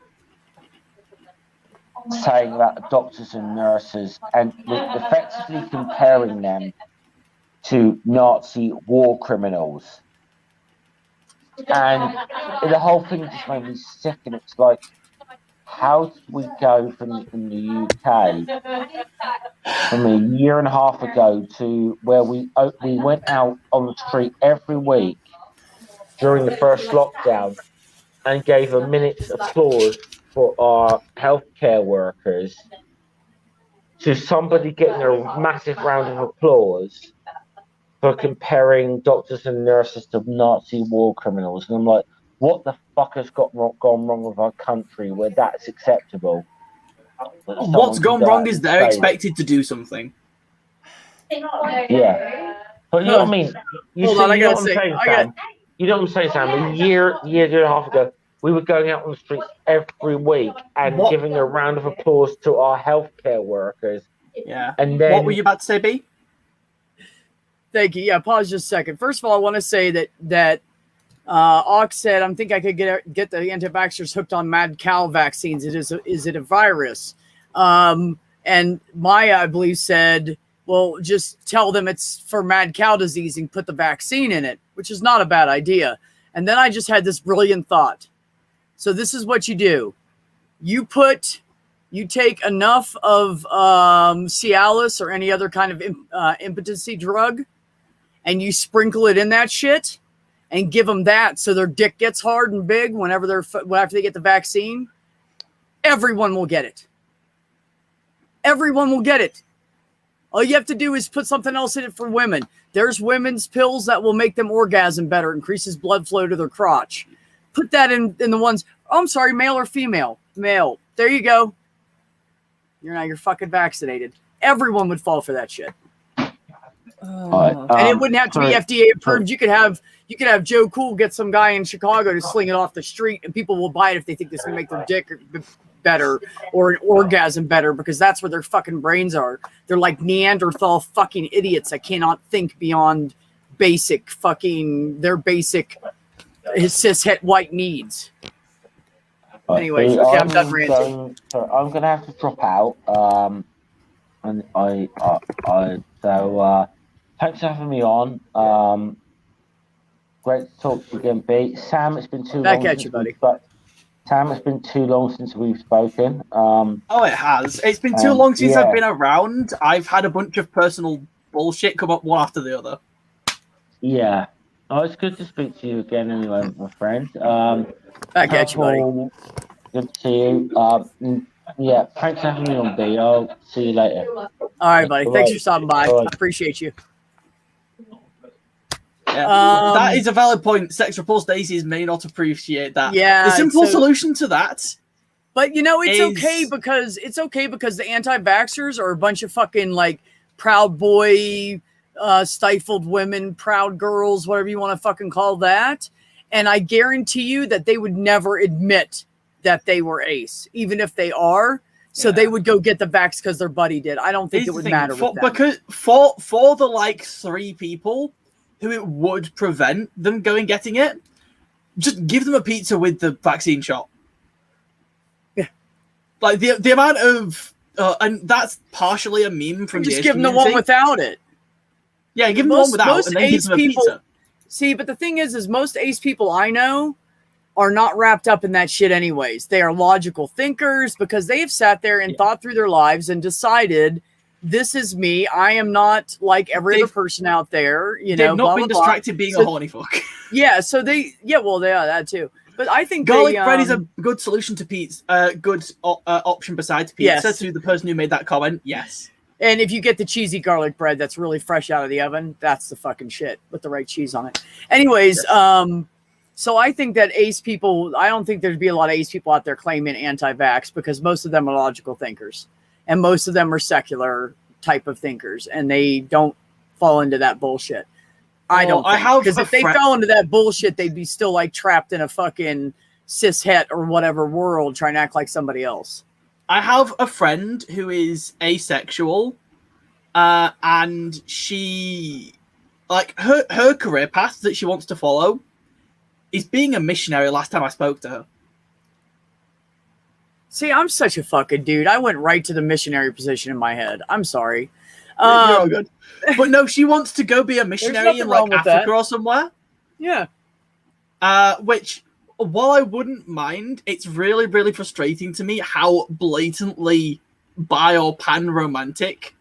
saying about doctors and nurses and effectively comparing them to Nazi war criminals. And the whole thing just made me sick, and it's like, how did we go from in the UK from a year and a half ago to where we went out on the street every week during the first lockdown and gave a minute's applause for our healthcare workers, to somebody getting a massive round of applause for comparing doctors and nurses to Nazi war criminals. And I'm like, what the fuck has gone wrong with our country where that's acceptable? What's gone wrong is they're expected to do something. Yeah. But you know what I mean? You Hold see, on, I you know gotta what I'm say, saying, Sam? You know what I'm saying, Sam? A year and a half ago, we were going out on the streets every week and giving a round of applause to our healthcare workers. Yeah. And then, what were you about to say, B? Thank you. Yeah, pause just a second. First of all, I want to say that Ox said, I think I could get the anti-vaxxers hooked on mad cow vaccines. Is it a virus? And Maya, I believe, said, well, just tell them it's for mad cow disease and put the vaccine in it, which is not a bad idea. And then I just had this brilliant thought. So this is what you do. You take enough of Cialis or any other kind of impotency drug, and you sprinkle it in that shit and give them that so their dick gets hard and big after they get the vaccine. Everyone will get it. Everyone will get it. All you have to do is put something else in it for women. There's women's pills that will make them orgasm better, increases blood flow to their crotch. Put that in the ones, I'm sorry, male or female? Male. There you go. You're fucking vaccinated. Everyone would fall for that shit. And it wouldn't have to be FDA approved. You could have Joe Cool get some guy in Chicago to sling it off the street, and people will buy it if they think this is going to make their dick better or an orgasm better, because that's where their fucking brains are. They're like Neanderthal fucking idiots that cannot think beyond their basic cishet white needs. Anyways, okay, I'm done ranting. I'm going to have to drop out. And thanks for having me on. Great to talk to you again, B. Sam, it's been too long. Back at you, buddy. Sam, it's been too long since we've spoken. It has. It's been too long since I've been around. I've had a bunch of personal bullshit come up one after the other. Yeah. Oh, it's good to speak to you again anyway, my friend. Back at you, buddy. Good to see you. Yeah, thanks for having me on, B. I'll see you later. All right, buddy. Thanks for stopping by. I appreciate you. Yeah. That is a valid point. Sex repulsed daisies may not appreciate that. Yeah. The simple solution to that. But it's okay because the anti-vaxxers are a bunch of fucking like proud boy, stifled women, proud girls, whatever you want to fucking call that. And I guarantee you that they would never admit that they were ace, even if they are. So they would go get the vax because their buddy did. I don't think it would matter with them. Because for the like 3 people who it would prevent them getting it, just give them a pizza with the vaccine shot. Yeah. Like the amount of and that's partially a meme from just give them the one without it. Yeah, give them the one without and then give them a pizza. See, but the thing is most ace people I know are not wrapped up in that shit anyways. They are logical thinkers because they have sat there and thought through their lives and decided, this is me. I am not like every other person out there. They've not been distracted being a horny fuck. Yeah, so that too. But I think garlic bread is a good solution to pizza. Good option besides pizza. Yes. To the person who made that comment, yes. And if you get the cheesy garlic bread that's really fresh out of the oven, that's the fucking shit with the right cheese on it. Anyways, so I think that ace people, I don't think there'd be a lot of ace people out there claiming anti-vax because most of them are logical thinkers and most of them are secular type of thinkers and they don't fall into that bullshit. I don't think. Because if they fell into that bullshit, they'd be still like trapped in a fucking cishet or whatever world trying to act like somebody else. I have a friend who is asexual and she, like her career path that she wants to follow is being a missionary last time I spoke to her. See, I'm such a fucking dude. I went right to the missionary position in my head. I'm sorry. You're all good. But no, she wants to go be a missionary in like Africa or somewhere. Yeah. Which while I wouldn't mind, it's really, really frustrating to me how blatantly bi or pan romantic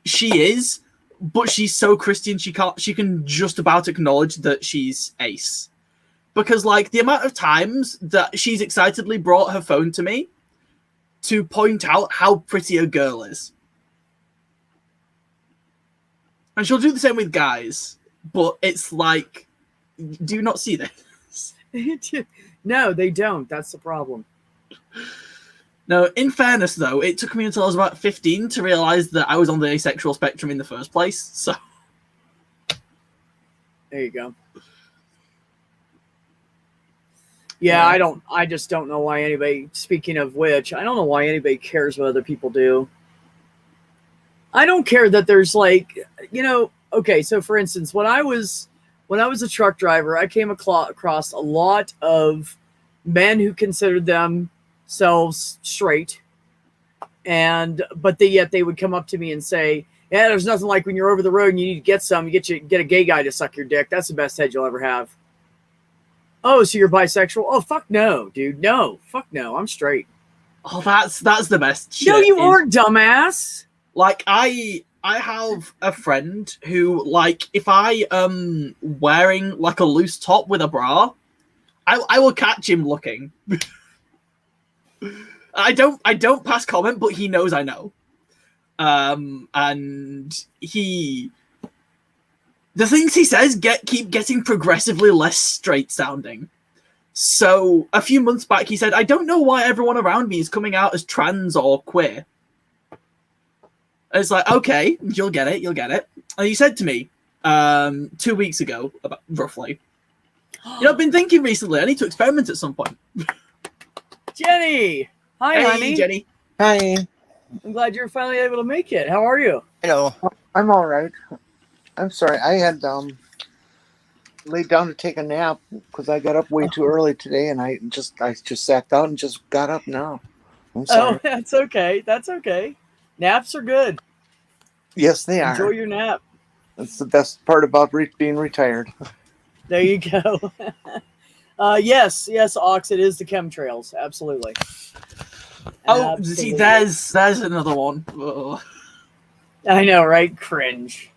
she is, but she's so Christian she can just about acknowledge that she's ace. Because, like, the amount of times that she's excitedly brought her phone to me to point out how pretty a girl is. And she'll do the same with guys, but it's like, do you not see this? No, they don't. That's the problem. No, in fairness, though, it took me until I was about 15 to realize that I was on the asexual spectrum in the first place, so... There you go. Yeah, I just don't know why anybody, speaking of which, I don't know why anybody cares what other people do. I don't care that there's like, okay, so for instance, when I was a truck driver, I came across a lot of men who considered themselves straight, but yet they would come up to me and say, yeah, there's nothing like when you're over the road and you need to get some, you get a gay guy to suck your dick. That's the best head you'll ever have. Oh, so you're bisexual? Oh, fuck no, dude. No, fuck no. I'm straight. Oh, that's the best shit. No, you aren't, dumbass. Like, I have a friend who, like, if I wearing like a loose top with a bra, I will catch him looking. I don't pass comment, but he knows I know. And the things he says keep getting progressively less straight sounding. So a few months back, he said, I don't know why everyone around me is coming out as trans or queer. And it's like, okay, you'll get it. And he said to me 2 weeks ago, about roughly, I've been thinking recently, I need to experiment at some point. Jenny! Hi, hey, honey. Jenny. Hi. I'm glad you're finally able to make it. How are you? Hello. I'm all right. I'm sorry. I had laid down to take a nap because I got up way too early today, and I just sat down and just got up now. I'm sorry. Oh, that's okay. That's okay. Naps are good. Yes, they are. Enjoy your nap. That's the best part about being retired. There you go. Yes, Ox, it is the chemtrails. Absolutely. Oh, Absolutely. see, there's another one. Ugh. I know, right? Cringe.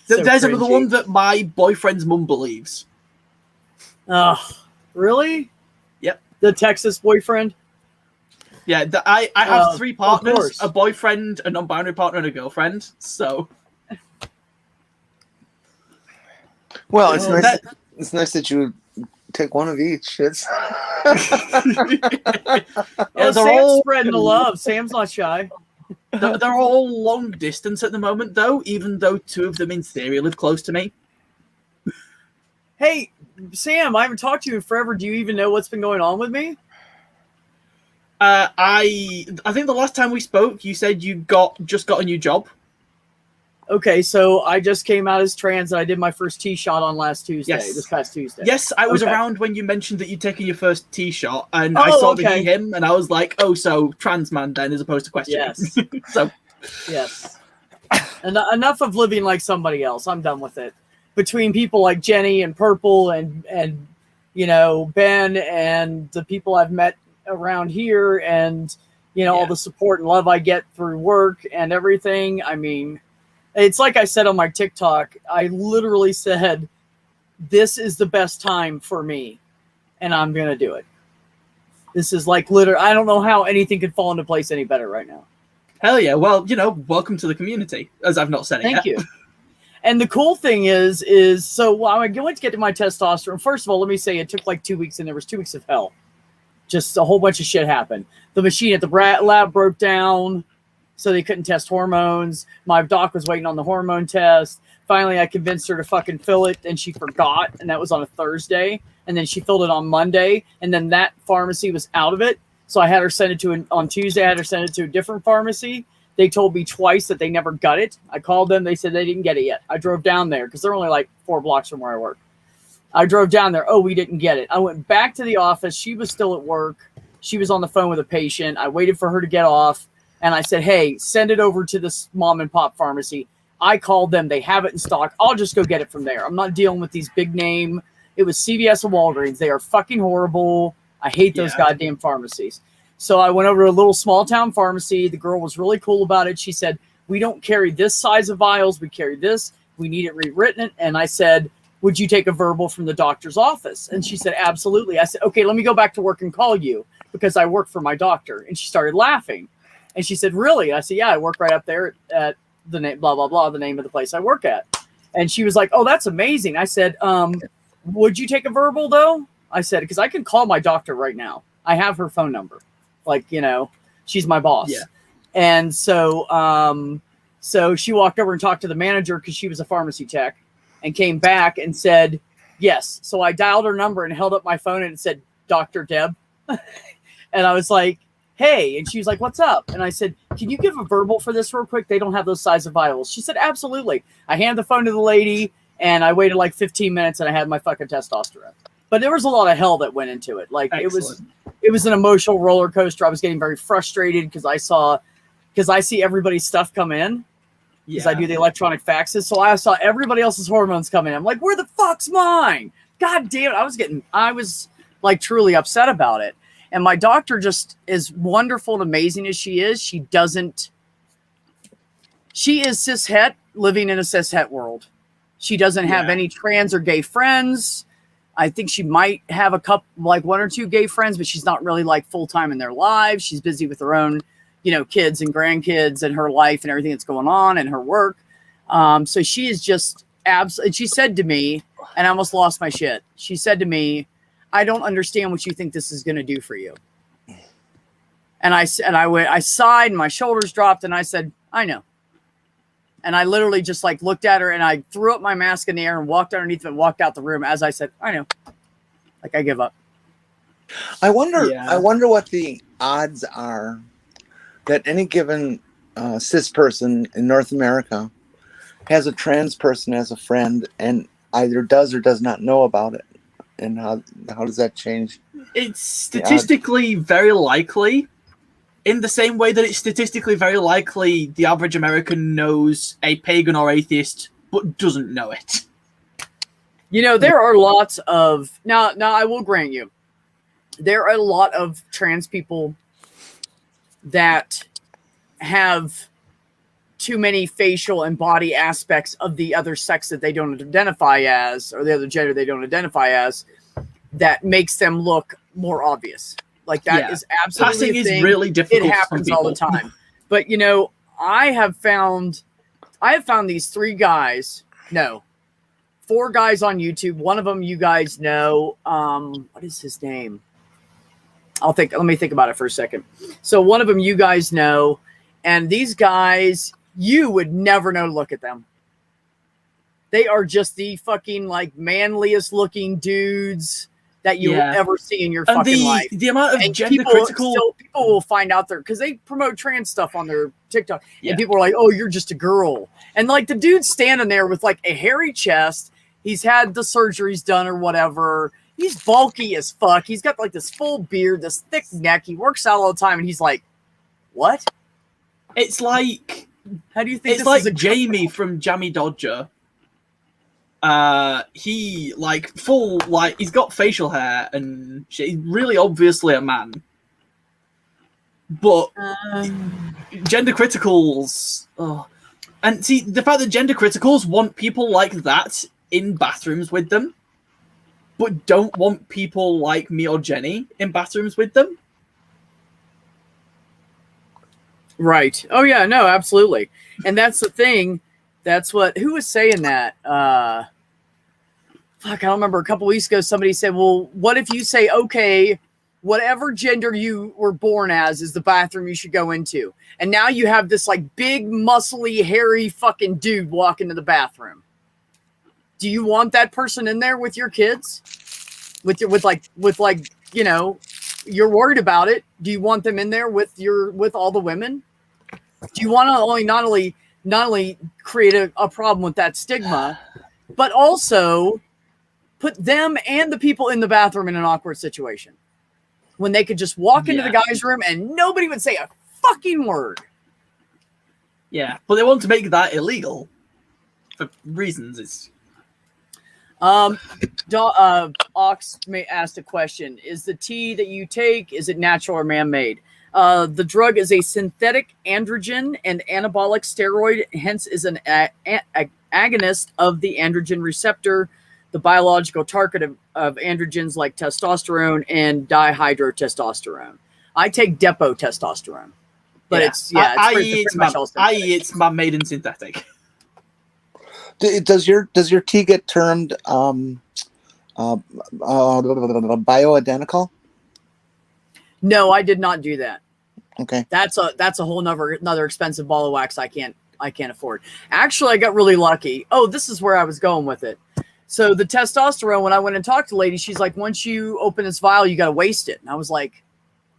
So There's another cringy. one that my boyfriend's mum believes. Oh, really? Yep. The Texas boyfriend? Yeah, I have 3 partners, course. a boyfriend, a non-binary partner, and a girlfriend, so... Well, it's nice that you take one of each. It's Sam's all spreading the love. Sam's not shy. they're all long distance at the moment, though, even though 2 of them in theory live close to me. Hey, Sam, I haven't talked to you in forever. Do you even know what's been going on with me? I think the last time we spoke, you said you just got a new job. Okay, so I just came out as trans and I did my first T-shot on this past Tuesday. Yes, I was around when you mentioned that you'd taken your first T-shot, and I saw the him, and I was like, oh, so trans man then, as opposed to question. Yes. So, yes. Enough of living like somebody else. I'm done with it. Between people like Jenny and Purple and Ben and the people I've met around here and, all the support and love I get through work and everything. I mean... It's like I said on my TikTok, I literally said, this is the best time for me, and I'm going to do it. This is like literally, I don't know how anything could fall into place any better right now. hell yeah. Well, welcome to the community, as I've not said it yet. Thank you. And the cool thing is so while I went to get to my testosterone, first of all, let me say it took like 2 weeks, and there was 2 weeks of hell. Just a whole bunch of shit happened. The machine at the lab broke down, so they couldn't test hormones. My doc was waiting on the hormone test. Finally, I convinced her to fucking fill it, and she forgot, and that was on a Thursday. And then she filled it on Monday, and then that pharmacy was out of it. So I had her send it on Tuesday. I had her send it to a different pharmacy. They told me twice that they never got it. I called them. They said they didn't get it yet. I drove down there because they're only like 4 blocks from where I work. I drove down there. Oh, we didn't get it. I went back to the office. She was still at work. She was on the phone with a patient. I waited for her to get off. And I said, hey, send it over to this mom and pop pharmacy. I called them. They have it in stock. I'll just go get it from there. I'm not dealing with these big name, It was CVS and Walgreens. They are fucking horrible. I hate those goddamn pharmacies. So I went over to a little small town pharmacy. The girl was really cool about it. She said, we don't carry this size of vials. We carry this. We need it rewritten. And I said, would you take a verbal from the doctor's office? And she said, absolutely. I said, okay, let me go back to work and call you because I work for my doctor. And she started laughing. And she said, really? I said, yeah, I work right up there at the name, blah, blah, blah, the name of the place I work at. And she was like, oh, that's amazing. I said, would you take a verbal though? I said, because I can call my doctor right now. I have her phone number. Like, you know, she's my boss. Yeah. And so, so she walked over and talked to the manager because she was a pharmacy tech and came back and said, yes. So I dialed her number and held up my phone and it said, Dr. Deb. And I was like, hey. And she was like, what's up? And I said, can you give a verbal for this real quick? They don't have those size of vials. She said, absolutely. I handed the phone to the lady and I waited like 15 minutes and I had my fucking testosterone. But there was a lot of hell that went into it. Like it was an emotional roller coaster. I was getting very frustrated because I see everybody's stuff come in. Because I do the electronic faxes. So I saw everybody else's hormones come in. I'm like, where the fuck's mine? God damn it. I was like truly upset about it. And my doctor, just as wonderful and amazing as she is, she is cishet, living in a cishet world. She doesn't have any trans or gay friends. I think she might have a couple, like one or two gay friends, but she's not really like full-time in their lives. She's busy with her own, you know, kids and grandkids and her life and everything that's going on and her work. So she is just absolutely, she said to me, and I almost lost my shit. She said to me, I don't understand what you think this is going to do for you. And I sighed and my shoulders dropped and I said, I know. And I literally just like looked at her and I threw up my mask in the air and walked underneath it and walked out the room as I said, I know. Like I give up. I wonder what the odds are that any given cis person in North America has a trans person as a friend and either does or does not know about it. And how does that change? It's statistically very likely, in the same way that it's statistically very likely the average American knows a pagan or atheist but doesn't know it. You know, there are lots of now I will grant you, there are a lot of trans people that have too many facial and body aspects of the other sex that they don't identify as, or the other gender they don't identify as, that makes them look more obvious. Like that is absolutely passing is really difficult. It happens all the time. But you know, I have found these four guys on YouTube. One of them you guys know. What is his name? Let me think about it for a second. So one of them you guys know, and these guys, you would never know to look at them. They are just the fucking like manliest looking dudes that you will ever see in your fucking life. The amount of gender critical people will find out there because they promote trans stuff on their TikTok, and people are like, "Oh, you're just a girl," and like the dude's standing there with like a hairy chest. He's had the surgeries done or whatever. He's bulky as fuck. He's got like this full beard, this thick neck. He works out all the time, and he's like, "What?" It's like, how do you think? It's like Jamie from Jammy Dodger. He like full like he's got facial hair and shit. He's really obviously a man. But gender criticals, and see the fact that gender criticals want people like that in bathrooms with them, but don't want people like me or Jenny in bathrooms with them. Right. Oh yeah, no, absolutely. And that's the thing. That's who was saying that? I don't remember. A couple weeks ago, somebody said, well, what if you say, okay, whatever gender you were born as is the bathroom you should go into. And now you have this like big, muscly, hairy fucking dude walk into the bathroom. Do you want that person in there with your kids? With you know, you're worried about it. Do you want them in there with all the women? Do you want to not only create a problem with that stigma, but also put them and the people in the bathroom in an awkward situation when they could just walk into the guy's room and nobody would say a fucking word? Yeah, but they want to make that illegal for reasons. Ox may ask a question: is the tea that you take, is it natural or man-made? The drug is a synthetic androgen and anabolic steroid, hence is an agonist of the androgen receptor, the biological target of androgens like testosterone and dihydrotestosterone. I take depo testosterone, but it's man-made and synthetic. Does your tea get termed bioidentical? No, I did not do that. Okay. That's a whole another expensive ball of wax I can't afford. Actually, I got really lucky. Oh, this is where I was going with it. So the testosterone, when I went and talked to the lady, she's like, once you open this vial, you got to waste it. And I was like,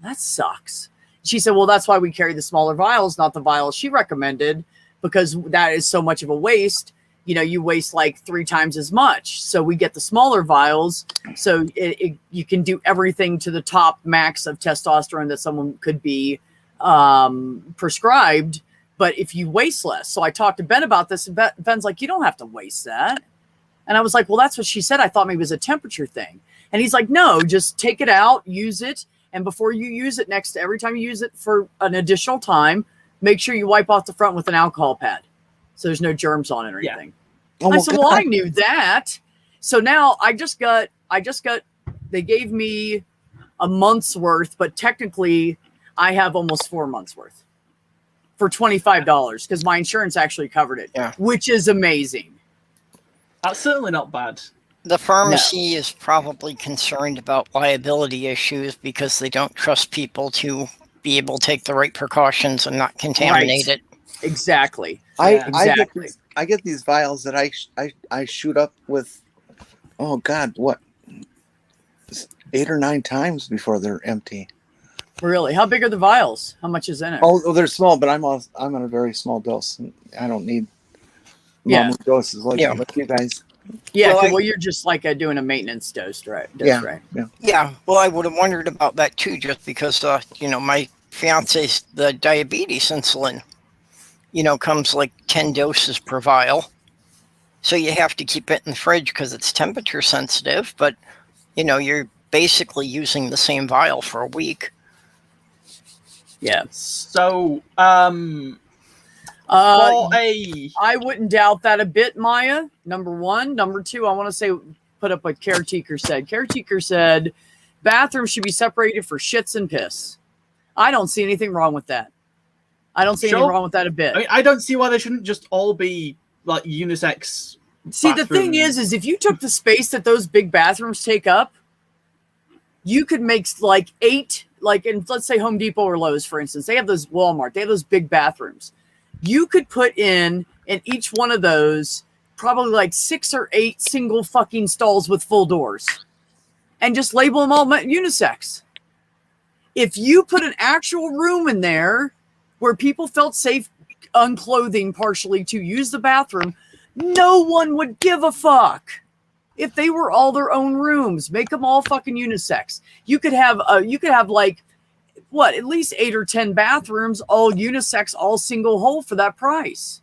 that sucks. She said, well, that's why we carry the smaller vials, not the vials she recommended, because that is so much of a waste. You know, you waste like 3 times as much. So we get the smaller vials. So you can do everything to the top max of testosterone that someone could be prescribed. But if you waste less. So I talked to Ben about this, and Ben's like, you don't have to waste that. And I was like, well, that's what she said. I thought maybe it was a temperature thing. And he's like, no, just take it out, use it. And before you use it every time you use it for an additional time, make sure you wipe off the front with an alcohol pad. So there's no germs on it or anything. Oh, I said, well, I knew that. So now I just got, they gave me a month's worth, but technically I have almost 4 months worth for $25 because my insurance actually covered it, which is amazing. That's certainly not bad. The pharmacy is probably concerned about liability issues because they don't trust people to be able to take the right precautions and not contaminate it. Exactly. I get these vials that I shoot up with, oh God, what, 8 or 9 times before they're empty. Really? How big are the vials? How much is in it? Oh, they're small, but I'm on a very small dose. I don't need doses like you guys. Yeah, well, you're just like doing a maintenance dose, right? Right. Yeah. Well, I would have wondered about that too, just because, my fiance's the diabetes insulin, comes like 10 doses per vial. So you have to keep it in the fridge because it's temperature sensitive, but, you're basically using the same vial for a week. Yeah. So, I wouldn't doubt that a bit, Maya. Number one. Number two, I want to say, put up what Caretaker said. Caretaker said, bathrooms should be separated for shits and piss. I don't see anything wrong with that. I don't see anything wrong with that a bit. I mean, I don't see why they shouldn't just all be like unisex. See, the thing is if you took the space that those big bathrooms take up, you could make like 8, like in, let's say Home Depot or Lowe's, for instance, they have those Walmart, they have those big bathrooms. You could put in each one of those probably like 6 or 8 single fucking stalls with full doors and just label them all unisex. If you put an actual room in there where people felt safe unclothing partially to use the bathroom, no one would give a fuck. If they were all their own rooms, make them all fucking unisex. You could have like what, at least 8 or 10 bathrooms, all unisex, all single hole for that price.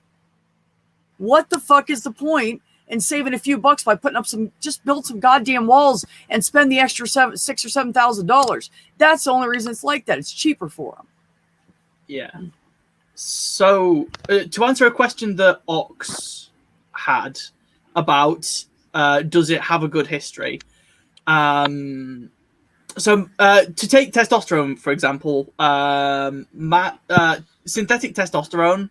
What the fuck is the point in saving a few bucks by putting up just build some goddamn walls and spend the extra $6,000 or $7,000? That's the only reason it's like that. It's cheaper for them. Yeah. So to answer a question that Ox had about does it have a good history? So to take testosterone, for example, synthetic testosterone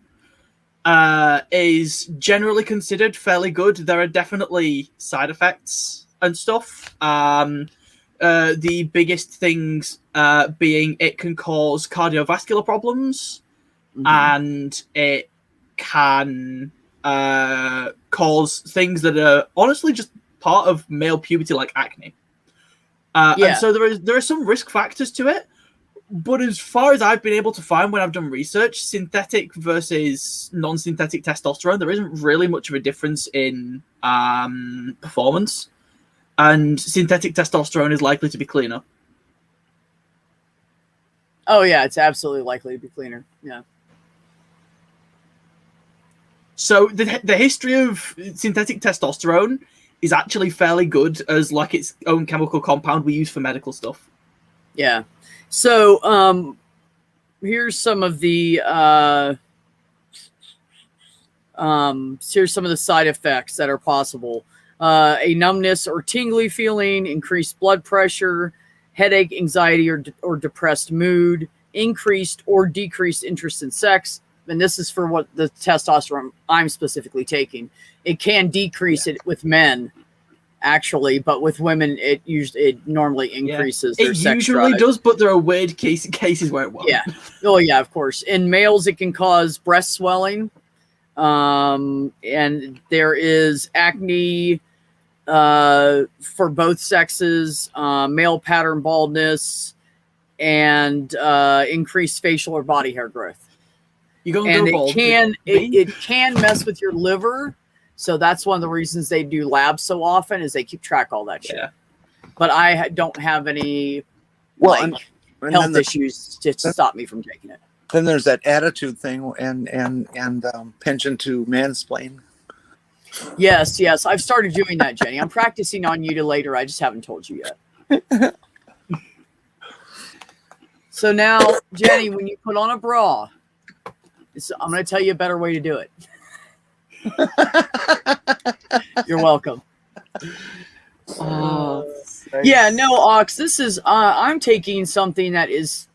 is generally considered fairly good. There are definitely side effects and stuff. The biggest things being it can cause cardiovascular problems, and it can cause things that are honestly just part of male puberty, like acne. And so there are some risk factors to it, but as far as I've been able to find when I've done research, synthetic versus non-synthetic testosterone, there isn't really much of a difference in performance, and synthetic testosterone is likely to be cleaner. Oh yeah, it's absolutely likely to be cleaner. Yeah. So the history of synthetic testosterone is actually fairly good as like its own chemical compound we use for medical stuff. Yeah. So here's some of the side effects that are possible. A numbness or tingly feeling, increased blood pressure, headache, anxiety, or depressed mood, increased or decreased interest in sex. And this is for what the testosterone I'm specifically taking. It can decrease it with men, actually, but with women, it normally increases their sex usually drive. does, but there are weird cases where it won't. Yeah. Oh, yeah, of course. In males, it can cause breast swelling. And there is acne for both sexes, male pattern baldness, and increased facial or body hair growth. And it can mess with your liver. So that's one of the reasons they do labs so often, is they keep track of all that shit. But I don't have any health issues to stop me from taking it. Then there's that attitude thing and penchant to mansplain. Yes. I've started doing that, Jenny. I'm practicing on you to later. I just haven't told you yet. So now, Jenny, when you put on a bra, I'm going to tell you a better way to do it. You're welcome. Yeah, no, Ox, this is, I'm taking something that is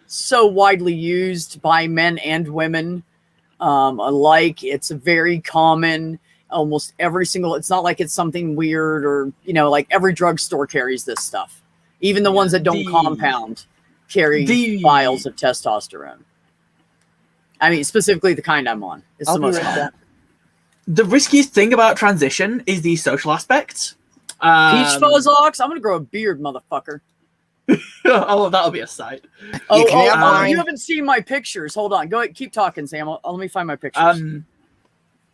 so widely used by men and women alike. It's very common. Almost every single, it's not like it's something weird or, like every drugstore carries this stuff. Even the ones that don't compound carry vials of testosterone. I mean, specifically the kind I'm on. It's the most common. The riskiest thing about transition is the social aspects. Peach fuzz, Ox, I'm going to grow a beard, motherfucker. Oh, that'll be a sight. You haven't seen my pictures. Hold on. Go ahead. Keep talking, Sam. Let me find my pictures.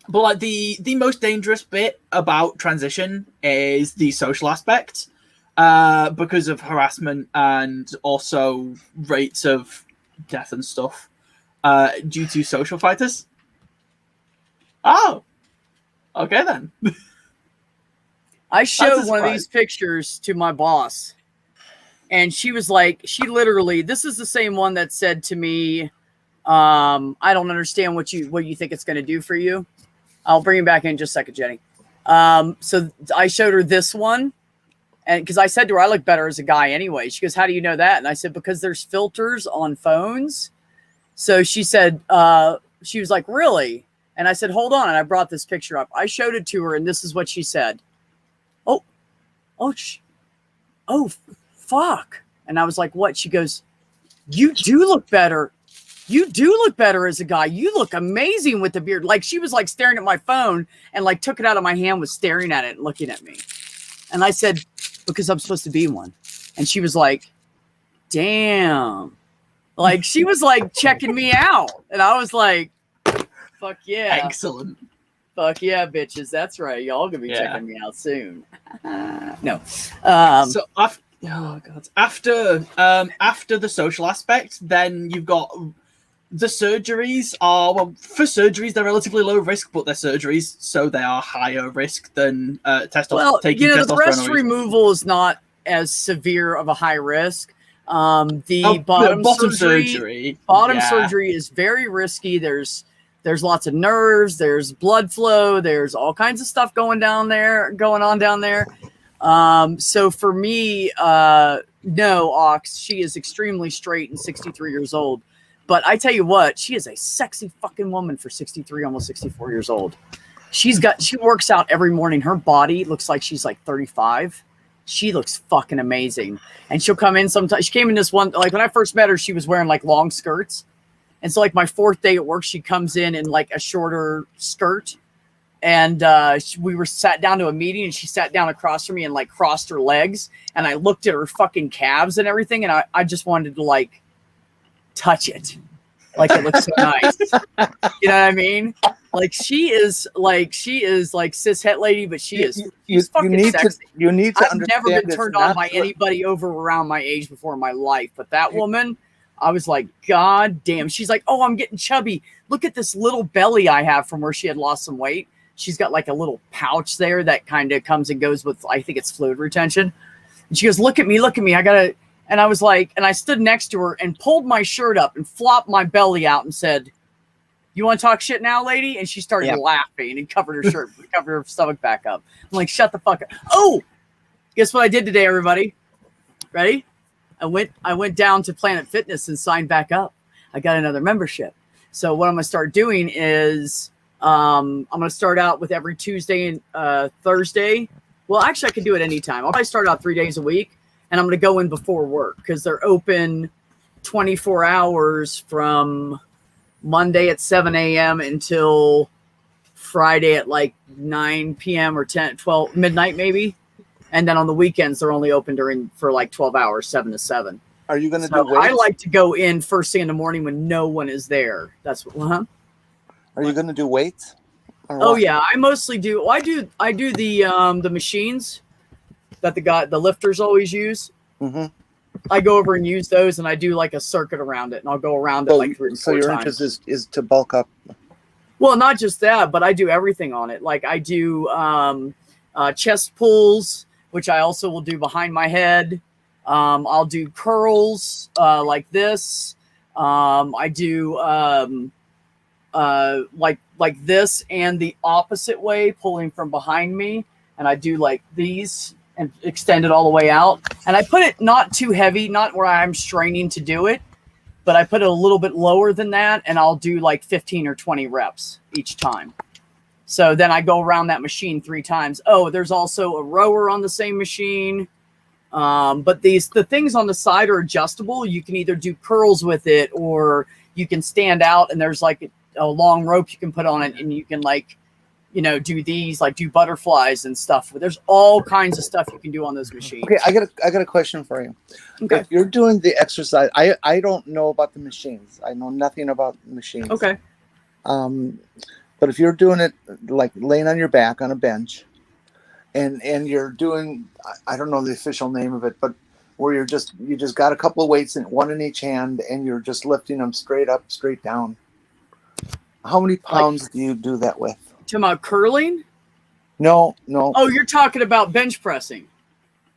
But like the most dangerous bit about transition is the social aspect, because of harassment and also rates of death and stuff due to social fighters. Oh, okay then. I showed one of these pictures to my boss, and she was like, this is the same one that said to me, I don't understand what you think it's going to do for you. I'll bring you back in just a second, Jenny. So I showed her this one, and because I said to her, I look better as a guy anyway. She goes, how do you know that? And I said, because there's filters on phones. So she said, she was like, really? And I said, hold on. And I brought this picture up. I showed it to her, and this is what she said. Oh, fuck. And I was like, what? She goes, you do look better. You do look better as a guy. You look amazing with the beard. Like, she was like staring at my phone and like took it out of my hand, was staring at it and looking at me. And I said, because I'm supposed to be one. And she was like, damn. Like, she was like checking me out. And I was like, fuck yeah. Excellent. Fuck yeah, bitches. That's right. Y'all gonna be checking me out soon. No. So after the social aspect, then you've got the surgeries for surgeries, they're relatively low risk, but they're surgeries, so they are higher risk than testosterone. Well, the breast removal is not as severe of a high risk. The bottom surgery is very risky. There's lots of nerves, there's blood flow, there's all kinds of stuff going on down there. So for me, no, Ox, she is extremely straight and 63 years old. But I tell you what, she is a sexy fucking woman for 63, almost 64 years old. She works out every morning. Her body looks like she's like 35. She looks fucking amazing. And she'll come in sometimes. She came in this one, like when I first met her, she was wearing like long skirts. And so like my fourth day at work, she comes in like a shorter skirt. And we were sat down to a meeting, and she sat down across from me and like crossed her legs. And I looked at her fucking calves and everything. And I just wanted to like touch it. Like it looks so nice. You know what I mean? Like she is like cis het lady, but she's fucking sexy. You need to I've never been turned on by anybody over around my age before in my life. But that woman, I was like, God damn. She's like, oh, I'm getting chubby. Look at this little belly I have from where she had lost some weight. she's got like a little pouch there that kind of comes and goes with, I think it's fluid retention. And she goes, look at me. I gotta, and I was like, and I stood next to her and pulled my shirt up and flopped my belly out and said, you want to talk shit now, lady? And she started laughing and covered her shirt, covered her stomach back up. I'm like, shut the fuck up. Oh, guess what I did today, everybody? Ready? I went down to Planet Fitness and signed back up. I got another membership. So what I'm going to start doing is I'm going to start out with every Tuesday and Thursday. Well, actually, I can do it anytime. I'll probably start out 3 days a week, and I'm going to go in before work because they're open 24 hours from Monday at 7 a.m. until Friday at like 9 p.m. or 12 midnight maybe. And then on the weekends, they're only open for like 12 hours, 7 to 7. Are you going to do weights? I like to go in first thing in the morning when no one is there. That's what. Are you going to do weights? Oh yeah, I mostly do. Well, I do the machines that the lifters always use. Mm-hmm. I go over and use those, and I do like a circuit around it, and I'll go around it like 3 or 4 So your times. interest is to bulk up. Well, not just that, but I do everything on it. Like I do chest pulls, which I also will do behind my head. I'll do curls like this. I do like this and the opposite way, pulling from behind me. And I do like these and extend it all the way out. And I put it not too heavy, not where I'm straining to do it, but I put it a little bit lower than that. And I'll do like 15 or 20 reps each time. So then I go around that machine 3 times. Oh, there's also a rower on the same machine. But the things on the side are adjustable. You can either do curls with it, or you can stand out and there's like a long rope you can put on it, and you can like, do these, like do butterflies and stuff. There's all kinds of stuff you can do on those machines. Okay, I got a question for you. Okay. If you're doing the exercise, I don't know about the machines. I know nothing about machines. Okay. But if you're doing it like laying on your back on a bench, and you're doing, I don't know the official name of it, but where you just got a couple of weights, and one in each hand, and you're just lifting them straight up, straight down. How many pounds do you do that with? Talking about curling? No. Oh, you're talking about bench pressing.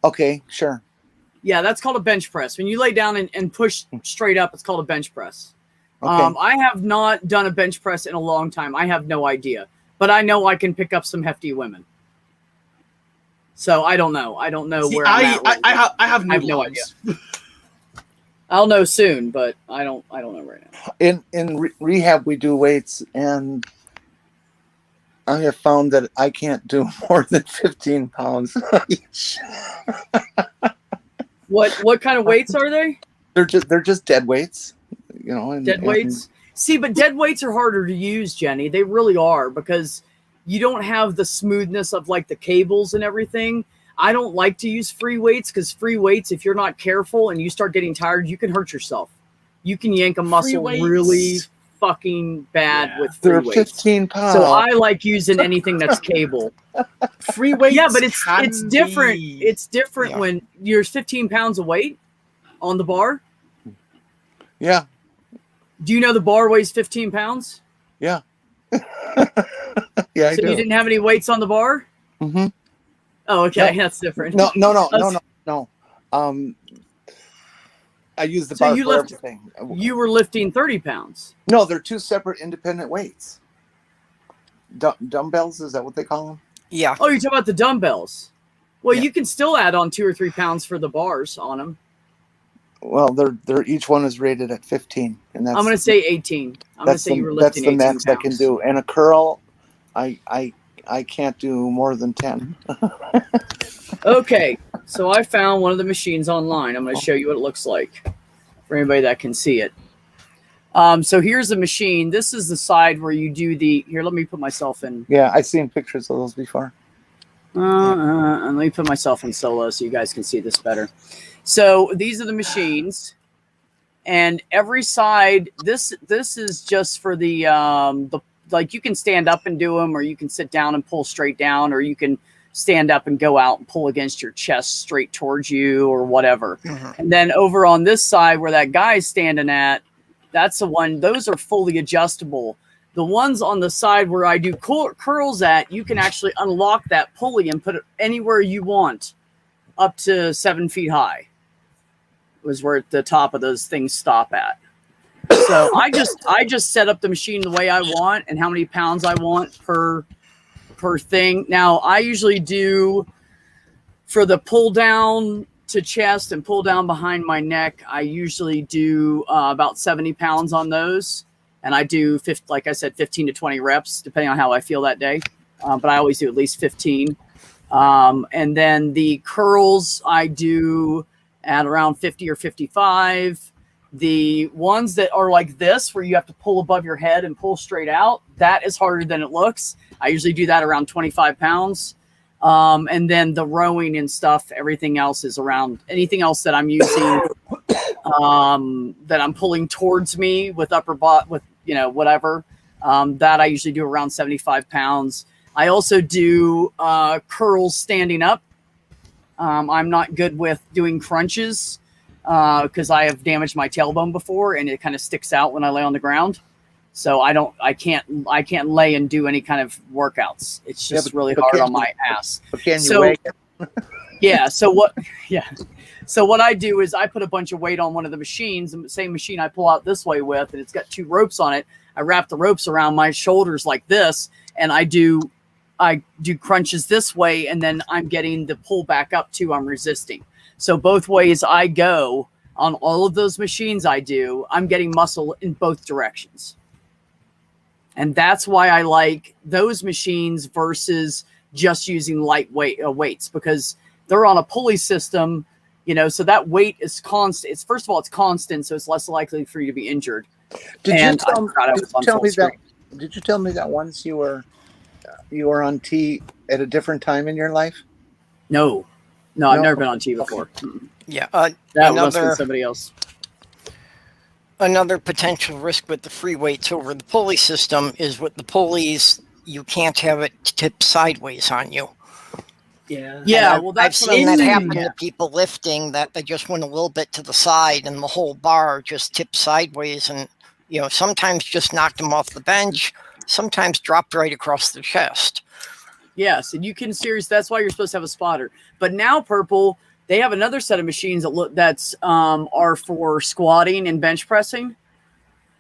Okay, sure. Yeah, that's called a bench press. When you lay down and push straight up, it's called a bench press. Okay. I have not done a bench press in a long time. I have no idea. But I know I can pick up some hefty women. So I don't know. I don't know where I'm at. I have no idea. I'll know soon, but I don't know right now. In rehab, we do weights, and I have found that I can't do more than 15 pounds each. What kind of weights are they? They're just dead weights, Dead weights. See, but dead weights are harder to use, Jenny. They really are, because you don't have the smoothness of like the cables and everything. I don't like to use free weights, because free weights, if you're not careful and you start getting tired, you can hurt yourself. You can yank a muscle really fucking bad with free weights. They're 15 pounds. So I like using anything that's cable. Free weights. Yeah, but it's different. It's different when you're 15 pounds of weight on the bar. Yeah. Do you know the bar weighs 15 pounds? Yeah. Yeah, I do. You didn't have any weights on the bar? Mm-hmm. Oh, okay. That's different. No. I use the bar for everything. You were lifting 30 pounds. No, they're 2 separate independent weights. Dumbbells, is that what they call them? Yeah. Oh, you're talking about the dumbbells. Well, you can still add on 2 or 3 pounds for the bars on them. Well, they're each one is rated at 15, and that's. I'm going to say 18. I'm going to say you were lifting 18 That's the max pounds. I can do, and a curl, I can't do more than 10. Okay, so I found one of the machines online. I'm going to show you what it looks like for anybody that can see it. So here's the machine. This is the side where you do the. Here, let me put myself in. Yeah, I've seen pictures of those before. And let me put myself in solo so you guys can see this better. So these are the machines, and every side. This is just for the like you can stand up and do them, or you can sit down and pull straight down, or you can stand up and go out and pull against your chest straight towards you, or whatever. Mm-hmm. And then over on this side where that guy's standing at, that's the one. Those are fully adjustable. The ones on the side where I do curls at, you can actually unlock that pulley and put it anywhere you want, up to 7 feet high. Was where the top of those things stop at. So I just set up the machine the way I want and how many pounds I want per thing. Now I usually do, for the pull down to chest and pull down behind my neck, I usually do about 70 pounds on those. And I do, like I said, 15 to 20 reps, depending on how I feel that day. But I always do at least 15. And then the curls I do at around 50 or 55. The ones that are like this, where you have to pull above your head and pull straight out, that is harder than it looks. I usually do that around 25 pounds. And then the rowing and stuff, everything else is around, anything else that I'm using, that I'm pulling towards me with upper bot, with, whatever, that I usually do around 75 pounds. I also do curls standing up. I'm not good with doing crunches because I have damaged my tailbone before and it kind of sticks out when I lay on the ground. So I can't lay and do any kind of workouts. It's just really hard on my ass. But can you weigh it? Yeah. So what I do is I put a bunch of weight on one of the machines, the same machine I pull out this way with, and it's got 2 ropes on it. I wrap the ropes around my shoulders like this, and I do crunches this way, and then I'm getting the pull back up too. I'm resisting. So both ways I go on all of those machines I'm getting muscle in both directions. And that's why I like those machines versus just using lightweight weights, because they're on a pulley system, so that weight is constant. It's constant, so it's less likely for you to be injured. Did you tell me that once you were on T at a different time in your life? No, I've never been on T before. Okay. Yeah. That must be somebody else. Another potential risk with the free weights over the pulley system is with the pulleys, you can't have it tip sideways on you. Yeah. Yeah. I've seen that happen to people lifting, that they just went a little bit to the side and the whole bar just tipped sideways, and sometimes just knocked them off the bench, sometimes dropped right across the chest. Yes, and you can that's why you're supposed to have a spotter. But now Purple, they have another set of machines that are for squatting and bench pressing.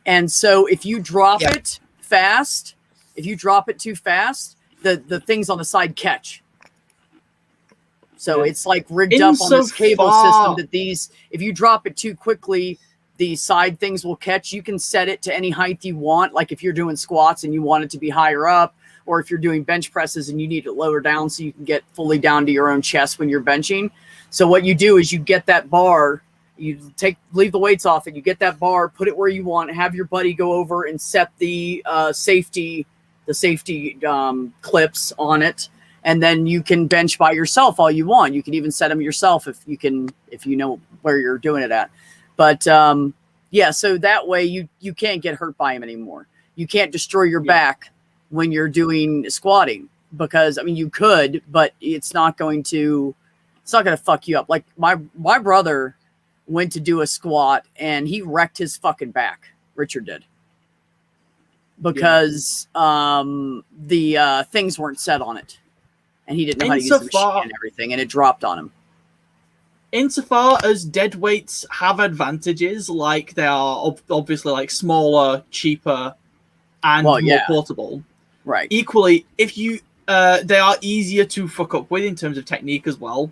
And so if you drop it fast, if you drop it too fast, the things on the side catch. So it's like rigged up on this cable system that if you drop it too quickly, the side things will catch. You can set it to any height you want. Like if you're doing squats and you want it to be higher up, or if you're doing bench presses and you need it lower down so you can get fully down to your own chest when you're benching. So what you do is you get that bar, leave the weights off it, you get that bar, put it where you want, have your buddy go over and set the safety clips on it, and then you can bench by yourself all you want. You can even set them yourself if you know where you're doing it at. But so that way you can't get hurt by them anymore. You can't destroy your back when you're doing squatting, because you could, but it's not going to fuck you up. Like my brother went to do a squat and he wrecked his fucking back. Richard did, because the things weren't set on it, and he didn't know how to use the machine and everything, and it dropped on him. Insofar as dead weights have advantages, like they are obviously like smaller, cheaper, and more portable. Right. Equally, if you they are easier to fuck up with in terms of technique as well.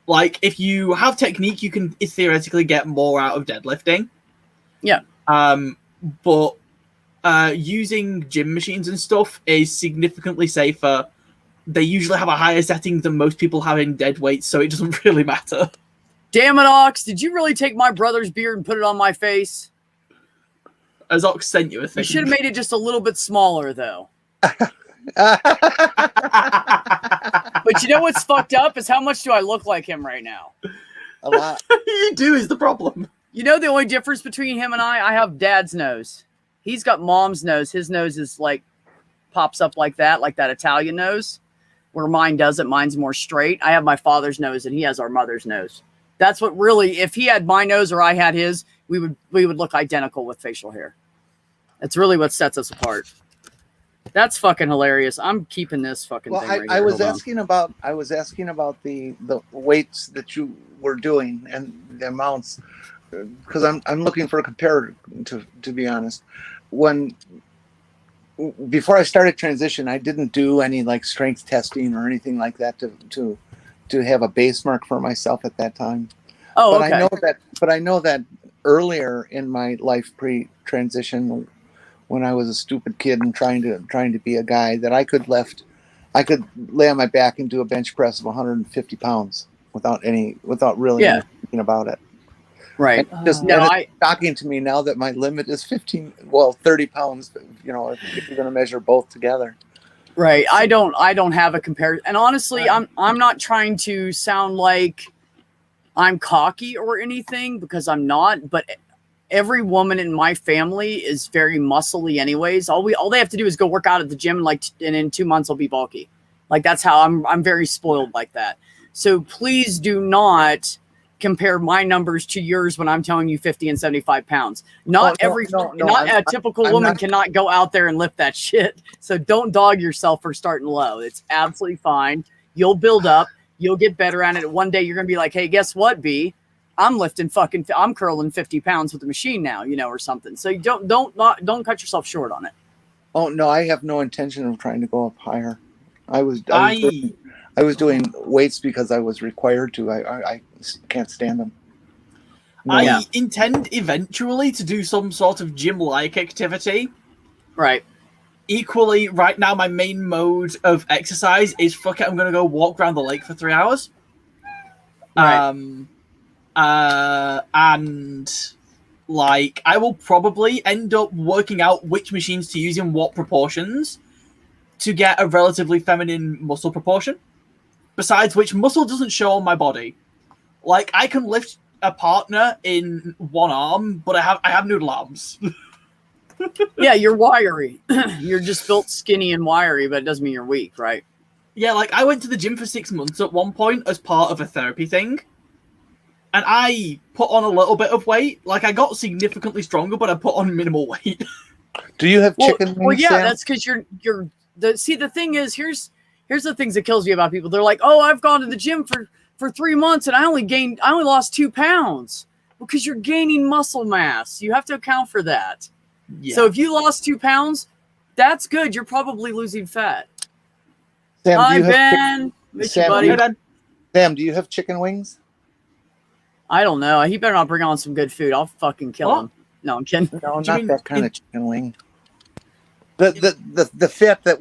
Like if you have technique, you can theoretically get more out of deadlifting. Yeah. But using gym machines and stuff is significantly safer. They usually have a higher setting than most people have in dead weights, so it doesn't really matter. Damn it, Ox! Did you really take my brother's beard and put it on my face? As Ox sent you a thing. You should have made it just a little bit smaller, though. But you know what's fucked up is how much do I look like him right now? A lot. You do is the problem. You know the only difference between him and I have dad's nose. He's got mom's nose. His nose is like pops up like that Italian nose, where mine doesn't. Mine's more straight. I have my father's nose and he has our mother's nose. That's what really, if he had my nose or I had his, we would look identical with facial hair. That's really what sets us apart. That's fucking hilarious. I'm keeping this fucking Well, thing right I here. was Hold on. asking about the weights that you were doing and the amounts, because I'm looking for a comparator, to be honest. Before I started transition, I didn't do any like strength testing or anything like that to have a base mark for myself at that time. Oh, But okay. I know that earlier in my life pre-transition, when I was a stupid kid and trying to be a guy, that I could lay on my back and do a bench press of 150 pounds without really Yeah. even thinking about it. Right. And it's shocking to me now that my limit is 30 pounds, you know, if you're going to measure both together. Right. I don't have a comparison. And honestly, I'm not trying to sound like I'm cocky or anything, because I'm not, but every woman in my family is very muscly anyways. All they have to do is go work out at the gym, and in 2 months I'll be bulky. Like, that's how I'm very spoiled like that. So please do not compare my numbers to yours when I'm telling you 50 and 75 pounds. Not a typical woman cannot go out there and lift that shit. So don't dog yourself for starting low. It's absolutely fine. You'll build up. You'll get better at it. One day you're going to be like, hey, guess what, B? I'm curling 50 pounds with the machine now, you know, or something. So you don't cut yourself short on it. Oh no, I have no intention of trying to go up higher. I was doing weights because I was required to. I can't stand them. No. I intend eventually to do some sort of gym-like activity. Right. Equally, right now, my main mode of exercise is, fuck it, I'm going to go walk around the lake for 3 hours. Right. And, like, I will probably end up working out which machines to use in what proportions to get a relatively feminine muscle proportion. Besides which, muscle doesn't show on my body. Like, I can lift a partner in one arm, but I have noodle arms. Yeah, you're wiry. You're just built skinny and wiry, but it doesn't mean you're weak, right? Yeah, like, I went to the gym for 6 months at one point as part of a therapy thing. And I put on a little bit of weight. Like, I got significantly stronger, but I put on minimal weight. Do you have chicken wings? Well, yeah, Sam? that's because the thing is, here's the things that kills me about people. They're like, oh, I've gone to the gym for 3 months and I only lost 2 pounds. Well, because you're gaining muscle mass. You have to account for that. Yeah. So if you lost 2 pounds, that's good. You're probably losing fat. Sam, Hi, Ben. Miss you, buddy. Hey, Ben. Sam, do you have chicken wings? I don't know. He better not bring on some good food. I'll fucking kill him. No, I'm kidding. No, not that kind of chicken wing. The fat that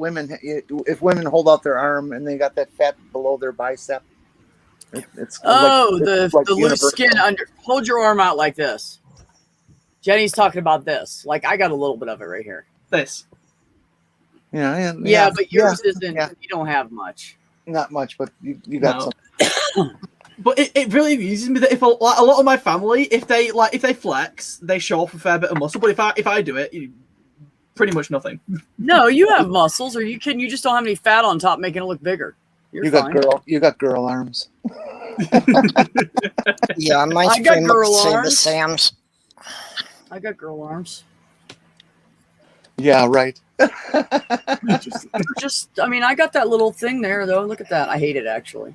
if women hold out their arm and they got that fat below their bicep. The loose skin under. Hold your arm out like this. Jenny's talking about this. Like, I got a little bit of it right here. This. Yeah, but yours isn't. Yeah. You don't have much. Not much, but you got some. But it really amuses me that if a lot of my family, if they flex, they show off a fair bit of muscle. But if I do it, pretty much nothing. No, you have muscles, or you just don't have any fat on top, making it look bigger. You got girl arms. Yeah, mine's pretty much the same as Sam's. I got girl arms. Yeah, right. I mean, I got that little thing there, though. Look at that. I hate it, actually.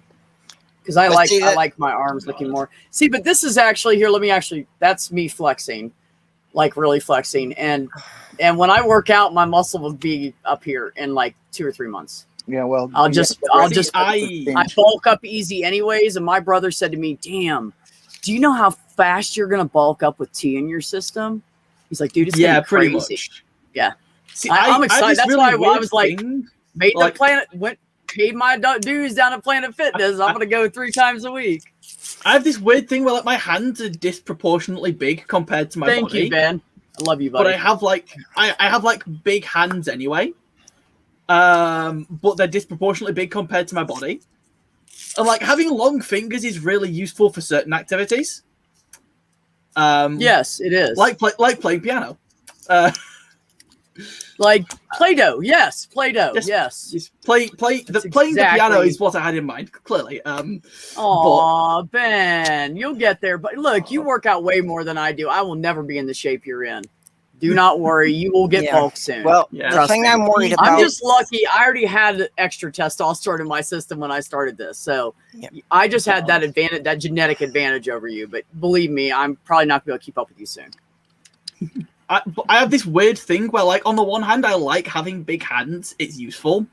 Because I like my arms looking more. See, but this is actually, here, that's me flexing. Like, really flexing. And when I work out, my muscle will be up here in, like, 2 or 3 months. Yeah, well. I bulk up easy anyways. And my brother said to me, damn, do you know how fast you're going to bulk up with tea in your system? He's like, dude, it's going to be crazy. Much. Yeah. See, I'm excited. That's why I was like, the planet, paid my dues down at Planet Fitness. I'm going to go 3 times a week. I have this weird thing where, like, my hands are disproportionately big compared to my body. Thank you, Ben. I love you, buddy. But I have big hands anyway. But they're disproportionately big compared to my body. And, like, having long fingers is really useful for certain activities. Yes, it is. Like playing piano. Like Play-Doh, yes. Play-Doh, yes. Playing the piano is what I had in mind, clearly. Ben, you'll get there. But look, you work out way more than I do. I will never be in the shape you're in. Do not worry. You will get bulk soon. Well, Yeah. the Trust thing me. I'm worried about. I'm just lucky. I already had extra testosterone in my system when I started this. So I just had that advantage, that genetic advantage over you. But believe me, I'm probably not going to be able to keep up with you soon. I have this weird thing where, like, on the one hand, I like having big hands. It's useful.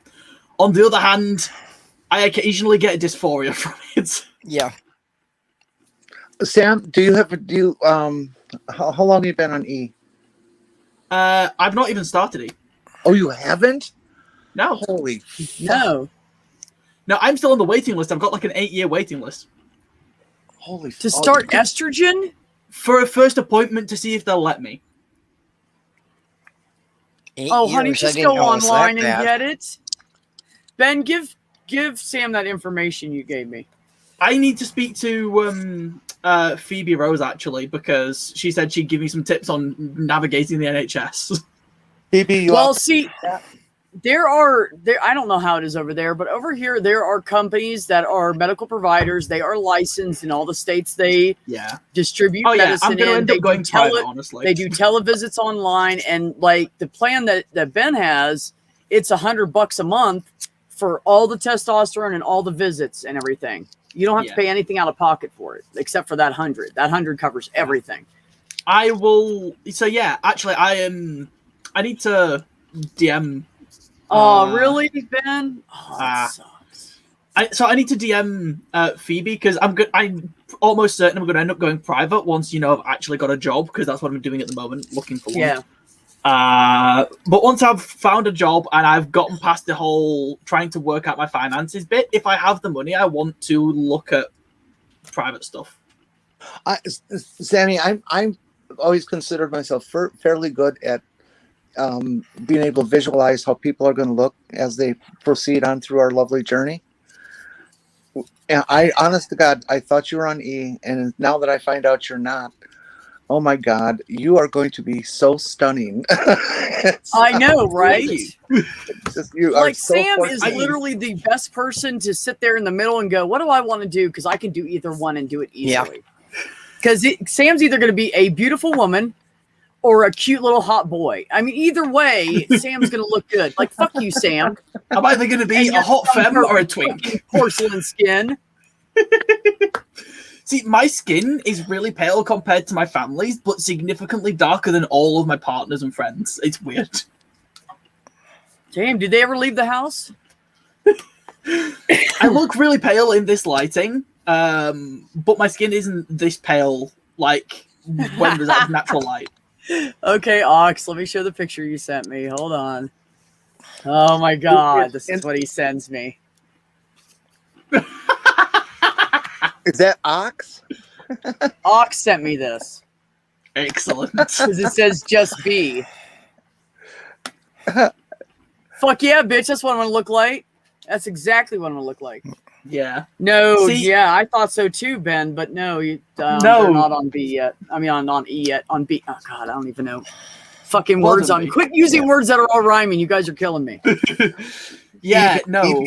On the other hand, I occasionally get dysphoria from it. Yeah. Sam, how long have you been on E? I've not even started it. Oh, you haven't? No. Holy No. No, I'm still on the waiting list. I've got like an 8-year waiting list. holy To start estrogen? For a first appointment to see if they'll let me. 8 Oh, honey, years, I just didn't go know it was that online and bad. get it. Ben, give Sam that information you gave me. I need to speak to Phoebe Rose, actually, because she said she'd give me some tips on navigating the NHS. Phoebe, Well, see, there I don't know how it is over there, but over here there are companies that are medical providers. They are licensed in all the states they distribute medicine I'm gonna in. end They up going do private, honestly. They do televisits online, and like the plan that Ben has, it's $100 a month for all the testosterone and all the visits and everything. You don't have to pay anything out of pocket for it, except for that 100. That 100 covers everything. I will. So yeah, actually, I need to DM. Oh, really, Ben? Oh, that sucks. I need to DM Phoebe because I'm almost certain I'm going to end up going private once I've actually got a job, because that's what I'm doing at the moment, looking for one. Yeah. But once I've found a job and I've gotten past the whole trying to work out my finances bit, if I have the money, I want to look at private stuff. Sammy, I'm always considered myself fairly good at being able to visualize how people are going to look as they proceed on through our lovely journey. And honest to God, I thought you were on E, and now that I find out you're not, oh my God, you are going to be so stunning. I know, right? You like are so Sam fortunate. is literally the best person to sit there in the middle and go, what do I want to do? Because I can do either one and do it easily. Because Sam's either going to be a beautiful woman or a cute little hot boy. I mean, either way, Sam's going to look good. Like, fuck you, Sam. I'm either going to be a hot femme or a twink. Porcelain skin. See, my skin is really pale compared to my family's, but significantly darker than all of my partners and friends. It's weird. Damn, did they ever leave the house? I look really pale in this lighting, but my skin isn't this pale, like, when there's natural light. Okay, Ox, let me show the picture you sent me. Hold on. Oh my God, this is what he sends me. Is that Ox? Ox sent me this. Excellent. Because it says just be. Fuck yeah, bitch. That's what I'm going to look like. That's exactly what I'm going to look like. Yeah. No, yeah, I thought so too, Ben, but no, they're not on B yet. I mean, on E yet. On B. Oh, God, I don't even know. Fucking words on. Quit using words that are all rhyming. You guys are killing me. Yeah, no.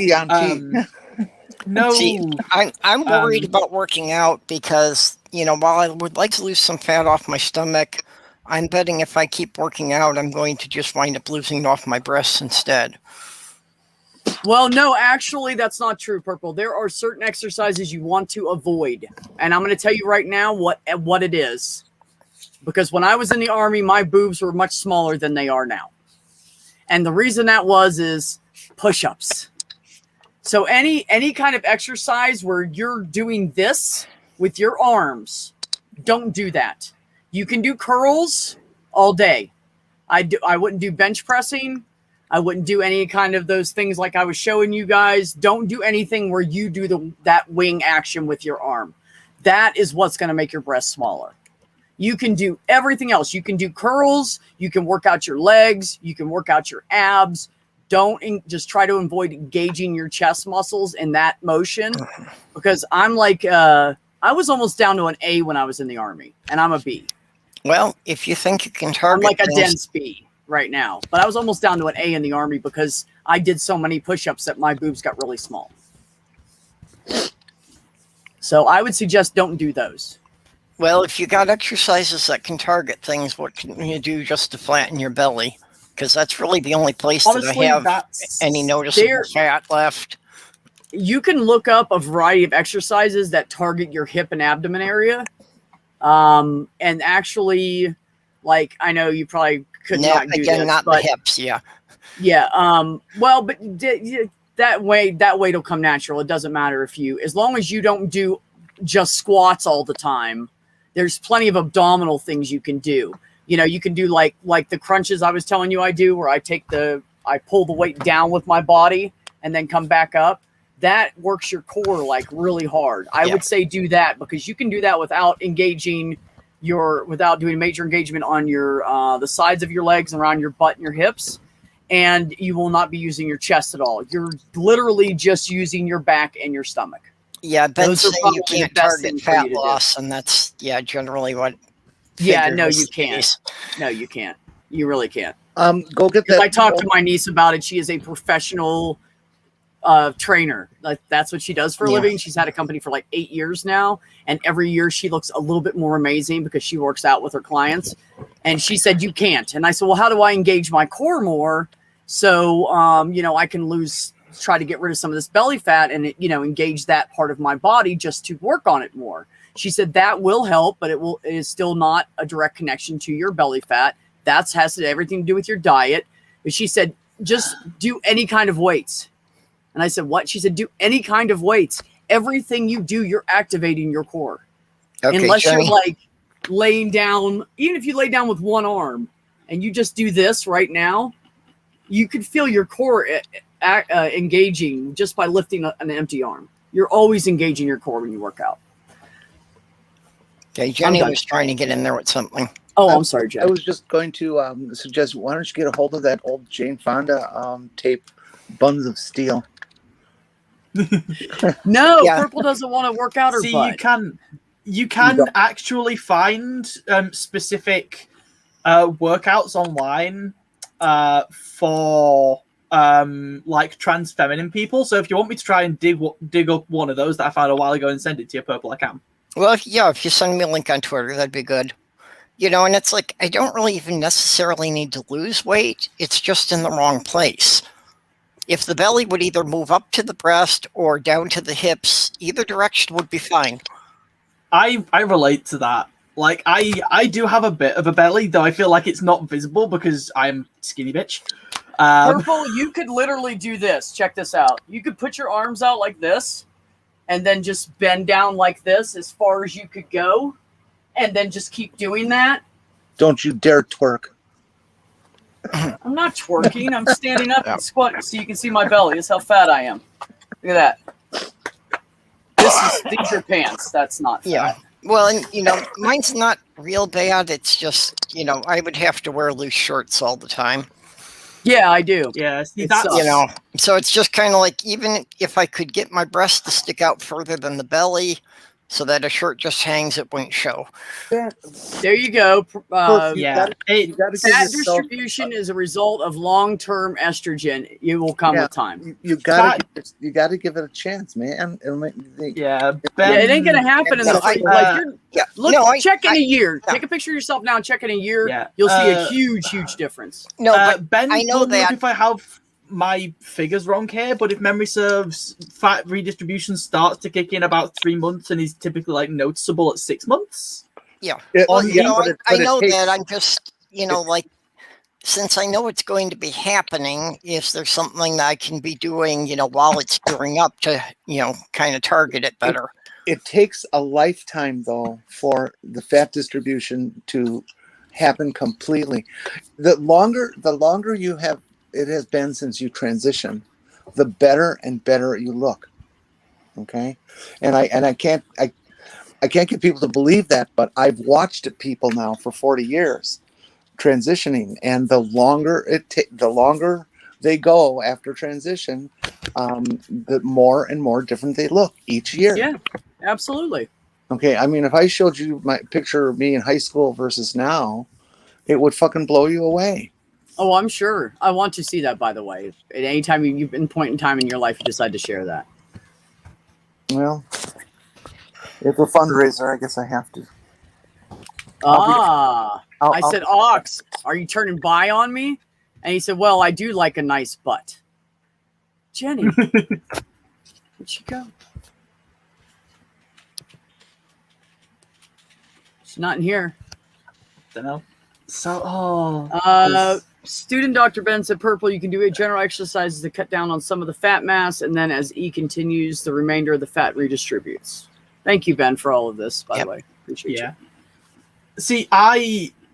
No. See, I'm worried about working out because, while I would like to lose some fat off my stomach, I'm betting if I keep working out, I'm going to just wind up losing it off my breasts instead. Well, no, actually, that's not true, Purple. There are certain exercises you want to avoid. And I'm going to tell you right now what it is. Because when I was in the Army, my boobs were much smaller than they are now. And the reason that is push-ups. So any kind of exercise where you're doing this with your arms, don't do that. You can do curls all day. I wouldn't do bench pressing. I wouldn't do any kind of those things like I was showing you guys. Don't do anything where you do that wing action with your arm. That is what's going to make your breasts smaller. You can do everything else. You can do curls. You can work out your legs. You can work out your abs. Don't just try to avoid engaging your chest muscles in that motion, because I'm like, I was almost down to an A when I was in the Army, and I'm a B. Well, if you think you can target, I'm like a dense B right now, but I was almost down to an A in the Army because I did so many push-ups that my boobs got really small. So I would suggest don't do those. Well, if you got exercises that can target things, what can you do just to flatten your belly? Because that's really the only place Honestly, that I have that's any noticeable There- fat left. You can look up a variety of exercises that target your hip and abdomen area. And actually, like, I know you probably could not do Again, this, not but the hips. Yeah. yeah. Well, but that weight will come natural. It doesn't matter as long as you don't do just squats all the time. There's plenty of abdominal things you can do. You know, you can do like the crunches I was telling you I do, where I pull the weight down with my body and then come back up. That works your core like really hard. I would say do that, because you can do that without doing major engagement on your the sides of your legs and around your butt and your hips, and you will not be using your chest at all. You're literally just using your back and your stomach. Yeah, Ben saying you probably can't the best target thing for you fat to do. loss, and that's generally what. Yeah, figured no, was you the can't. case. No, you can't. You really can't. Go get Because that. I talked to my niece about it. She is a professional trainer. Like, that's what she does for a Yeah. living. She's had a company for like 8 years now, and every year she looks a little bit more amazing because she works out with her clients. And she said, you can't. And I said, well, how do I engage my core more so I can try to get rid of some of this belly fat and engage that part of my body just to work on it more. She said that will help, but it is still not a direct connection to your belly fat. That has everything to do with your diet. But she said, just do any kind of weights. And I said, what? She said, do any kind of weights. Everything you do, you're activating your core. Okay, Unless Jenny. you're like laying down, even if you lay down with one arm and you just do this right now, you could feel your core engaging just by lifting an empty arm. You're always engaging your core when you work out. Okay, Jenny was trying to get in there with something. Oh, I'm sorry, Jen. I was just going to suggest, why don't you get a hold of that old Jane Fonda tape, Buns of Steel? No, Yeah. Purple doesn't want to work out her See, butt. you can actually find specific workouts online for like trans feminine people. So if you want me to try and dig up one of those that I found a while ago and send it to you, Purple, I can. Well, if you send me a link on Twitter, that'd be good. And it's like, I don't really even necessarily need to lose weight. It's just in the wrong place. If the belly would either move up to the breast or down to the hips, either direction would be fine. I relate to that. Like, I do have a bit of a belly, though I feel like it's not visible because I'm skinny bitch. Purple, you could literally do this. Check this out. You could put your arms out like this and then just bend down like this as far as you could go, and then just keep doing that. Don't you dare twerk. I'm not twerking. I'm standing up and squatting so you can see my belly. This is how fat I am. Look at that. These are pants. That's not fat. Yeah. Well, and mine's not real bad. It's just, I would have to wear loose shorts all the time. Yeah, I do. Yeah, see, It that's sucks. So it's just kind of like, even if I could get my breast to stick out further than the belly so that a shirt just hangs, it won't show. There you go. yeah. You gotta give Fat yourself, distribution is a result of long-term estrogen. It will come with time. you gotta give it a chance, man. Yeah, Yeah, it ain't gonna happen in the check in a year. Yeah. Take a picture of yourself now and check in a year. Yeah. You'll see a huge difference. No, but Ben, I know look that. if I have my figures wrong here, but if memory serves, fat redistribution starts to kick in about 3 months and is typically like noticeable at 6 months. Yeah. I know that. I'm just, like, since I know it's going to be happening, if there's something that I can be doing, while it's gearing up to, kind of target it better. It takes a lifetime, though, for the fat distribution to happen completely. The longer you have, it has been since you transition, the better and better you look. Okay, and I can't get people to believe that, but I've watched people now for 40 years transitioning, and the longer they go after transition, the more and more different they look each year. Yeah, absolutely. Okay, I mean, if I showed you my picture of me in high school versus now, it would fucking blow you away. Oh, I'm sure. I want to see that, by the way. At any time you've been point in time in your life, you decide to share that. Well, it's a fundraiser. I guess I have to. I said, Ox, are you turning bi on me? And he said, well, I do like a nice butt. Jenny, where'd she go? She's not in here. Don't know. So, student Dr. Ben said, Purple, you can do a general exercises to cut down on some of the fat mass, and then as E continues, the remainder of the fat redistributes. Thank you, Ben, for all of this, by the way. Appreciate you. See,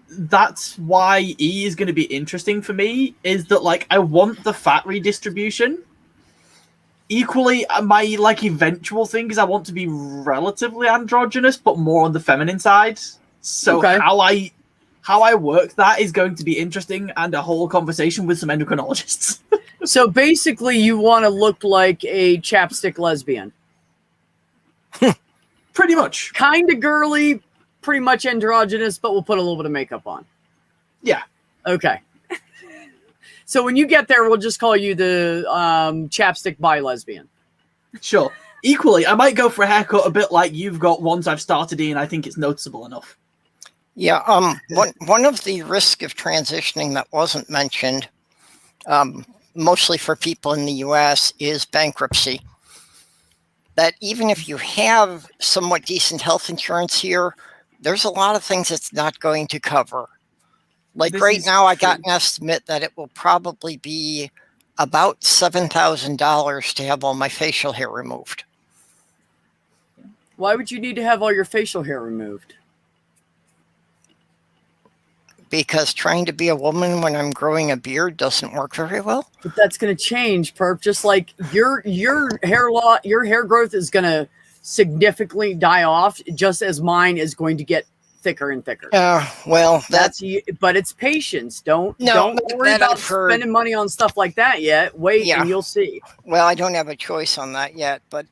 that's why E is going to be interesting for me, is that, like, I want the fat redistribution. Equally, my, like, eventual thing is I want to be relatively androgynous, but more on the feminine side. So how I work that is going to be interesting, and a whole conversation with some endocrinologists. So basically, you want to look like a chapstick lesbian. Pretty much. Kind of girly, pretty much androgynous, but we'll put a little bit of makeup on. Yeah. Okay. So when you get there, we'll just call you the chapstick bi lesbian. Sure. Equally, I might go for a haircut a bit like you've got once I've started in. I think it's noticeable enough. Yeah. One of the risks of transitioning that wasn't mentioned, mostly for people in the U.S., is bankruptcy. That even if you have somewhat decent health insurance here, there's a lot of things it's not going to cover. Like This right is now, I true. got an estimate that it will probably be about $7,000 to have all my facial hair removed. Why would you need to have all your facial hair removed? Because trying to be a woman when I'm growing a beard doesn't work very well. But that's going to change, Perp. Just like your hair growth is going to significantly die off, just as mine is going to get thicker and thicker. Well, but it's patience. Don't worry that about I've heard. spending money on stuff like that yet. Wait, and you'll see. Well, I don't have a choice on that yet, but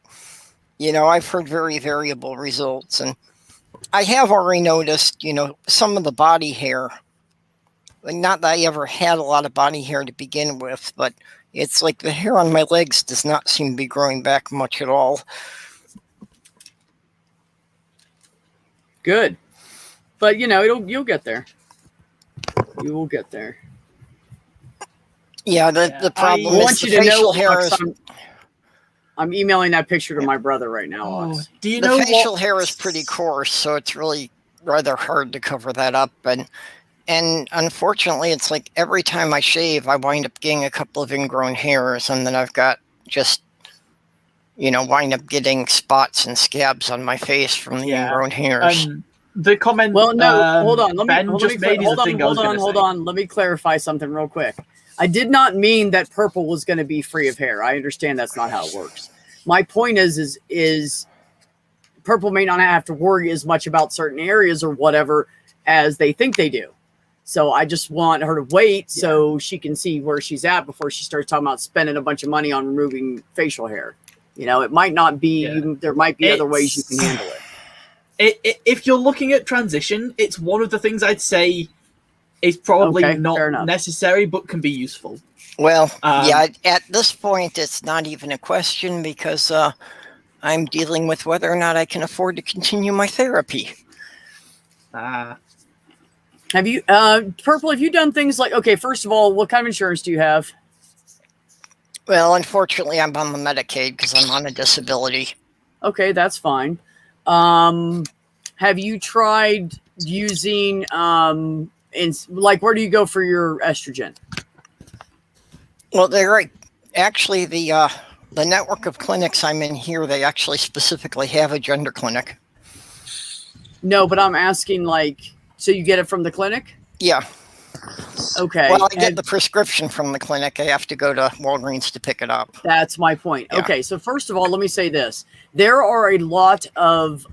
I've heard very variable results, and I have already noticed, some of the body hair. Not that I ever had a lot of body hair to begin with, but it's like the hair on my legs does not seem to be growing back much at all. Good. But you'll get there. You will get there. Yeah, the problem I is want the you to know, facial hair is I'm emailing that picture to my brother right now. Ox. Do you the know facial what? hair is pretty coarse, so it's really rather hard to cover that up. And unfortunately, it's like every time I shave, I wind up getting a couple of ingrown hairs, and then I've got just wind up getting spots and scabs on my face from the ingrown hairs. The comment. Well, no, hold on. Let me clarify something real quick. I did not mean that purple was going to be free of hair. I understand that's not how it works. My point is purple may not have to worry as much about certain areas or whatever as they think they do. So I just want her to wait so she can see where she's at before she starts talking about spending a bunch of money on removing facial hair. It might not be. There might be other ways you can handle it. If you're looking at transition, it's one of the things I'd say is probably not necessary, but can be useful. Well, at this point, it's not even a question because I'm dealing with whether or not I can afford to continue my therapy. Have you, Purple, have you done things like, okay, first of all, what kind of insurance do you have? Well, unfortunately, I'm on the Medicaid because I'm on a disability. Okay, that's fine. Have you tried using, where do you go for your estrogen? Well, they're actually the network of clinics I'm in here, they actually specifically have a gender clinic. No, but I'm asking, so you get it from the clinic? Yeah. Okay. Well, I get the prescription from the clinic. I have to go to Walgreens to pick it up. That's my point. Yeah. Okay, so first of all, let me say this. There are a lot of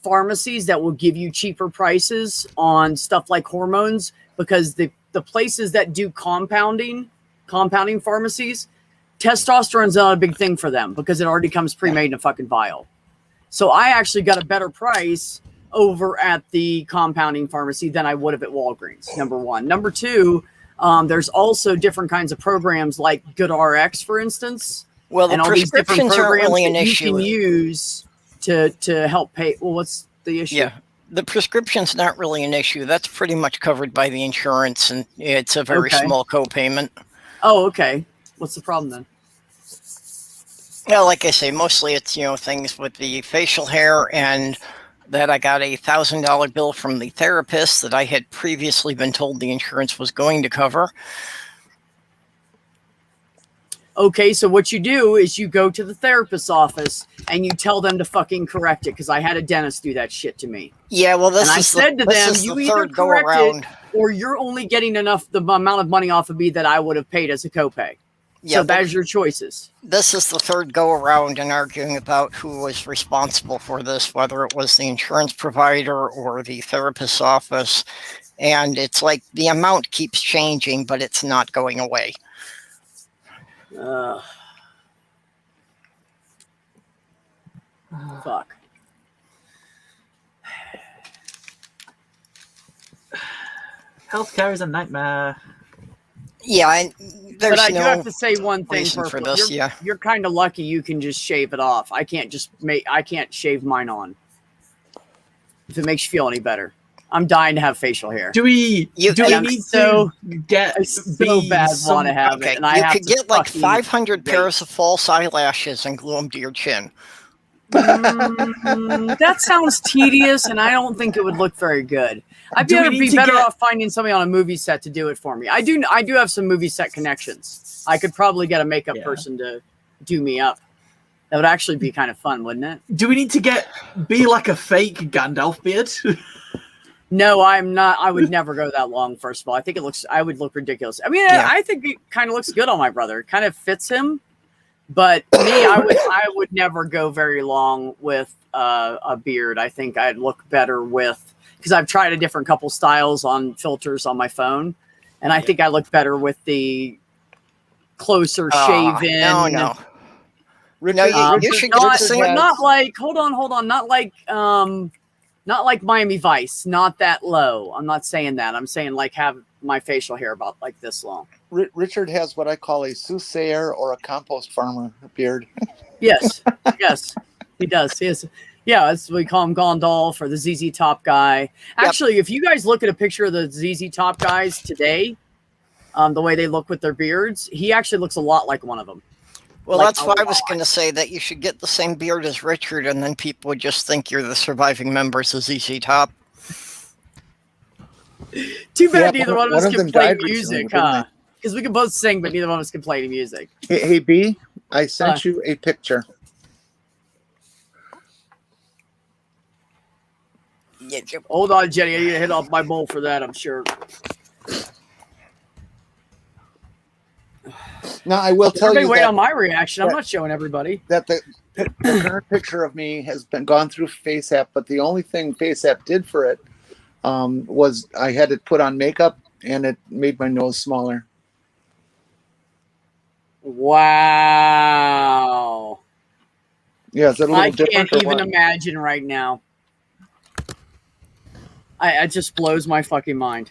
pharmacies that will give you cheaper prices on stuff like hormones because the places that do compounding pharmacies, testosterone's not a big thing for them because it already comes pre-made in a fucking vial. So I actually got a better price over at the compounding pharmacy than I would have at Walgreens, number one. Number two, there's also different kinds of programs like GoodRx, for instance. Well, the prescriptions aren't really an issue. You can use to help pay. Well, what's the issue? Yeah. The prescription's not really an issue. That's pretty much covered by the insurance, and it's a very small co-payment. Oh, okay. What's the problem then? Well, like I say, mostly it's, things with the facial hair, and that I got a $1,000 bill from the therapist that I had previously been told the insurance was going to cover. Okay, so what you do is you go to the therapist's office and you tell them to fucking correct it, because I had a dentist do that shit to me. Yeah, well, I said to them, you either correct it or you're only getting the amount of money off of me that I would have paid as a copay. Yeah, so that's your choices. This is the third go around in arguing about who was responsible for this, whether it was the insurance provider or the therapist's office. And it's like the amount keeps changing, but it's not going away. Fuck. Healthcare is a nightmare. Yeah, and there's but I do have to say one thing for this. You're kind of lucky you can just shave it off. I can't shave mine on. If it makes you feel any better. I'm dying to have facial hair. Do we need to get? I so bad want to have it, and you could get like 500 pairs of false eyelashes and glue them to your chin. That sounds tedious, and I don't think it would look very good. I'd be better off finding somebody on a movie set to do it for me. I do have some movie set connections. I could probably get a makeup person to do me up. That would actually be kind of fun, wouldn't it? Do we need to be like a fake Gandalf beard? No, I'm not. I would never go that long. First of all, I would look ridiculous. I mean, I think it kind of looks good on my brother. It kind of fits him. But me, I would never go very long with a beard. I think I'd look better because I've tried a different couple styles on filters on my phone, and I think I look better with the closer shaven. No. You should not like. Hold on. Not like Miami Vice. Not that low. I'm not saying that. I'm saying like have my facial hair about like this long. Richard has what I call a soothsayer or a compost farmer beard. Yes, he does. He is. Yeah, that's what we call him, Gondolf or the ZZ Top guy. Actually, if you guys look at a picture of the ZZ Top guys today, the way they look with their beards, he actually looks a lot like one of them. Well, that's why I was going to say that you should get the same beard as Richard, and then people would just think you're the surviving members of ZZ Top. Too bad neither one of us can play music, huh? Because we can both sing, but neither one of us can play any music. Hey, B, I sent you a picture. Hold on, Jenny. I need to hit off my bowl for that, I'm sure. Now, I will tell you wait on my reaction. I'm not showing everybody. That the current picture of me has been gone through FaceApp, but the only thing FaceApp did for it was I had it put on makeup, and it made my nose smaller. Wow. Yeah, is it a little different? I can't even imagine right now. It just blows my fucking mind.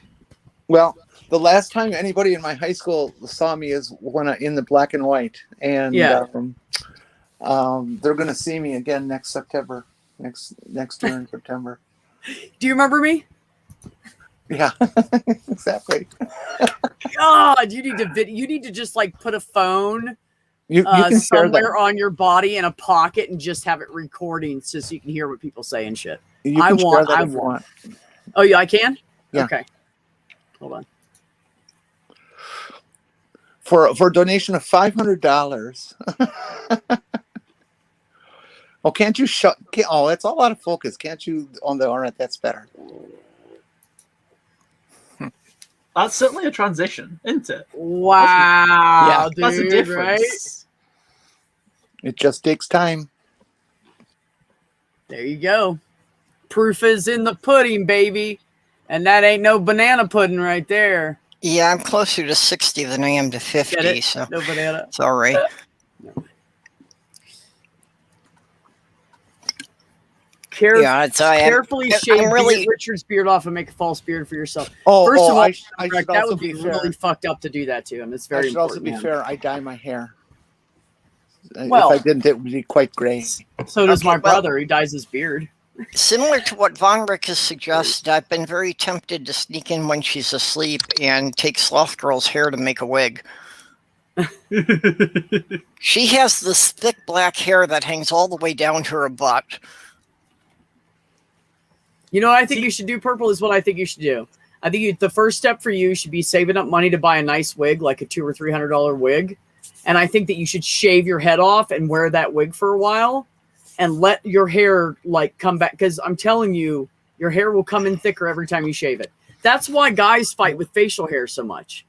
Well, the last time anybody in my high school saw me is when in the black and white, and they're going to see me again next September, next year in September. Do you remember me? Yeah, exactly. God, you need to just like put a phone you can somewhere on your body in a pocket and just have it recording so you can hear what people say and shit. I want. Oh yeah, I can. Yeah. Okay. Hold on. For a donation of $500. Oh, can't you shut? It's all out of focus. Can't you? All right, that's better. That's certainly a transition, isn't it? Wow, dude, that's a difference. Right? It just takes time. There you go. Proof is in the pudding, baby. And that ain't no banana pudding right there. Yeah, I'm closer to 60 than I am to 50, so no banana. It's all right. Carefully shave Richard's beard off and make a false beard for yourself. First of all, that would be really fucked up to do that to him. It's very important. I should also be fair. I dye my hair. Well, if I didn't, it would be quite gray. So does my brother. He dyes his beard. Similar to what Von Rick has suggested, I've been very tempted to sneak in when she's asleep and take Sloth Girl's hair to make a wig. She has this thick black hair that hangs all the way down to her butt. You know what I think you should do, Purple, is what I think you should do. I think the first step for you should be saving up money to buy a nice wig, like a $200 or $300 wig. And I think that you should shave your head off and wear that wig for a while and let your hair like come back. Because I'm telling you, your hair will come in thicker every time you shave it. That's why guys fight with facial hair so much.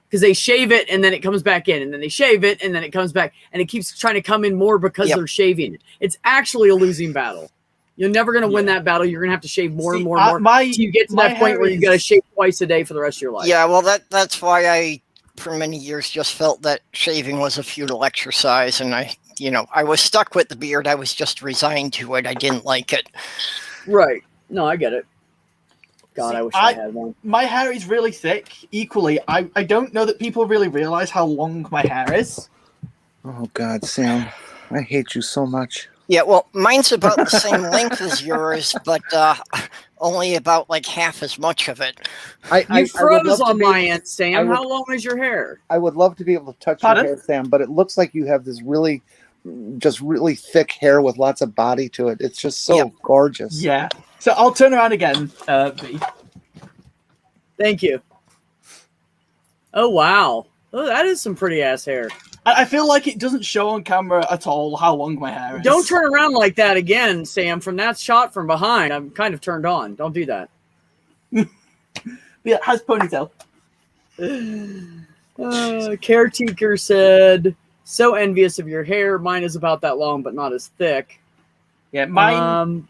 Because they shave it and then it comes back in, and then they shave it and then it comes back, and it keeps trying to come in more because they're shaving it. It's actually a losing battle. You're never going to win that battle. You're going to have to shave more and more and more until you get to that point where you got to shave twice a day for the rest of your life. Yeah, well, that's why I, for many years, just felt that shaving was a futile exercise, and I was stuck with the beard. I was just resigned to it. I didn't like it. Right. No, I get it. God, I wish I had one. My hair is really thick. Equally, I don't know that people really realize how long my hair is. Oh, God, Sam. I hate you so much. Yeah, well, mine's about the same length as yours, but only about like half as much of it. You froze on my end, Sam. How long is your hair? I would love to be able to touch your hair, Sam, but it looks like you have this really thick hair with lots of body to it. It's just so gorgeous. Yeah. So I'll turn around again, V. Thank you. Oh, wow. Oh, that is some pretty ass hair. I feel like it doesn't show on camera at all how long my hair is. Don't turn around like that again, Sam. From that shot from behind, I'm kind of turned on. Don't do that. Yeah, it has ponytail. Caretaker said, so envious of your hair. Mine is about that long, but not as thick. Yeah, mine...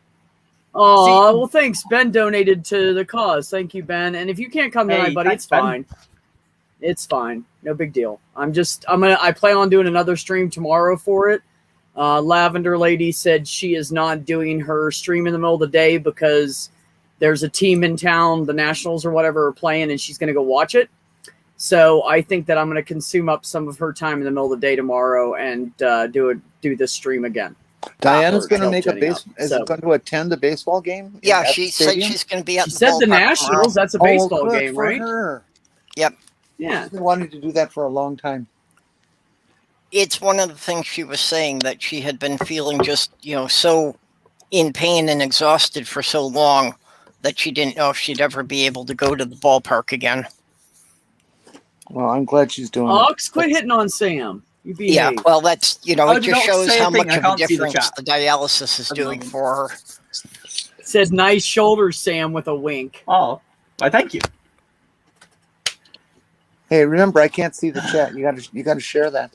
Oh, well, thanks. Ben donated to the cause. Thank you, Ben. And if you can't come tonight, buddy, it's fine. It's fine. No big deal. I plan on doing another stream tomorrow for it. Lavender Lady said she is not doing her stream in the middle of the day because there's a team in town, the Nationals or whatever, are playing, and she's going to go watch it. So I think that I'm going to consume up some of her time in the middle of the day tomorrow and do this stream again. Diana's going to make going to attend a baseball game? Yeah, she said she's going to be at the said the Nationals. Tomorrow. That's a baseball game, right? Her. Yep. Yeah. She's been wanting to do that for a long time. It's one of the things she was saying, that she had been feeling just, so in pain and exhausted for so long that she didn't know if she'd ever be able to go to the ballpark again. Well, I'm glad she's doing it. Ox, quit hitting on Sam. Yeah, well, that's, it just shows how much of a difference the dialysis is doing for her. It said nice shoulders, Sam, with a wink. Oh, why, thank you. Hey, remember, I can't see the chat. You gotta share that.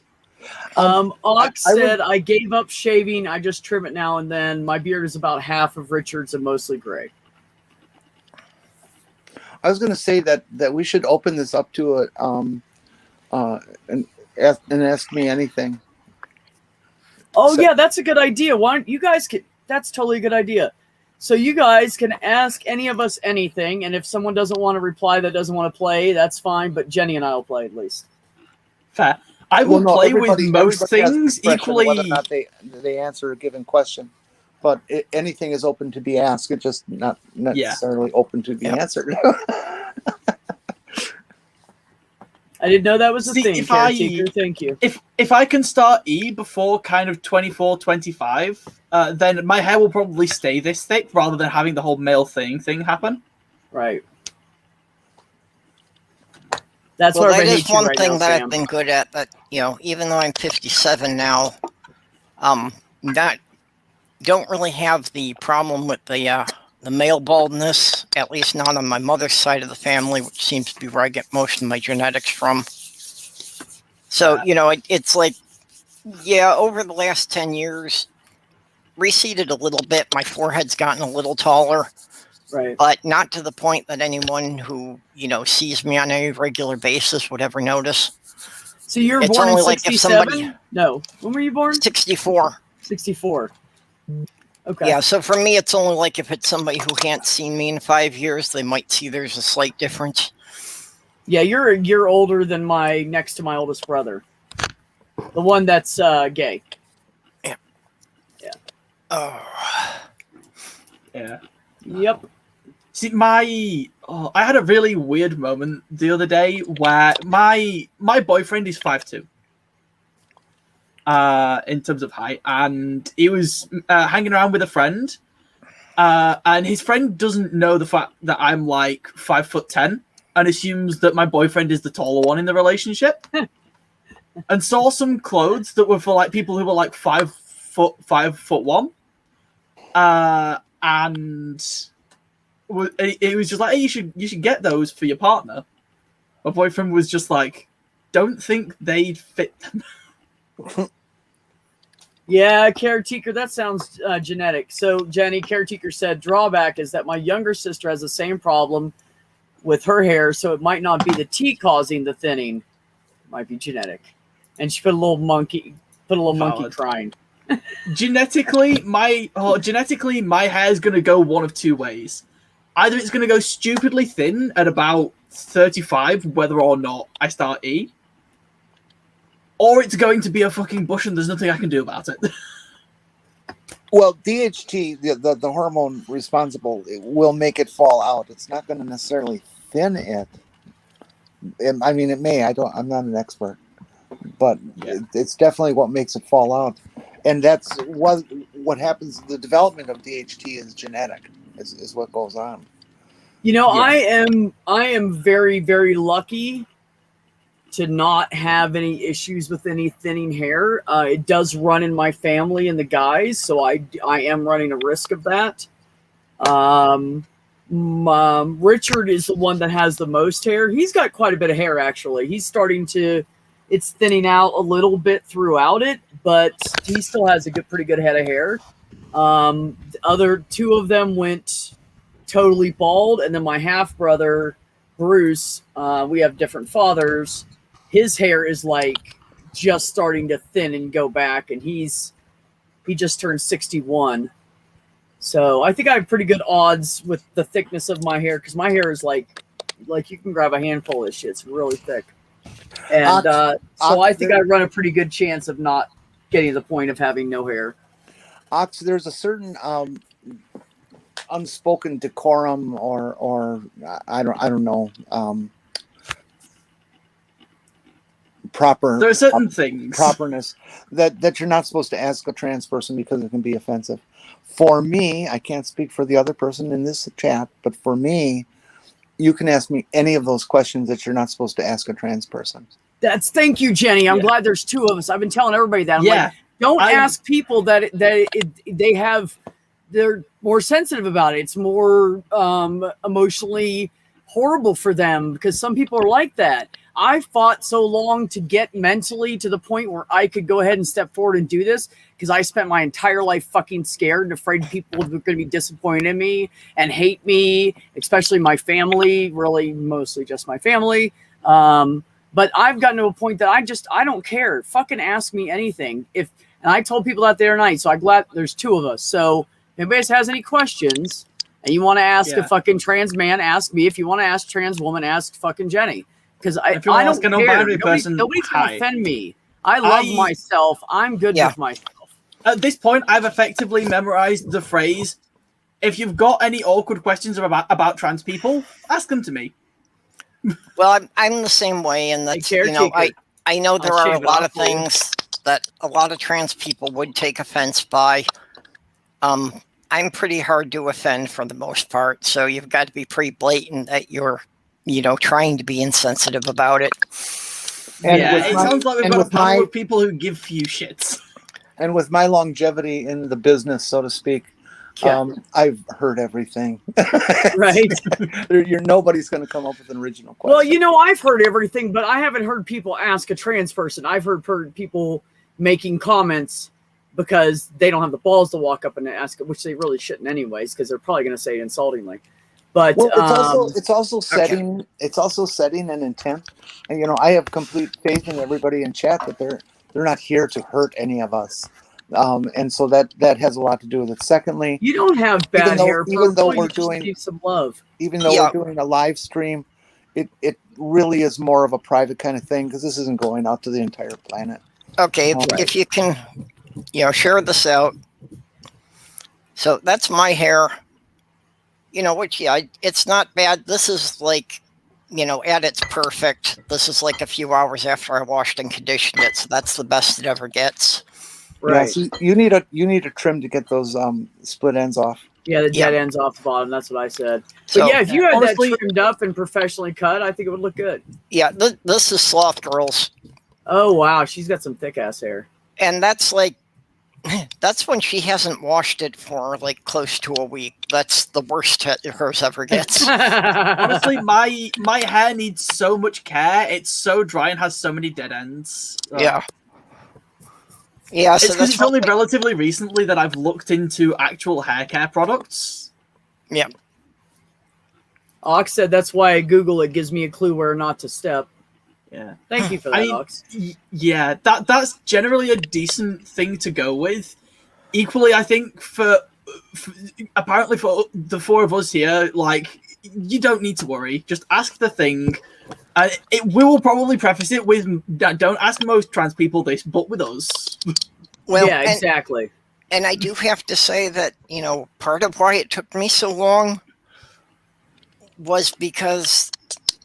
Ox said, I gave up shaving. I just trim it now and then. My beard is about half of Richard's and mostly gray. I was going to say that we should open this up to and ask me anything. Oh, yeah, that's a good idea. Why don't you guys that's totally a good idea. So you guys can ask any of us anything, and if someone doesn't want to reply, that doesn't want to play, that's fine, but Jenny and I will play at least. Fair. I will play with most things equally. Whether or not they answer a given question, but anything is open to be asked. It's just not necessarily open to be answered. I didn't know that was a thing. Thank you. If I can start E before kind of 24, 25, then my hair will probably stay this thick rather than having the whole male thing happen. Right. That's that is one thing that I've been good at. That even though I'm 57 now, don't really have the problem with the male baldness, at least not on my mother's side of the family, which seems to be where I get most of my genetics from. So, it's like, over the last 10 years, receded a little bit. My forehead's gotten a little taller. Right. But not to the point that anyone who, sees me on a regular basis would ever notice. So you were born in 67? No. When were you born? 64. 64. Okay. Yeah, so for me, it's only like if it's somebody who can't see me in 5 years, they might see there's a slight difference. Yeah, you're a year older than next to my oldest brother. The one that's gay. Yeah. Yeah. Oh. Yeah. Yep. See, I had a really weird moment the other day where my boyfriend is 5'2", in terms of height, and he was hanging around with a friend, and his friend doesn't know the fact that I'm like 5'10", and assumes that my boyfriend is the taller one in the relationship, and saw some clothes that were for like people who were like 5'1", and it was just like, hey, you should get those for your partner. My boyfriend was just like, don't think they'd fit them. Yeah, Caretaker, that sounds genetic. So, Jenny, Caretaker said, drawback is that my younger sister has the same problem with her hair, so it might not be the tea causing the thinning. It might be genetic. And she put a little monkey crying. Genetically, my hair is going to go one of two ways. Either it's going to go stupidly thin at about 35, whether or not I start E, or it's going to be a fucking bush and there's nothing I can do about it. Well, DHT, the hormone responsible, it will make it fall out. It's not going to necessarily thin it. I mean, it may. I'm not an expert, but it's definitely what makes it fall out. And that's what happens. The development of DHT is genetic. Is what goes on. You know, yeah. I am very, very lucky to not have any issues with any thinning hair. It does run in my family and the guys, so I am running a risk of that. Richard is the one that has the most hair. He's got quite a bit of hair, actually. It's thinning out a little bit throughout it, but he still has a pretty good head of hair. The other two of them went totally bald, and then my half brother Bruce, we have different fathers. His hair is like just starting to thin and go back, and he just turned 61. So I think I have pretty good odds with the thickness of my hair, because my hair is like you can grab a handful of this shit. It's really thick, and so I think I run a pretty good chance of not getting to the point of having no hair. Ox, there's a certain unspoken decorum or I don't know, there are certain things, properness that you're not supposed to ask a trans person because it can be offensive. For me, I can't speak for the other person in this chat, but for me, you can ask me any of those questions that you're not supposed to ask a trans person. Thank you, Jenny. I'm glad there's two of us. I've been telling everybody that. I'm like, don't ask people they're more sensitive about it. It's more emotionally horrible for them, because some people are like that. I fought so long to get mentally to the point where I could go ahead and step forward and do this, because I spent my entire life fucking scared and afraid people were going to be disappointed in me and hate me, especially my family, really mostly just my family. But I've gotten to a point that I don't care. Fucking ask me anything. And I told people that the other night, so I'm glad there's two of us. So if anybody has any questions and you want to ask a fucking trans man, ask me. If you want to ask trans woman, ask fucking Jenny. Because I don't care. Nobody's going to offend me. I love myself. I'm good with myself. At this point, I've effectively memorized the phrase, if you've got any awkward questions about trans people, ask them to me. Well, I'm the same way, and that's, I know there are a lot of things that a lot of trans people would take offense by. I'm pretty hard to offend for the most part, so you've got to be pretty blatant that you're, trying to be insensitive about it. And it sounds like we've got a panel of people who give few shits. And with my longevity in the business, so to speak, I've heard everything. Right. Nobody's going to come up with an original question. Well, I've heard everything, but I haven't heard people ask a trans person. I've heard people making comments because they don't have the balls to walk up and ask it, which they really shouldn't anyways, because they're probably going to say it insultingly. But it's also setting an intent. And I have complete faith in everybody in chat that they're not here to hurt any of us. And so that has a lot to do with it. Secondly, you don't have bad hair. Even though we're doing some love, even though we're doing a live stream, it really is more of a private kind of thing, because this isn't going out to the entire planet. Okay, if you can, share this out. So that's my hair. which, it's not bad. This is like, at its perfect. This is like a few hours after I washed and conditioned it. So that's the best it ever gets. Right. Yeah, so you need a trim to get those split ends off. Yeah, the dead ends off the bottom. That's what I said. So, but yeah, if you had honestly, that trimmed up and professionally cut, I think it would look good. Yeah, this is Sloth Girls. Oh, wow. She's got some thick-ass hair. And that's when she hasn't washed it for like close to a week. That's the worst hers ever gets. Honestly, my hair needs so much care. It's so dry and has so many dead ends. Yeah. So it's because it's only relatively recently that I've looked into actual hair care products. Yeah. Ox said that's why I Google it, gives me a clue where not to step. Yeah. Thank you for that, Ox. Yeah, that's generally a decent thing to go with. Equally, I think for apparently for the four of us here, like, you don't need to worry. Just ask the thing. We will probably preface it with, don't ask most trans people this, but with us. Well, yeah, exactly. And I do have to say that, part of why it took me so long was because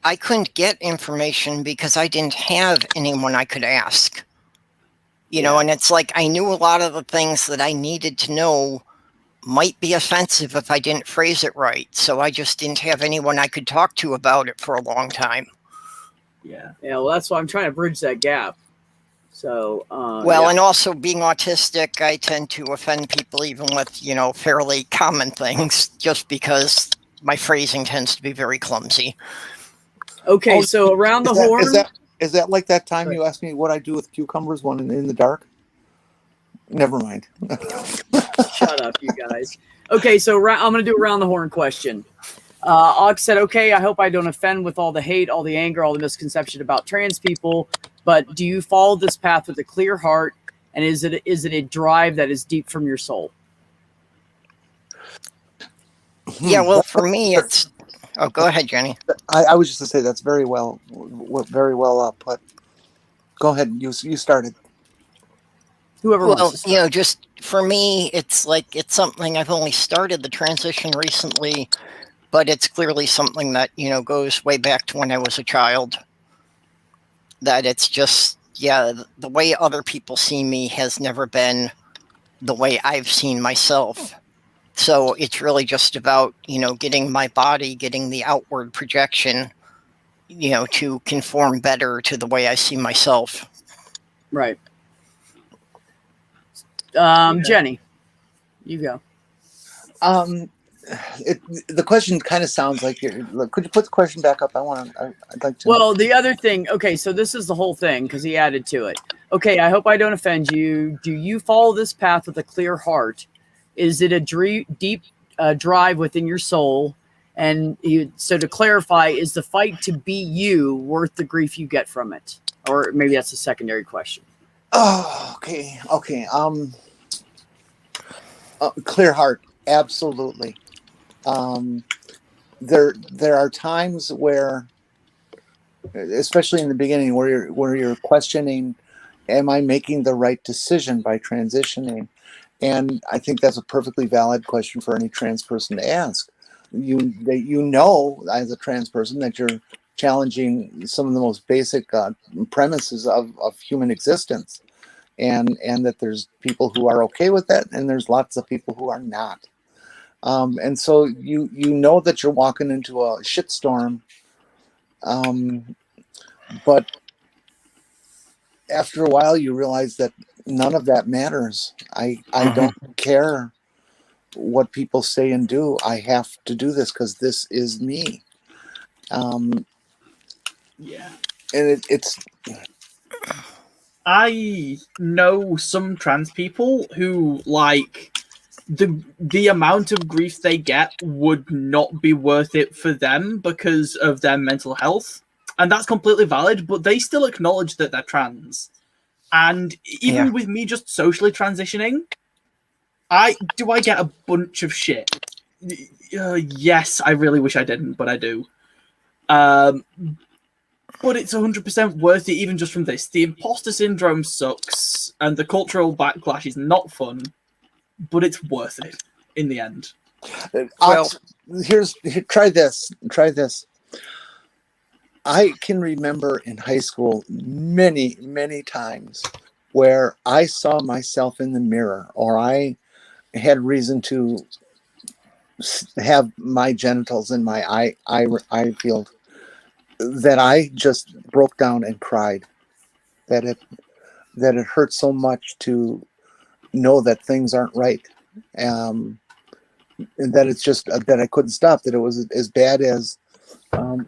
I couldn't get information because I didn't have anyone I could ask. And it's like I knew a lot of the things that I needed to know might be offensive if I didn't phrase it right. So I just didn't have anyone I could talk to about it for a long time. Yeah, well, that's why I'm trying to bridge that gap. So, and also being autistic, I tend to offend people even with, fairly common things just because my phrasing tends to be very clumsy. Okay, so around the horn. Is that like that time you asked me what I do with cucumbers when in the dark? Never mind. Shut up, you guys. Okay, so I'm going to do a round the horn question. Ox said, okay, I hope I don't offend with all the hate, all the anger, all the misconception about trans people, but do you follow this path with a clear heart, and is it a drive that is deep from your soul? Yeah, well, for me, it's... Oh, go ahead, Jenny. I was just to say that's very well put. Go ahead. You started. Whoever wants to start. Just for me, it's like it's something I've only started the transition recently, but it's clearly something that goes way back to when I was a child. That it's just the way other people see me has never been the way I've seen myself. So it's really just about, getting my body, getting the outward projection, to conform better to the way I see myself. Right. Jenny, you go. The question kind of sounds like could you put the question back up? I'd like to. Well, the other thing, okay, so this is the whole thing because he added to it. Okay, I hope I don't offend you. Do you follow this path with a clear heart? Is it a deep drive within your soul? And so to clarify, is the fight to be you worth the grief you get from it? Or maybe that's a secondary question. Oh, okay. Clear heart, absolutely. There are times where, especially in the beginning, where you're questioning, am I making the right decision by transitioning? And I think that's a perfectly valid question for any trans person to ask. As a trans person that you're challenging some of the most basic premises of human existence, and that there's people who are okay with that, and there's lots of people who are not. And so you know that you're walking into a shitstorm, but after a while you realize that none of that matters. I don't care what people say and do. I have to do this because this is me. And it's. I know some trans people who, like, the amount of grief they get would not be worth it for them because of their mental health. And that's completely valid, but they still acknowledge that they're trans. And even with me just socially transitioning, I get a bunch of shit. Yes, I really wish I didn't, but I do. But it's 100% worth it, even just from this. The imposter syndrome sucks, and the cultural backlash is not fun, but it's worth it in the end. Well, Try this. Try this. I can remember in high school many, many times where I saw myself in the mirror, or I had reason to have my genitals in my eye field, that I just broke down and cried. That it hurt so much to know that things aren't right. And that it's just that I couldn't stop. That it was as bad as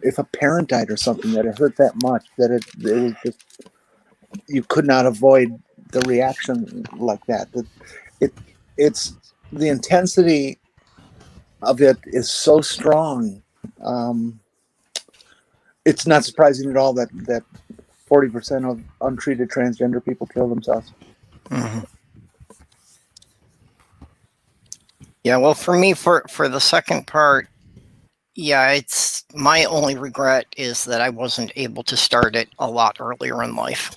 if a parent died or something. That it hurt that much. That it was just, you could not avoid the reaction like that. That it's the intensity of it is so strong. It's not surprising at all that 40% of untreated transgender people kill themselves. mhm. Yeah, well, for me, for the second part, yeah, it's my only regret is that I wasn't able to start it a lot earlier in life.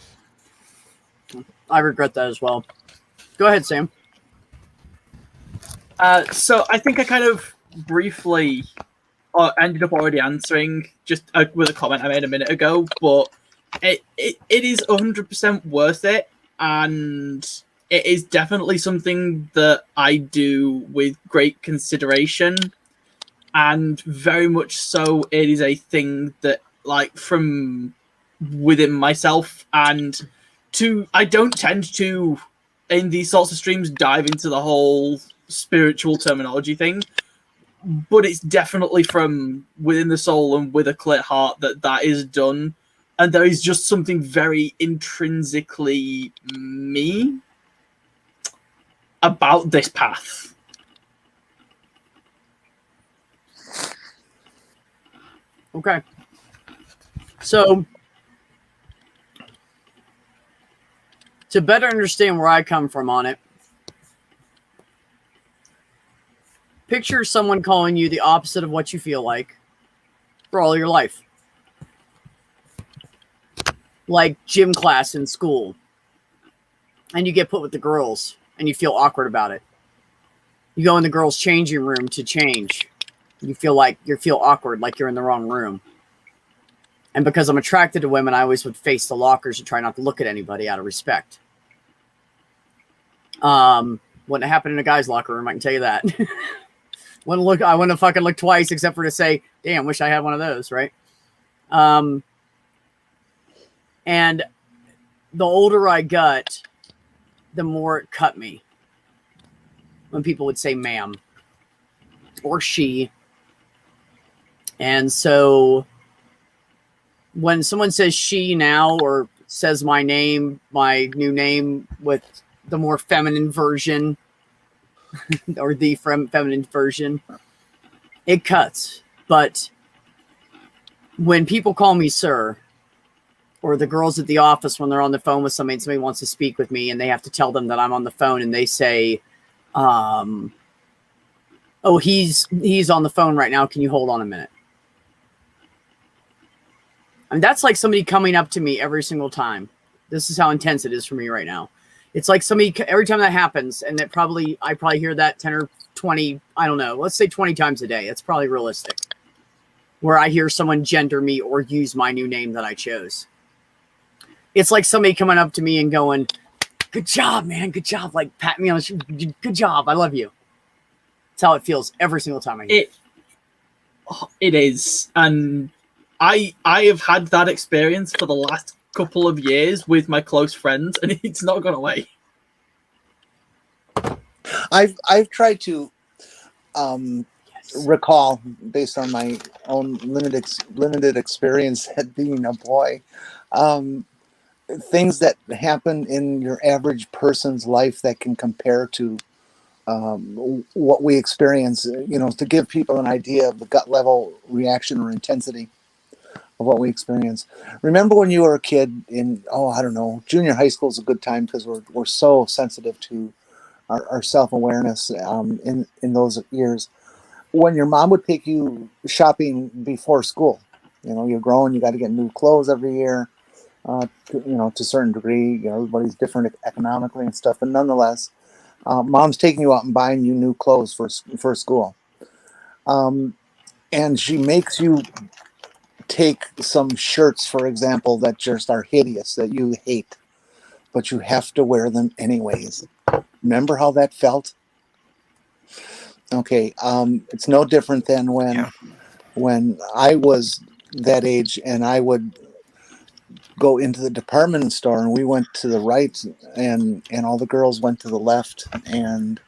I regret that as well. Go ahead, Sam. So I think I kind of briefly ended up already answering just with a comment I made a minute ago, but it is 100% worth it, and it is definitely something that I do with great consideration, and very much so it is a thing that, like, from within myself, and I don't tend to, in these sorts of streams, dive into the whole spiritual terminology thing, but it's definitely from within the soul and with a clear heart that is done, and there is just something very intrinsically me about this path. Okay. So, to better understand where I come from on it, picture someone calling you the opposite of what you feel like for all your life. Like gym class in school. And you get put with the girls and you feel awkward about it. You go in the girls' changing room to change. You feel awkward, like you're in the wrong room. And because I'm attracted to women, I always would face the lockers and try not to look at anybody out of respect. Wouldn't happen in a guy's locker room, I can tell you that. I wouldn't have fucking looked twice except for to say, damn, wish I had one of those, right? And the older I got, the more it cut me. When people would say ma'am or she. And so when someone says she now, or says my name, my new name with the more feminine version, or the feminine version, it cuts. But when people call me sir, or the girls at the office when they're on the phone with somebody wants to speak with me and they have to tell them that I'm on the phone, and they say, oh, he's on the phone right now, can you hold on a minute? And that's like somebody coming up to me every single time. This is how intense it is for me right now. It's like somebody, every time that happens, and I probably hear that 10 or 20, I don't know, let's say 20 times a day. It's probably realistic. Where I hear someone gender me or use my new name that I chose. It's like somebody coming up to me and going, good job, man, good job. Like, pat me on the shoulder, good job, I love you. That's how it feels every single time I hear it. It is. And I have had that experience for the last couple of years with my close friends, and it's not gone away. I've tried to recall, based on my own limited experience at being a boy, things that happen in your average person's life that can compare to what we experience, to give people an idea of the gut level reaction or intensity of what we experience. Remember when you were a kid in, I don't know, junior high school is a good time because we're so sensitive to our self-awareness in those years. When your mom would take you shopping before school, you're growing, you got to get new clothes every year, to a certain degree, everybody's different economically and stuff, but nonetheless, mom's taking you out and buying you new clothes for school. And she makes you take some shirts, for example, that just are hideous, that you hate, but you have to wear them anyways. Remember how that felt? Okay, it's no different than when I was that age and I would go into the department store and we went to the right and all the girls went to the left, and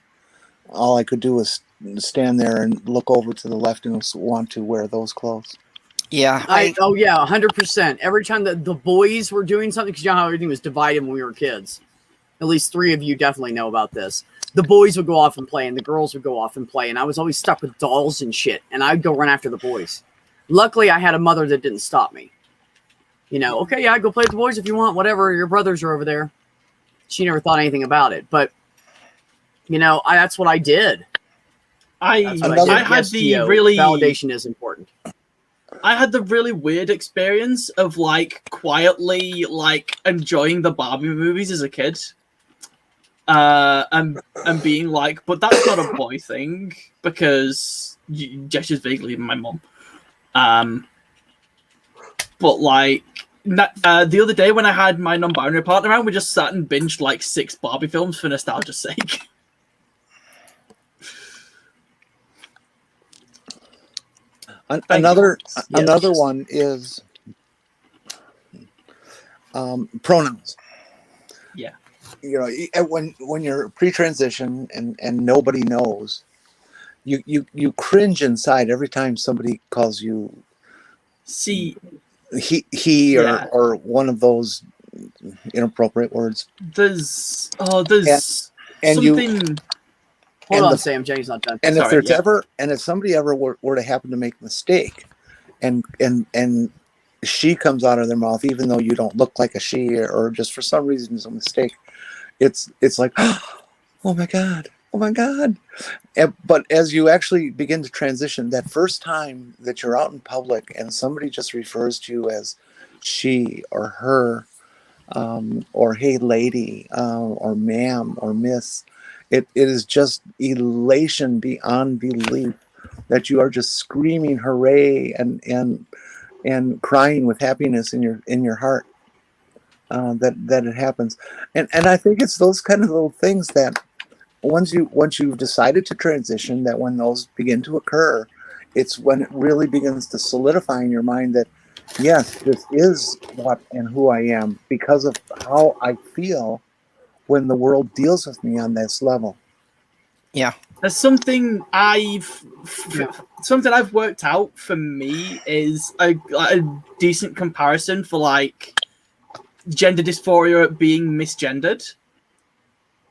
all I could do was stand there and look over to the left and want to wear those clothes. Yeah. Oh yeah, 100%. Every time the boys were doing something, because you know how everything was divided when we were kids. At least 3 of you definitely know about this. The boys would go off and play, and the girls would go off and play, and I was always stuck with dolls and shit, and I'd go run after the boys. Luckily, I had a mother that didn't stop me. You know, okay, yeah, go play with the boys if you want, whatever. Your brothers are over there. She never thought anything about it, but you know, that's what I did. I had the really validation is important. I had the really weird experience of like quietly like enjoying the Barbie movies as a kid, and being like, but that's not a boy thing because gestures vaguely my mom. But like the other day when I had my non-binary partner around, we just sat and binged like 6 Barbie films for nostalgia's sake. Another one is pronouns. Yeah. You know, when you're pre-transition and nobody knows, you cringe inside every time somebody calls you he or one of those inappropriate words. There's and something. Hold on, Sam. Jenny's not done. And if somebody ever were to happen to make a mistake, and she comes out of their mouth, even though you don't look like a she, or just for some reason it's a mistake, it's like, oh my god. But as you actually begin to transition, that first time that you're out in public and somebody just refers to you as she or her, or hey lady, or ma'am or miss, it is just elation beyond belief that you are just screaming hooray and crying with happiness in your heart, that it happens. And I think it's those kind of little things that once you've decided to transition, that when those begin to occur, it's when it really begins to solidify in your mind that yes, this is what and who I am because of how I feel when the world deals with me on this level. Yeah. There's something I've worked out for me is a decent comparison for like gender dysphoria being misgendered.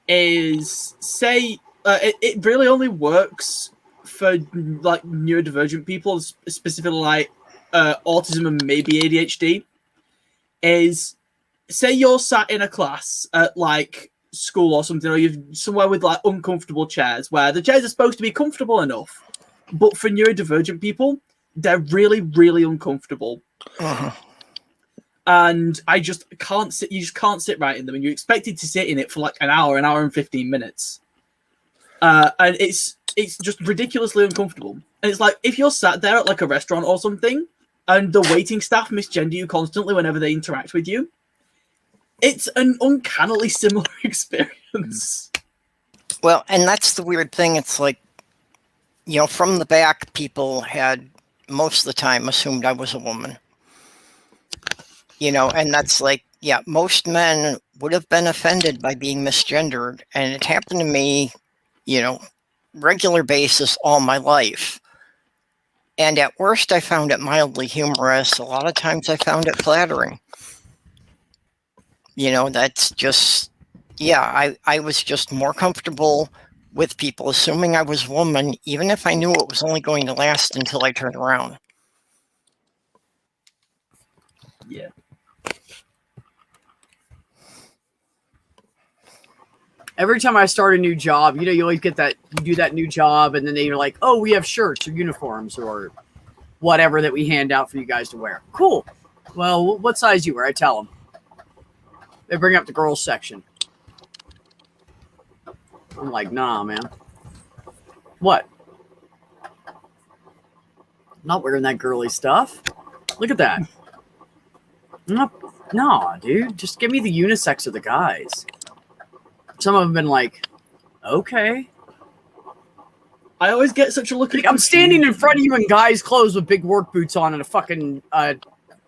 Is say it really only works for like neurodivergent people, specifically like autism and maybe ADHD. Is say you're sat in a class at like school or something, or you're somewhere with like uncomfortable chairs where the chairs are supposed to be comfortable enough, but for neurodivergent people they're really, really uncomfortable. And I just can't sit. You just can't sit right in them, and you're expected to sit in it for like an hour and 15 minutes, and it's just ridiculously uncomfortable. And it's like if you're sat there at like a restaurant or something, and the waiting staff misgender you constantly whenever they interact with you. It's an uncannily similar experience. Well, and that's the weird thing. It's like, you know, from the back, people had most of the time assumed I was a woman. You know, and that's like, yeah, most men would have been offended by being misgendered. And it happened to me, you know, regular basis all my life. And at worst, I found it mildly humorous. A lot of times I found it flattering. You know, that's just, yeah, I was just more comfortable with people assuming I was a woman, even if I knew it was only going to last until I turned around. Yeah. Every time I start a new job, you know, you always get that, you do that new job, and then they're like, oh, we have shirts or uniforms or whatever that we hand out for you guys to wear. Cool. Well, what size you wear? I tell them. They bring up the girls section. I'm like, nah, man. What? not wearing that girly stuff. Look at that. No, dude. Just give me the unisex of the guys. Some of them have been like, okay. I always get such a look at. I'm standing in front of you in guys' clothes with big work boots on and a fucking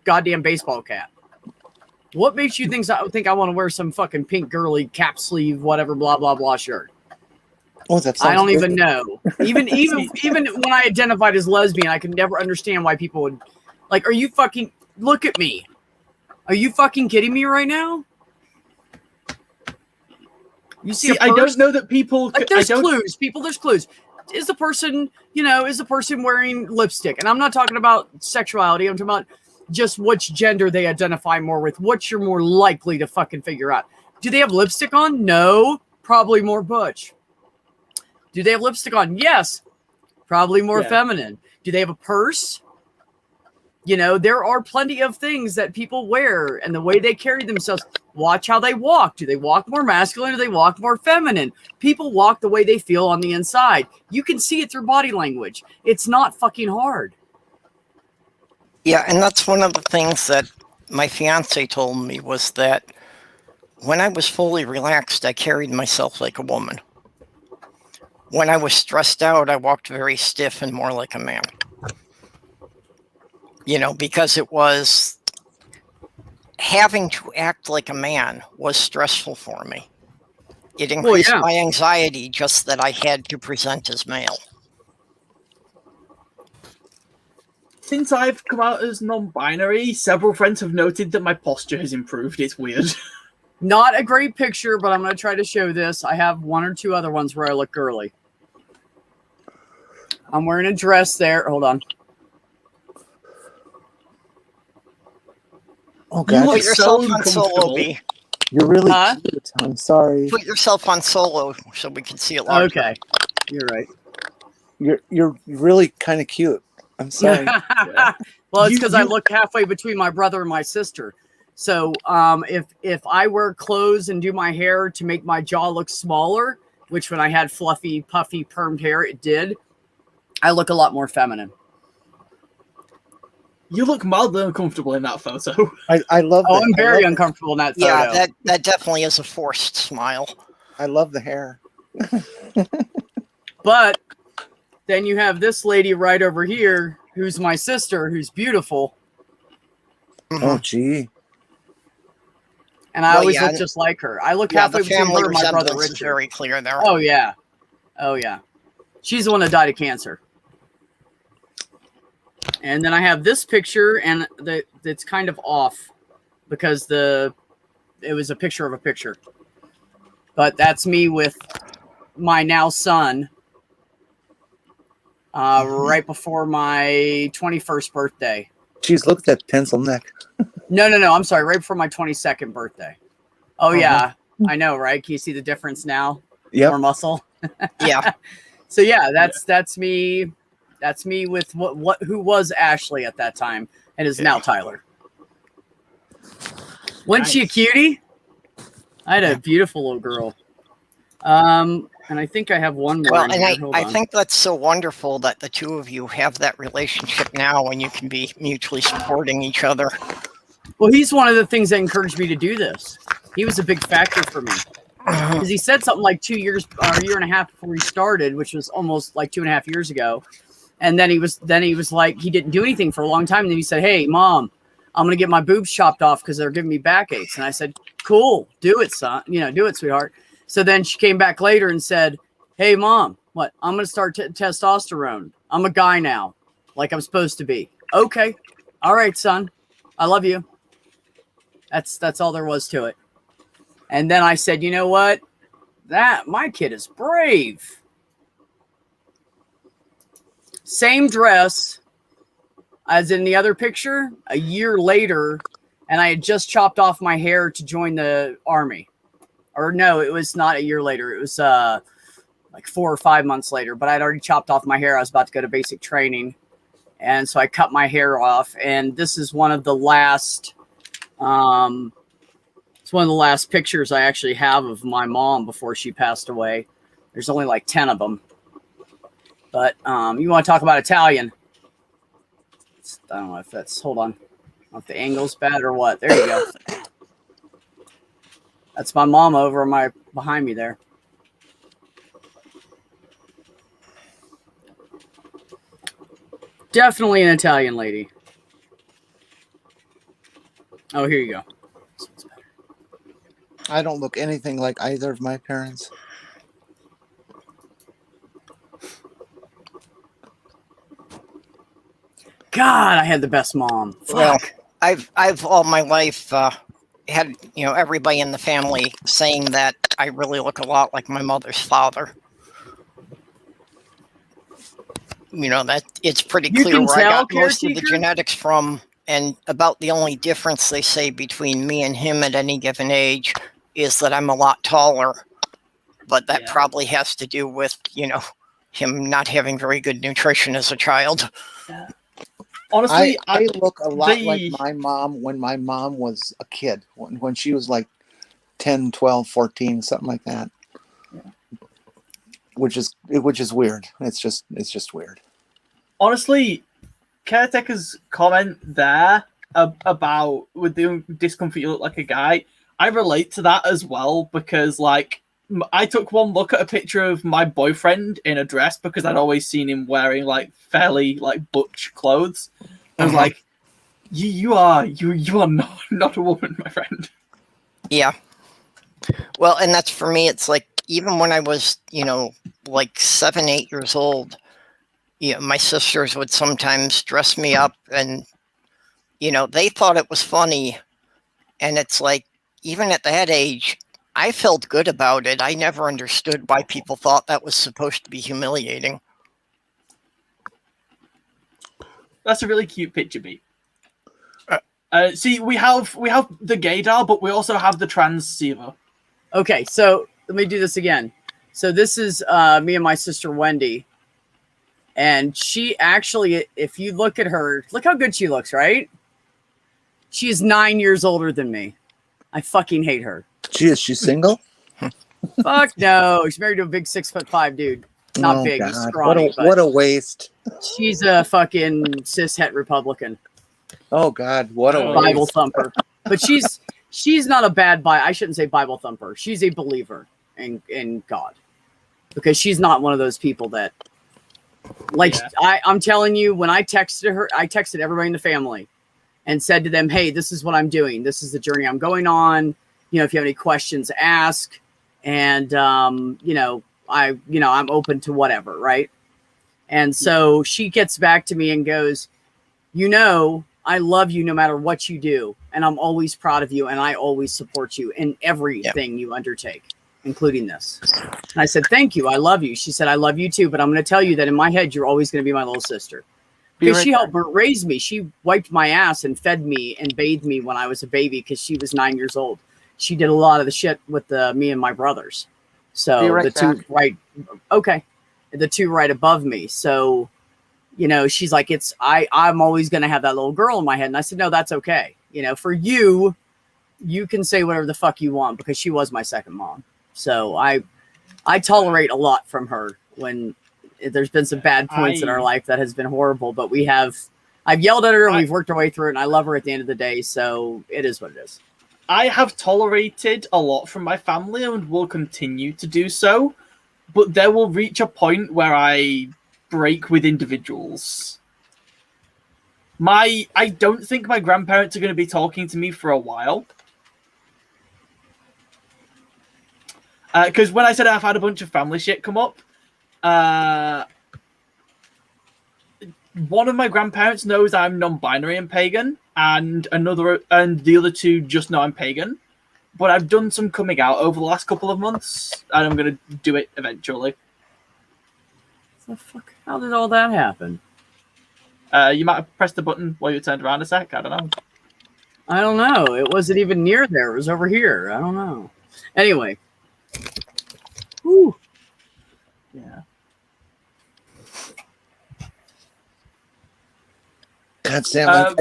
goddamn baseball cap. What makes you think I want to wear some fucking pink girly cap sleeve, whatever, blah blah blah shirt? Oh, that I don't sounds even know. Even when I identified as lesbian, I could never understand why people would like. Are you fucking? Look at me. Are you fucking kidding me right now? You see, I don't know that people. Like, there's clues, people. There's clues. Is the person wearing lipstick? And I'm not talking about sexuality. I'm talking about just which gender they identify more with. What you're more likely to fucking figure out. Do they have lipstick on? No. Probably more butch. Do they have lipstick on? Yes. Probably more feminine. Do they have a purse? You know, there are plenty of things that people wear and the way they carry themselves. Watch how they walk. Do they walk more masculine or do they walk more feminine? People walk the way they feel on the inside. You can see it through body language. It's not fucking hard. Yeah, and that's one of the things that my fiance told me was that when I was fully relaxed, I carried myself like a woman. When I was stressed out, I walked very stiff and more like a man. You know, because it was having to act like a man was stressful for me. It increased my anxiety just that I had to present as male. Since I've come out as non-binary, several friends have noted that my posture has improved. It's weird. Not a great picture, but I'm going to try to show this. I have one or two other ones where I look girly. I'm wearing a dress there. Hold on. Oh, God. Put yourself on solo, B. You're really cute. I'm sorry. Put yourself on solo so we can see it larger. Okay. You're right. You're really kind of cute. I'm sorry. Well, it's because I look halfway between my brother and my sister. So if I wear clothes and do my hair to make my jaw look smaller, which when I had fluffy, puffy, permed hair, it did, I look a lot more feminine. You look mildly uncomfortable in that photo. I love. Oh, I'm very uncomfortable in that photo. Yeah, that definitely is a forced smile. I love the hair. But then you have this lady right over here, who's my sister, who's beautiful. Oh, gee. And I always look just like her. I look halfway between her and my brother Richard. Is very clear there. Oh yeah, oh yeah. She's the one that died of cancer. And then I have this picture, and it's kind of off because it was a picture of a picture. But that's me with my now son right before my 21st birthday. Jeez, look at that pencil neck. No. I'm sorry. Right before my 22nd birthday. Oh, yeah. I know, right? Can you see the difference now? Yeah. More muscle. Yeah. So, yeah, that's me. That's me with who was Ashley at that time and is now Tyler. Wasn't she a cutie? I had a beautiful little girl. And I think I have one more. Well, and I think that's so wonderful that the two of you have that relationship now and you can be mutually supporting each other. Well, he's one of the things that encouraged me to do this. He was a big factor for me. Because he said something like 2 years or a year and a half before he started, which was almost like 2.5 years ago. And then he was like, he didn't do anything for a long time. And then he said, "Hey, Mom, I'm going to get my boobs chopped off because they're giving me backaches." And I said, "Cool, do it, son. Do it, sweetheart." So then she came back later and said, "Hey, Mom, what? I'm going to start testosterone. I'm a guy now, like I'm supposed to be." Okay. All right, son. I love you. That's all there was to it. And then I said, you know what? My kid is brave. Same dress as in the other picture, a year later, and I had just chopped off my hair to join the army. Or no, it was not a year later. It was like 4 or 5 months later, but I'd already chopped off my hair. I was about to go to basic training. And so I cut my hair off. And this is one of the last, it's one of the last pictures I actually have of my mom before she passed away. There's only like 10 of them. But you want to talk about Italian. I don't know if that's, hold on. I don't know if the angle's bad or what. There you go. That's my mom over behind me there. Definitely an Italian lady. Oh, here you go. This one's better. I don't look anything like either of my parents. God, I had the best mom. Fuck. Well, I've all my life had everybody in the family saying that I really look a lot like my mother's father. That it's pretty You clear can where I tell, got most of the caretaker? genetics from, and about the only difference they say between me and him at any given age is that I'm a lot taller. But that probably has to do with him not having very good nutrition as a child. Yeah. Honestly, I look a lot like my mom when my mom was a kid, when she was like 10, 12, 14, something like that. Yeah. Which is weird. It's just weird. Honestly, Caretaker's comment there about with the discomfort, you look like a guy, I relate to that as well, because like I took one look at a picture of my boyfriend in a dress because I'd always seen him wearing like fairly like butch clothes. I was like, you are not a woman, my friend. Yeah. Well, and that's for me. It's like even when I was like 7, 8 years old, my sisters would sometimes dress me up, and they thought it was funny, and it's like even at that age, I felt good about it. I never understood why people thought that was supposed to be humiliating. That's a really cute picture, B. See, we have the gaydar, but we also have the transceiver. Okay, so let me do this again. So this is me and my sister Wendy. And she actually, if you look at her, look how good she looks, right? She is 9 years older than me. I fucking hate her. Is she single? Fuck no. She's married to a big 6'5" dude. Not big, he's scrawny. What a waste. She's a fucking cishet Republican. Oh God, what a Bible waste. thumper. But she's not a bad I shouldn't say Bible thumper. She's a believer in God. Because she's not one of those people that I'm telling you, when I texted her, I texted everybody in the family and said to them, hey, this is what I'm doing. This is the journey I'm going on. If you have any questions, ask. And, I'm open to whatever. Right. And so she gets back to me and goes, I love you no matter what you do. And I'm always proud of you. And I always support you in everything you undertake, including this. And I said, thank you. I love you. She said, I love you too. But I'm going to tell you that in my head, you're always going to be my little sister. Because she helped raise me. She wiped my ass and fed me and bathed me when I was a baby because she was 9 years old. She did a lot of the shit with me and my brothers. So the two right above me. So, she's like, I'm always going to have that little girl in my head. And I said, no, that's okay. For you can say whatever the fuck you want because she was my second mom. So I tolerate a lot from her when there's been some bad points in our life that has been horrible, but I've yelled at her and we've worked our way through it, and I love her at the end of the day. So it is what it is. I have tolerated a lot from my family and will continue to do so, but there will reach a point where I break with individuals. I don't think my grandparents are going to be talking to me for a while. Because when I said I've had a bunch of family shit come up, one of my grandparents knows I'm non-binary and pagan, and the other two just know I'm pagan. But I've done some coming out over the last couple of months, and I'm going to do it eventually. What the fuck? How did all that happen? You might have pressed the button while you turned around a sec. I don't know. I don't know. It wasn't even near there. It was over here. I don't know. Anyway. Whew. Yeah. God damn,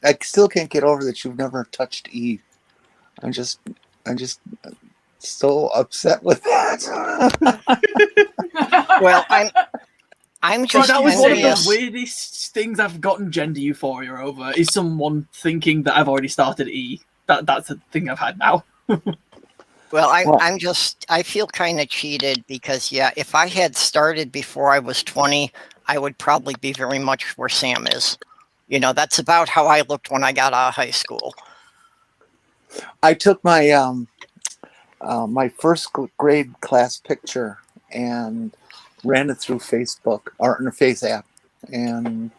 I still can't get over that you've never touched Eve. I'm just so upset with that. Well, I'm So just that was one of the envious. weirdest things I've gotten gender euphoria over, is someone thinking that I've already started E. That's a thing I've had now. Well, Well- I feel kind of cheated because, yeah, if I had started before I was 20, I would probably be very much where Sam is. You know, that's about how I looked when I got out of high school. I took my my first grade class picture and ran it through Facebook or in a Face app, and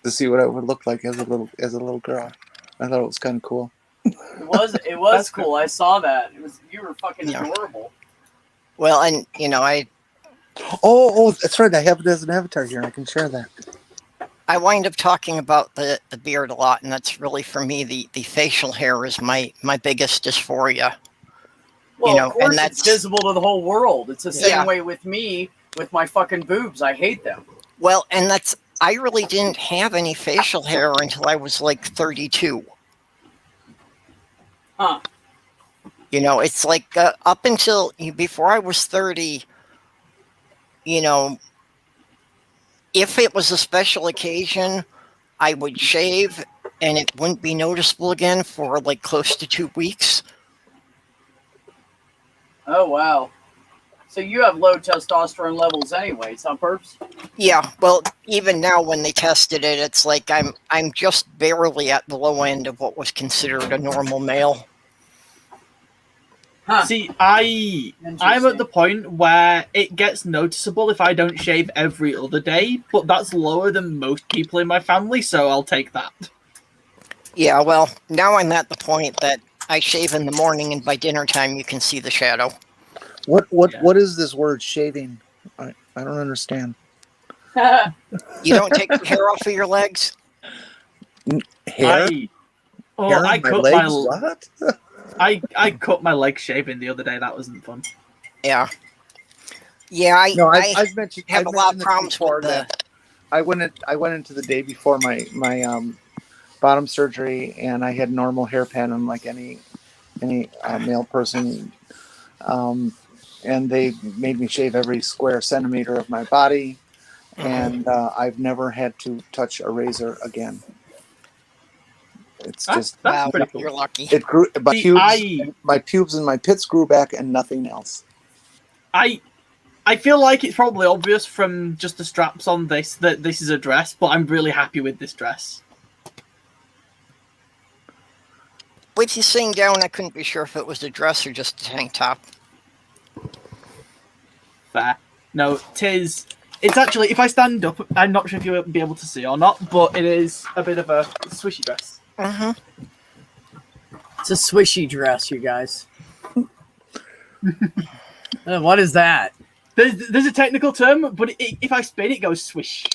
to see what I would look like as a little girl. I thought it was kind of cool. It was That's cool. I saw that. You were fucking Yeah. adorable. Well, and you know, Oh, that's right. I have it as an avatar here. I can share that. I wind up talking about the beard a lot, and that's really, for me, the facial hair is my biggest dysphoria. Well, You know, of course, and it's visible to the whole world. It's the same Yeah. way with me with my fucking boobs. I hate them. Well, and I really didn't have any facial hair until I was like 32. Huh. You know, it's like up until before I was 30, you know, if it was a special occasion, I would shave and it wouldn't be noticeable again for like close to 2 weeks. Oh, wow. So you have low testosterone levels anyways, huh, Perps? Yeah, well, even now when they tested it, it's like I'm just barely at the low end of what was considered a normal male. Huh. See, I'm at the point where it gets noticeable if I don't shave every other day, but that's lower than most people in my family, so I'll take that. Yeah, well, now I'm at the point that I shave in the morning, and by dinner time you can see the shadow. What is this word shaving? I don't understand. You don't take the hair off of your legs? Hair? I on cut legs? What? I cut my leg shaving the other day. That wasn't fun. Yeah. Yeah, I've mentioned have I've a lot of mentioned this problems before with the... that I went into the day before my bottom surgery, and I had normal hair pattern like any male person, and they made me shave every square centimeter of my body, and I've never had to touch a razor again. It's just That's pretty cool. You're lucky. it grew See, my pubes and my pits grew back, and nothing else. I feel like it's probably obvious from just the straps on this that this is a dress, but I'm really happy with this dress. With you sitting down, I couldn't be sure if it was a dress or just a tank top. Fair. No, it's actually, if I stand up, I'm not sure if you'll be able to see or not, but it is a bit of a swishy dress. It's a swishy dress, you guys. What is that? There's a technical term, but if I spin, it goes swish.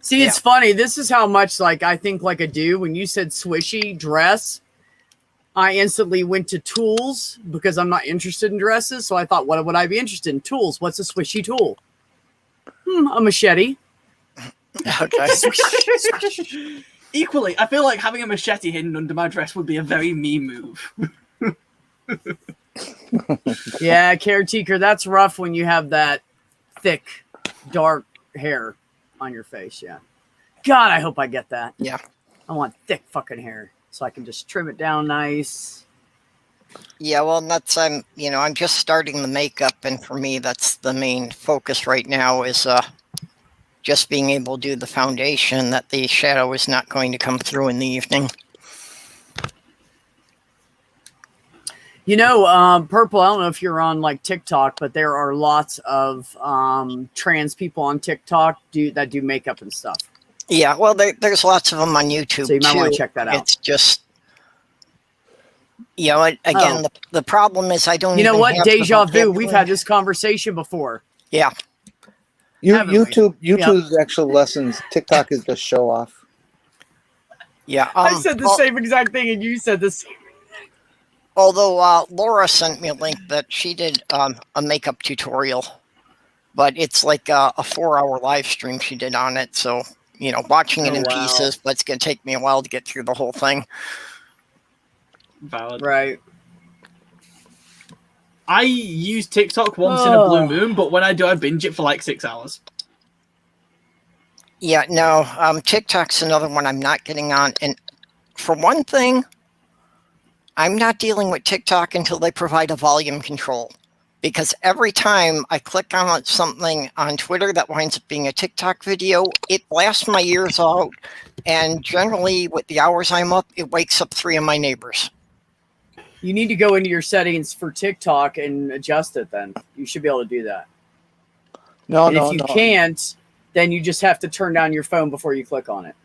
See, it's funny. This is how much like I think like a dude. When you said swishy dress, I instantly went to tools because I'm not interested in dresses. So I thought, what would I be interested in? Tools. What's a swishy tool? A machete. Okay. Equally, I feel like having a machete hidden under my dress would be a very me move. Yeah, caretaker, that's rough when you have that thick, dark hair on your face. Yeah. God, I hope I get that. Yeah. I want thick fucking hair so I can just trim it down nice. Yeah, well, that's I'm just starting the makeup, and for me, that's the main focus right now is just being able to do the foundation, that the shadow is not going to come through in the evening. You know, Purple, I don't know if you're on like TikTok, but there are lots of trans people on TikTok that do makeup and stuff. Yeah, well, there's lots of them on YouTube, so you might too. want to check that out. It's just, again, the problem is I don't You know even what? have the Deja vu. vocabulary. We've had this conversation before. Yeah. YouTube's actual lessons. TikTok is just show off. Yeah. I said the same exact thing, and you said the same. Although Laura sent me a link that she did a makeup tutorial, but it's like a 4-hour live stream she did on it. So, watching it in pieces, but it's going to take me a while to get through the whole thing. Valid. Right. I use TikTok once in a blue moon, but when I do, I binge it for like 6 hours. Yeah, no. TikTok's another one I'm not getting on. And for one thing, I'm not dealing with TikTok until they provide a volume control. Because every time I click on something on Twitter that winds up being a TikTok video, it blasts my ears out. And generally, with the hours I'm up, it wakes up 3 of my neighbors. You need to go into your settings for TikTok and adjust it then. You should be able to do that. No, And no, if you no. can't, then you just have to turn down your phone before you click on it.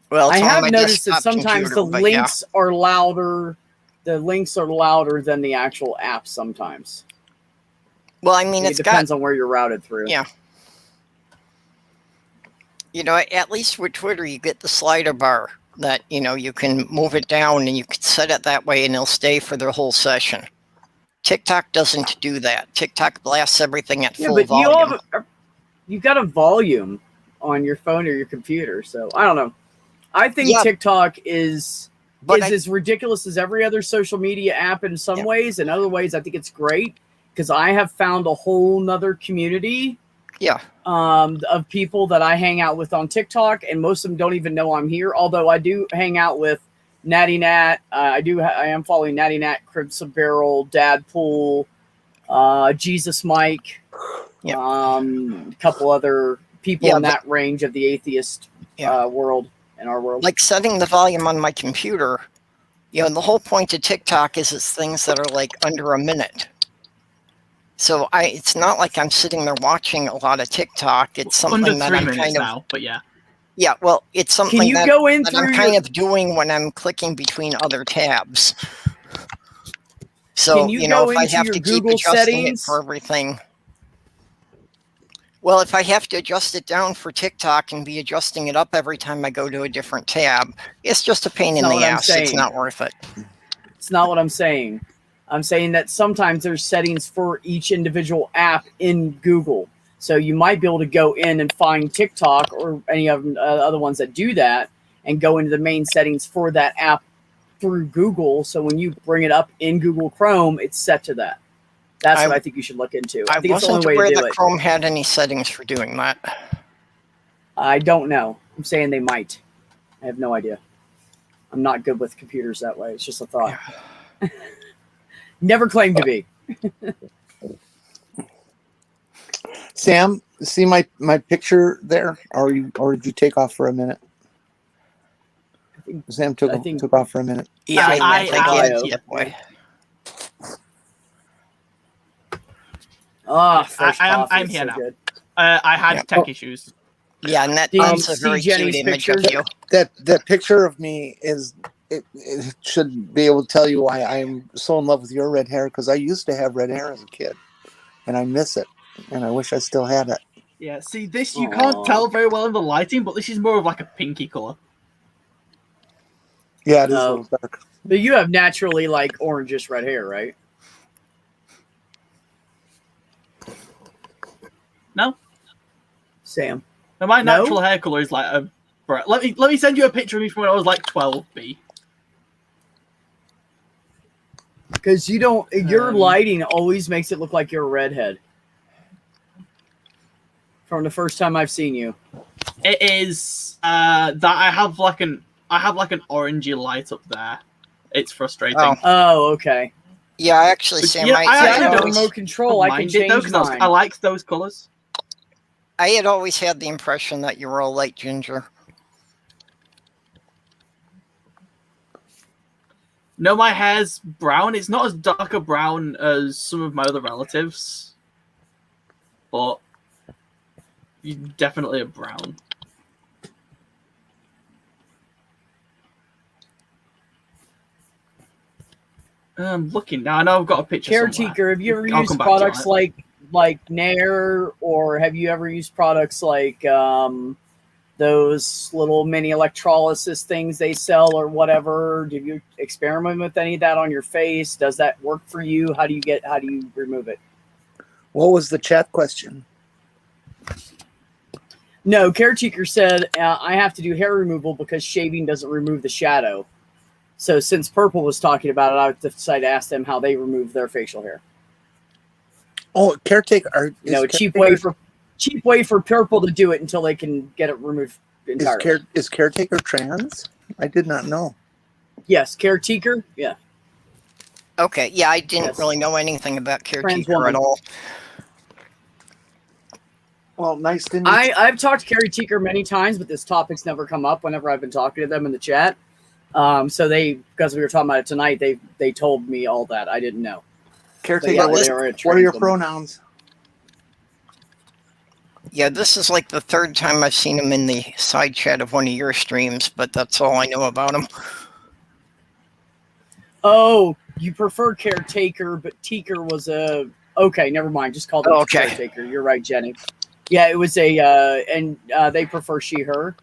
Well, I it's on have my noticed that desktop sometimes computer, the but links are louder. The links are louder than the actual app sometimes. Well, I mean, It it's depends on where you're routed through. Yeah. You know, at least with Twitter, you get the slider bar that, you know, you can move it down and you can set it that way and it'll stay for the whole session. TikTok doesn't do that. TikTok blasts everything at full volume. You've got a volume on your phone or your computer. So I don't know. I think TikTok is as ridiculous as every other social media app in some ways. In other ways, I think it's great because I have found a whole nother community of people that I hang out with on TikTok, and most of them don't even know I'm here. Although I do hang out with Natty Nat. I am following Natty Nat, Crimson Barrel, Dadpool, Jesus Mike, a couple other people in that range of the atheist world in our world. Like setting the volume on my computer, you know, the whole point of TikTok is it's things that are like under a minute. So it's not like I'm sitting there watching a lot of TikTok. It's something under that 3 I'm minutes kind of now, but yeah. Yeah, well, it's something Can you that, go in that through I'm kind of doing when I'm clicking between other tabs. So, Can you you know, go if I into have your to keep Google adjusting settings? it for everything. Well, if I have to adjust it down for TikTok and be adjusting it up every time I go to a different tab, it's just a pain in the ass. It's not worth it. It's not what I'm saying. I'm saying that sometimes there's settings for each individual app in Google. So you might be able to go in and find TikTok or any of the other ones that do that and go into the main settings for that app through Google. So when you bring it up in Google Chrome, it's set to that. That's what I think you should look into. I think it's the only way to do it. Chrome had any settings for doing that. I don't know. I'm saying they might. I have no idea. I'm not good with computers that way. It's just a thought. Never claimed to be. Sam, see my picture there, or did you take off for a minute? Sam took off for a minute. Yeah, I think yeah. boy. I'm here now. I had tech issues. Yeah, and that's a very cute image of you. That picture of me it should be able to tell you why I'm so in love with your red hair, because I used to have red hair as a kid, and I miss it, and I wish I still had it. Yeah, see, this you can't tell very well in the lighting, but this is more of like a pinky color. Yeah, it is a little dark. But you have naturally like orangish red hair, right? No, Sam. No, my natural hair color is like a. Let me send you a picture of me from when I was like 12, B. Because you don't. Your lighting always makes it look like you're a redhead. From the first time I've seen you. It is that I have like an orangey light up there. It's frustrating. Oh, okay. Yeah, actually, Sam, yeah, I have remote control. I can change mine. I like those colors. I had always had the impression that you were a light ginger. No, my hair's brown. It's not as dark a brown as some of my other relatives, but you're definitely a brown. I'm looking now. I know I've got a picture. Caretaker, have you ever used products like Nair, or have you ever used products like those little mini electrolysis things they sell or whatever? Did you experiment with any of that on your face? Does that work for you? How do you remove it? What was the chat question? No, Caretaker said I have to do hair removal because shaving doesn't remove the shadow. So since Purple was talking about it, I decided to ask them how they remove their facial hair. Oh, Caretaker. Cheap way for. cheap way for people to do it until they can get it removed entirely. Is caretaker trans? I did not know. Yes, caretaker. Yeah. Okay, yeah, I didn't Yes. really know anything about Trans caretaker woman. at all. Well, nice to meet you. I've talked to caretaker many times, but this topic's never come up whenever I've been talking to them in the chat. So because we were talking about it tonight, they told me all that. I didn't know. Caretaker, yeah, what are your woman. pronouns? Yeah, this is like the third time I've seen him in the side chat of one of your streams, but that's all I know about him. Oh, you prefer caretaker, but Teaker was a... Okay, never mind. Just call them caretaker. You're right, Jenny. Yeah, it was a... and they prefer she, her.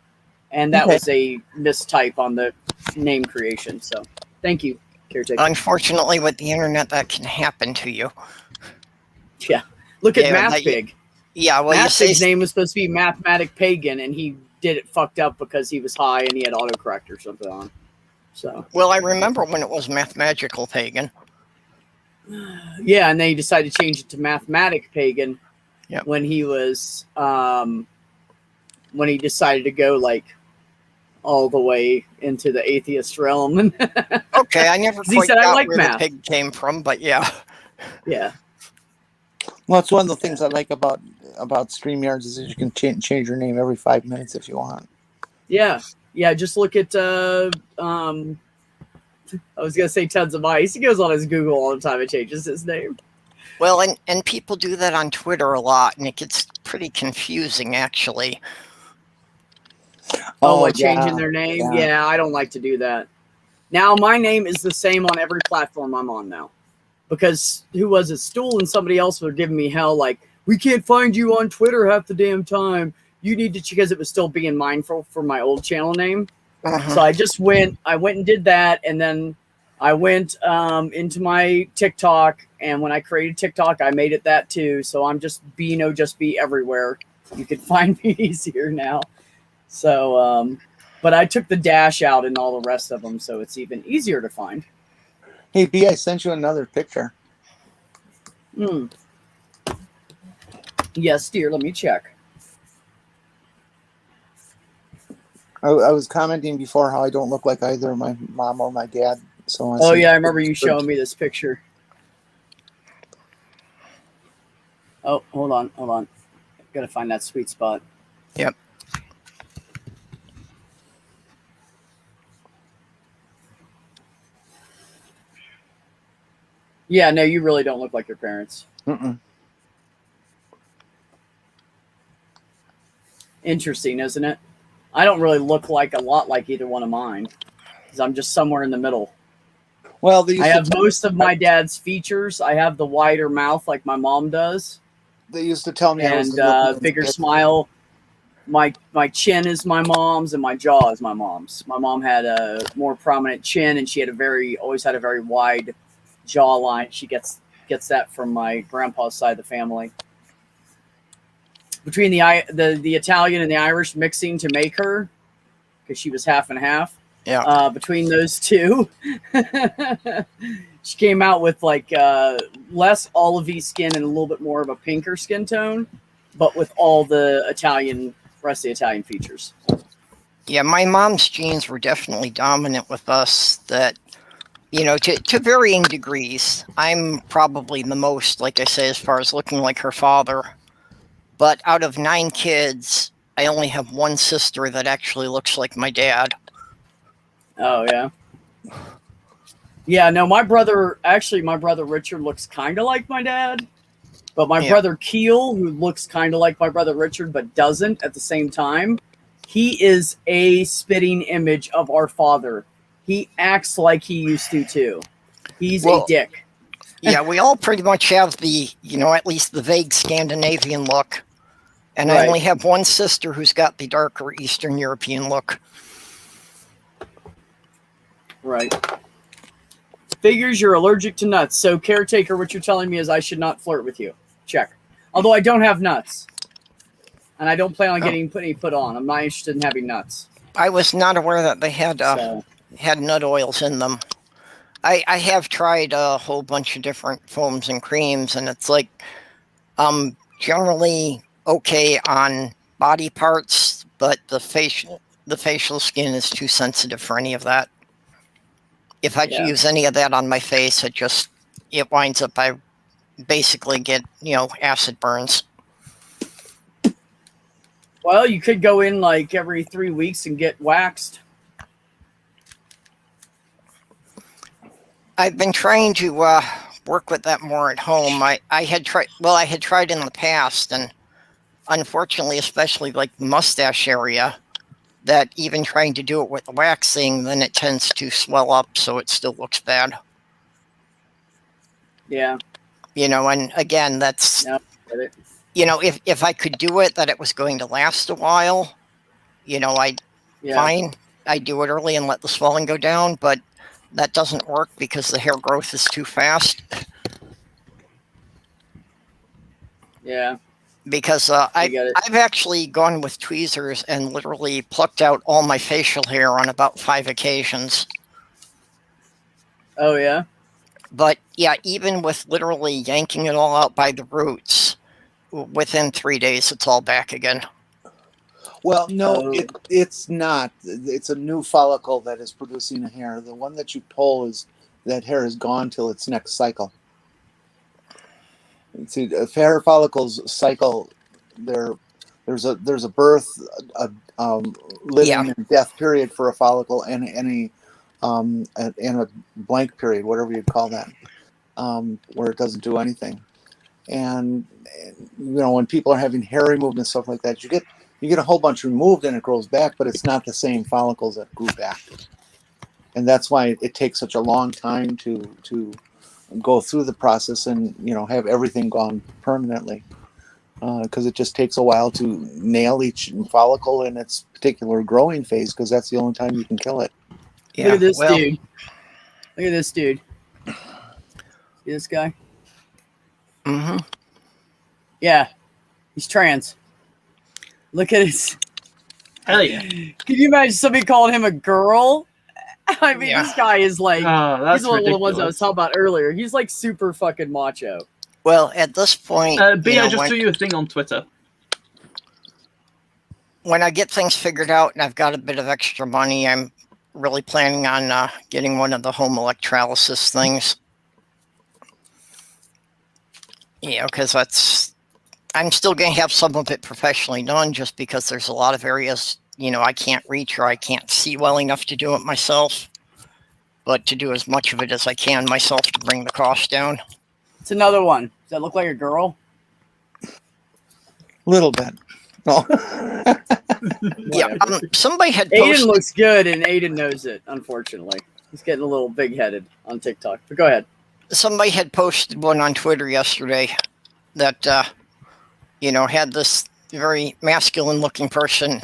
And that was a mistype on the name creation. So, thank you, caretaker. Unfortunately, with the internet, that can happen to you. Yeah. Look at MathPig. Yeah, well, MathPig's name was supposed to be Mathematic Pagan, and he did it fucked up because he was high and he had autocorrect or something on. So. Well, I remember when it was Mathemagical Pagan. Yeah, and they decided to change it to Mathematic Pagan when he was when he decided to go like all the way into the atheist realm. Okay, I never quite said, got I like where math. the pig came from, but yeah. Yeah. Well, it's one of the things I like about StreamYards is that you can change your name every 5 minutes if you want. Yeah. Yeah, just look at I was gonna say Tons of Ice. He goes on his Google all the time and changes his name. Well, and people do that on Twitter a lot, and it gets pretty confusing, actually. Changing their name? Yeah, I don't like to do that. Now, my name is the same on every platform I'm on now. Because who was it? Stool and somebody else were giving me hell, like, we can't find you on Twitter half the damn time. You need to, because it was still being mindful for my old channel name. So I went and did that, and then I went into my TikTok, and when I created TikTok, I made it that too. So I'm just be everywhere. You can find me easier now. So, but I took the dash out and all the rest of them, so it's even easier to find. Hey, B, I sent you another picture. Yes, dear, let me check. I was commenting before how I don't look like either my mom or my dad. So I remember you showing me this picture. Oh, hold on. Gotta find that sweet spot. Yep. Yeah, no, you really don't look like your parents. Interesting, isn't it? I don't really look like a lot like either one of mine, because I'm just somewhere in the middle. Well, I have most of my dad's features. I have the wider mouth like my mom does. They used to tell me and bigger smile. My chin is my mom's, and my jaw is my mom's. My mom had a more prominent chin, and she had always had a very wide jawline. She gets that from my grandpa's side of the family. Between the Italian and the Irish mixing to make her, because she was half and half. Yeah. Between those two, she came out with like less olivey skin and a little bit more of a pinker skin tone, but with all the rest of the Italian features. Yeah, my mom's genes were definitely dominant with us. That, to varying degrees. I'm probably the most, like I say, as far as looking like her father. But out of 9 kids, I only have one sister that actually looks like my dad. Oh, yeah. Yeah, no, my brother Richard looks kind of like my dad. But my brother Keel, who looks kind of like my brother Richard, but doesn't at the same time, he is a spitting image of our father. He acts like he used to, too. He's a dick. Yeah, we all pretty much have the, at least the vague Scandinavian look. And I only have one sister who's got the darker Eastern European look. Right. Figures you're allergic to nuts. So, caretaker, what you're telling me is I should not flirt with you. Check. Although I don't have nuts. And I don't plan on getting any put on. I'm not interested in having nuts. I was not aware that they had nut oils in them. I have tried a whole bunch of different foams and creams, and it's like, generally okay on body parts, but the facial skin is too sensitive for any of that. If I use any of that on my face, it winds up, I basically get, acid burns. Well, you could go in like every 3 weeks and get waxed. I've been trying to work with that more at home. I had tried in the past, and unfortunately, especially like the mustache area, that even trying to do it with waxing, then it tends to swell up, so it still looks bad. Yeah. And again, that's, if I could do it, that it was going to last a while, fine. I do it early and let the swelling go down, but that doesn't work because the hair growth is too fast. Yeah. Because I've actually gone with tweezers and literally plucked out all my facial hair on about 5 occasions. Oh, yeah? But yeah, even with literally yanking it all out by the roots, within 3 days, it's all back again. Well, no, it's not. It's a new follicle that is producing a hair. The one that you pull that hair is gone till its next cycle. See, hair follicles cycle. There's a birth, living and death period for a follicle, and a blank period, whatever you'd call that, where it doesn't do anything. And when people are having hair removed and stuff like that, you get a whole bunch removed and it grows back, but it's not the same follicles that grew back. And that's why it takes such a long time to go through the process and have everything gone permanently, because it just takes a while to nail each follicle in its particular growing phase, because that's the only time you can kill it. Yeah, look at this dude. Look at this dude. See this guy? Mm-hmm. Yeah, he's trans. Look at his. Hell yeah! Can you imagine somebody calling him a girl? I mean, this guy is like, he's one of the ones I was talking about earlier. He's like super fucking macho. Well, at this point, I just threw you a thing on Twitter. When I get things figured out and I've got a bit of extra money, I'm really planning on getting one of the home electrolysis things. Because I'm still going to have some of it professionally done, just because there's a lot of areas, I can't reach or I can't see well enough to do it myself. But to do as much of it as I can myself to bring the cost down. It's another one. Does that look like a girl? Little bit. Oh. Yeah, somebody had posted... Aiden looks good, and Aiden knows it, unfortunately. He's getting a little big-headed on TikTok. But go ahead. Somebody had posted one on Twitter yesterday that, had this very masculine-looking person,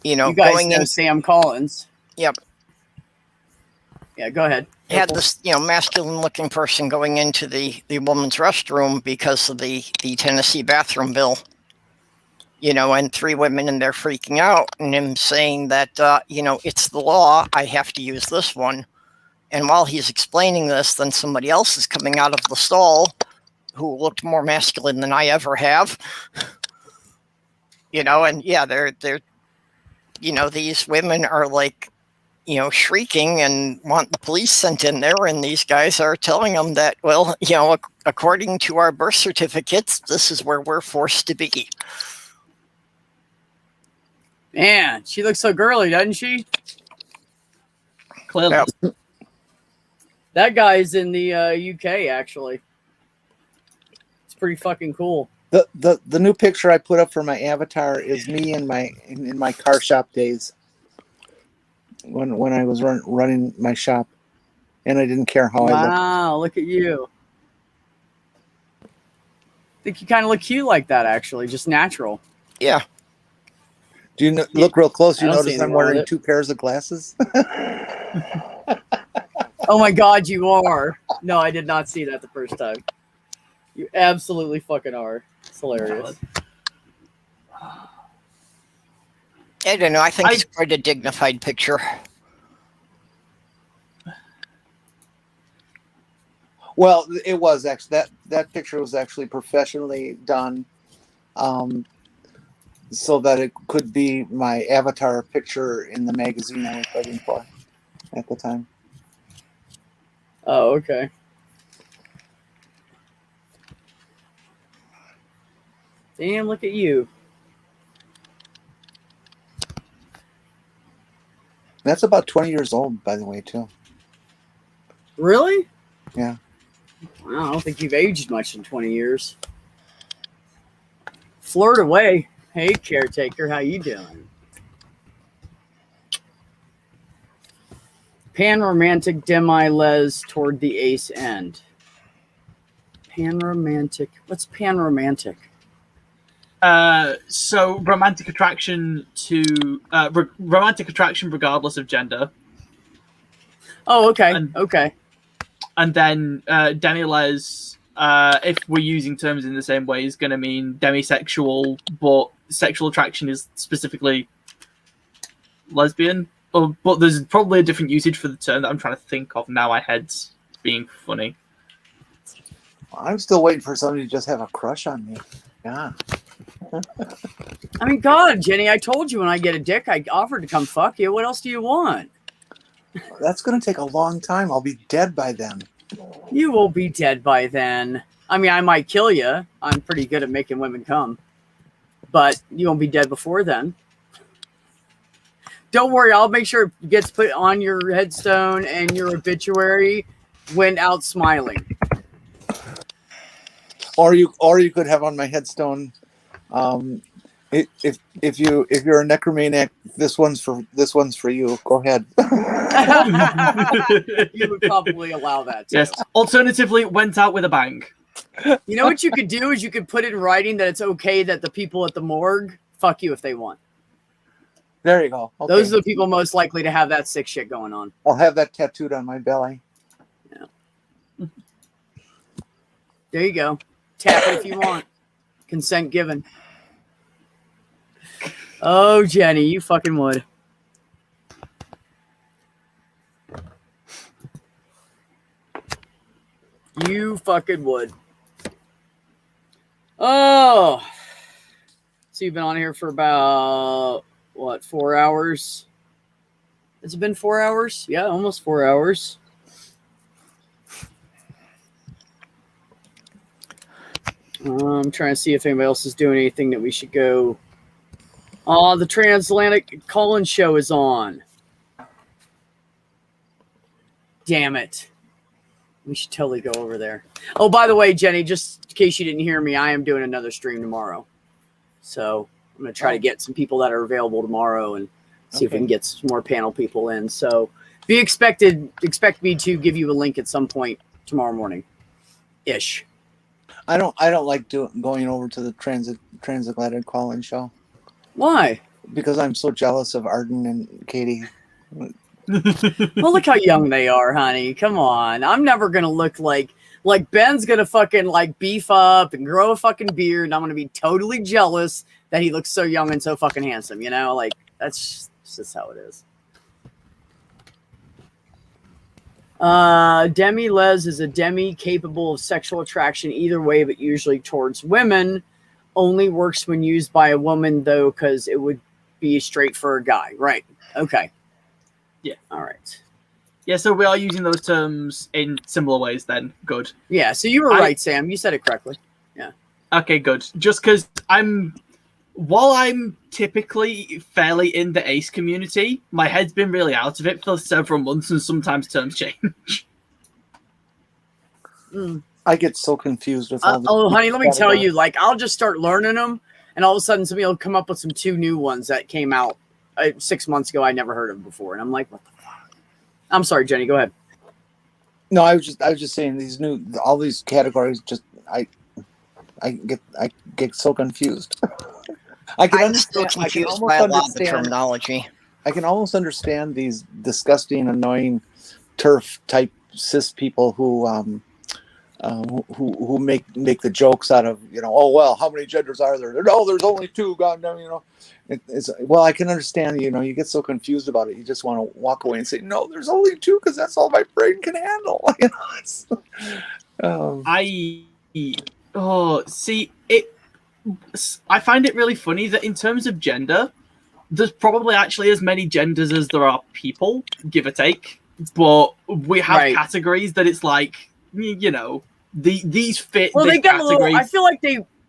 you guys going know Sam Collins. Yep. Yeah, go ahead. Had this, masculine-looking person going into the woman's restroom because of the Tennessee bathroom bill. And 3 women in there freaking out, and him saying that, it's the law, I have to use this one. And while he's explaining this, then somebody else is coming out of the stall who looked more masculine than I ever have. And yeah, they're these women are like, shrieking and want the police sent in there, and these guys are telling them that, well, according to our birth certificates, this is where we're forced to be. Man, she looks so girly, doesn't she? Clearly. Yeah. That guy's in the UK, actually. It's pretty fucking cool. The new picture I put up for my avatar is me in my car shop days, when I was running my shop, and I didn't care how I looked. Wow, look at you. I think you kind of look cute like that, actually, just natural. Yeah. Do you look real close? You I don't see notice I'm anything wrong wearing with it. 2 pairs of glasses? Oh my God, you are. No, I did not see that the first time. You absolutely fucking are. It's hilarious. I don't know. I think it's quite a dignified picture. Well, it was actually that picture was actually professionally done. so that it could be my avatar picture in the magazine I was writing for at the time. Oh, okay. Damn, look at you. That's about 20 years old, by the way, too. Really? Yeah. Wow, I don't think you've aged much in 20 years. Flirt away. Hey, caretaker, how you doing? Panromantic demi-les toward the ace end. Panromantic. What's panromantic? So romantic attraction to romantic attraction regardless of gender. Oh, okay. And, okay. And then demi-les, if we're using terms in the same way, is going to mean demisexual, but sexual attraction is specifically lesbian. But there's probably a different usage for the term that I'm trying to think of now. My head's being funny. I'm still waiting for somebody to just have a crush on me. Yeah. I mean, God, Jenny, I told you when I get a dick, I offered to come fuck you. What else do you want? That's going to take a long time. I'll be dead by then. You will be dead by then. I mean, I might kill you. I'm pretty good at making women come. But you won't be dead before then. Don't worry, I'll make sure it gets put on your headstone and your obituary. Went out smiling. Or you could have on my headstone, if you're a necromaniac, this one's for you. Go ahead. You would probably allow that too. Yes. Alternatively, went out with a bang. You know what you could do is you could put it in writing that it's okay that the people at the morgue fuck you if they want. There you go. Okay. Those are the people most likely to have that sick shit going on. I'll have that tattooed on my belly. Yeah. There you go. Tap it if you want. Consent given. Oh, Jenny, you fucking would. You fucking would. Oh. So you've been on here for about, what, 4 hours? Has it been 4 hours? Yeah, almost 4 hours. I'm trying to see if anybody else is doing anything that we should go. Oh, the Transatlantic call-in show is on. Damn it. We should totally go over there. Oh, by the way, Jenny, just in case you didn't hear me, I am doing another stream tomorrow. So I'm going to try to get some people that are available tomorrow and see if we can get some more panel people in. So expect me to give you a link at some point tomorrow morning. Ish. I don't like going over to the transatlantic call-in show. Why? Because I'm so jealous of Arden and Katie. Well, look how young they are, honey. Come on. I'm never going to look like Ben's going to fucking like beef up and grow a fucking beard. And I'm going to be totally jealous that he looks so young and so fucking handsome. You know, like that's just how it is. Demi-les is a demi capable of sexual attraction either way, but usually towards women. Only works when used by a woman, though, because it would be straight for a guy. Right. Okay. Yeah. All right. Yeah, so we are using those terms in similar ways then. Good. Yeah, so you were right, Sam. You said it correctly. Yeah. Okay, good. Just because while I'm typically fairly in the ace community, my head's been really out of it for several months and sometimes terms change. I get so confused with all oh, honey, let me tell you, like, I'll just start learning them, and all of a sudden somebody will come up with some 2 new ones that came out 6 months ago I never heard of before, and I'm like, what the fuck? I'm sorry, Jenny, go ahead. No, I was just saying all these categories. Just I get so confused. I'm still confused by a lot of the terminology. I can almost understand these disgusting, annoying turf type cis people who make the jokes out of, oh well, how many genders are there? No, there's only 2. Goddamn, well, I can understand. You get so confused about it. You just want to walk away and say, no, there's only 2 because that's all my brain can handle. I find it really funny that in terms of gender, there's probably actually as many genders as there are people, give or take. But we have categories that it's like, you know, these fit. Well, this they got category. a little. I feel like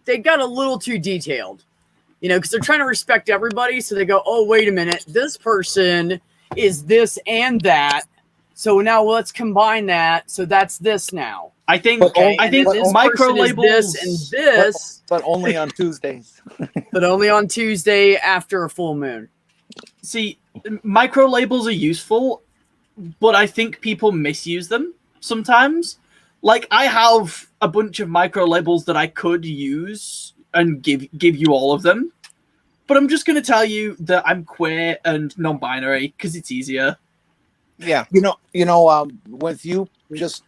they got a little too detailed, you know, because they're trying to respect everybody. So they go, oh, wait a minute, this person is this and that. So now let's combine that. So that's this now. I think micro labels this and this, but only on Tuesdays. but only on Tuesday after a full moon. See, micro labels are useful, but I think people misuse them sometimes. Like, I have a bunch of micro labels that I could use and give you all of them, but I'm just going to tell you that I'm queer and non-binary because it's easier. Yeah, with you just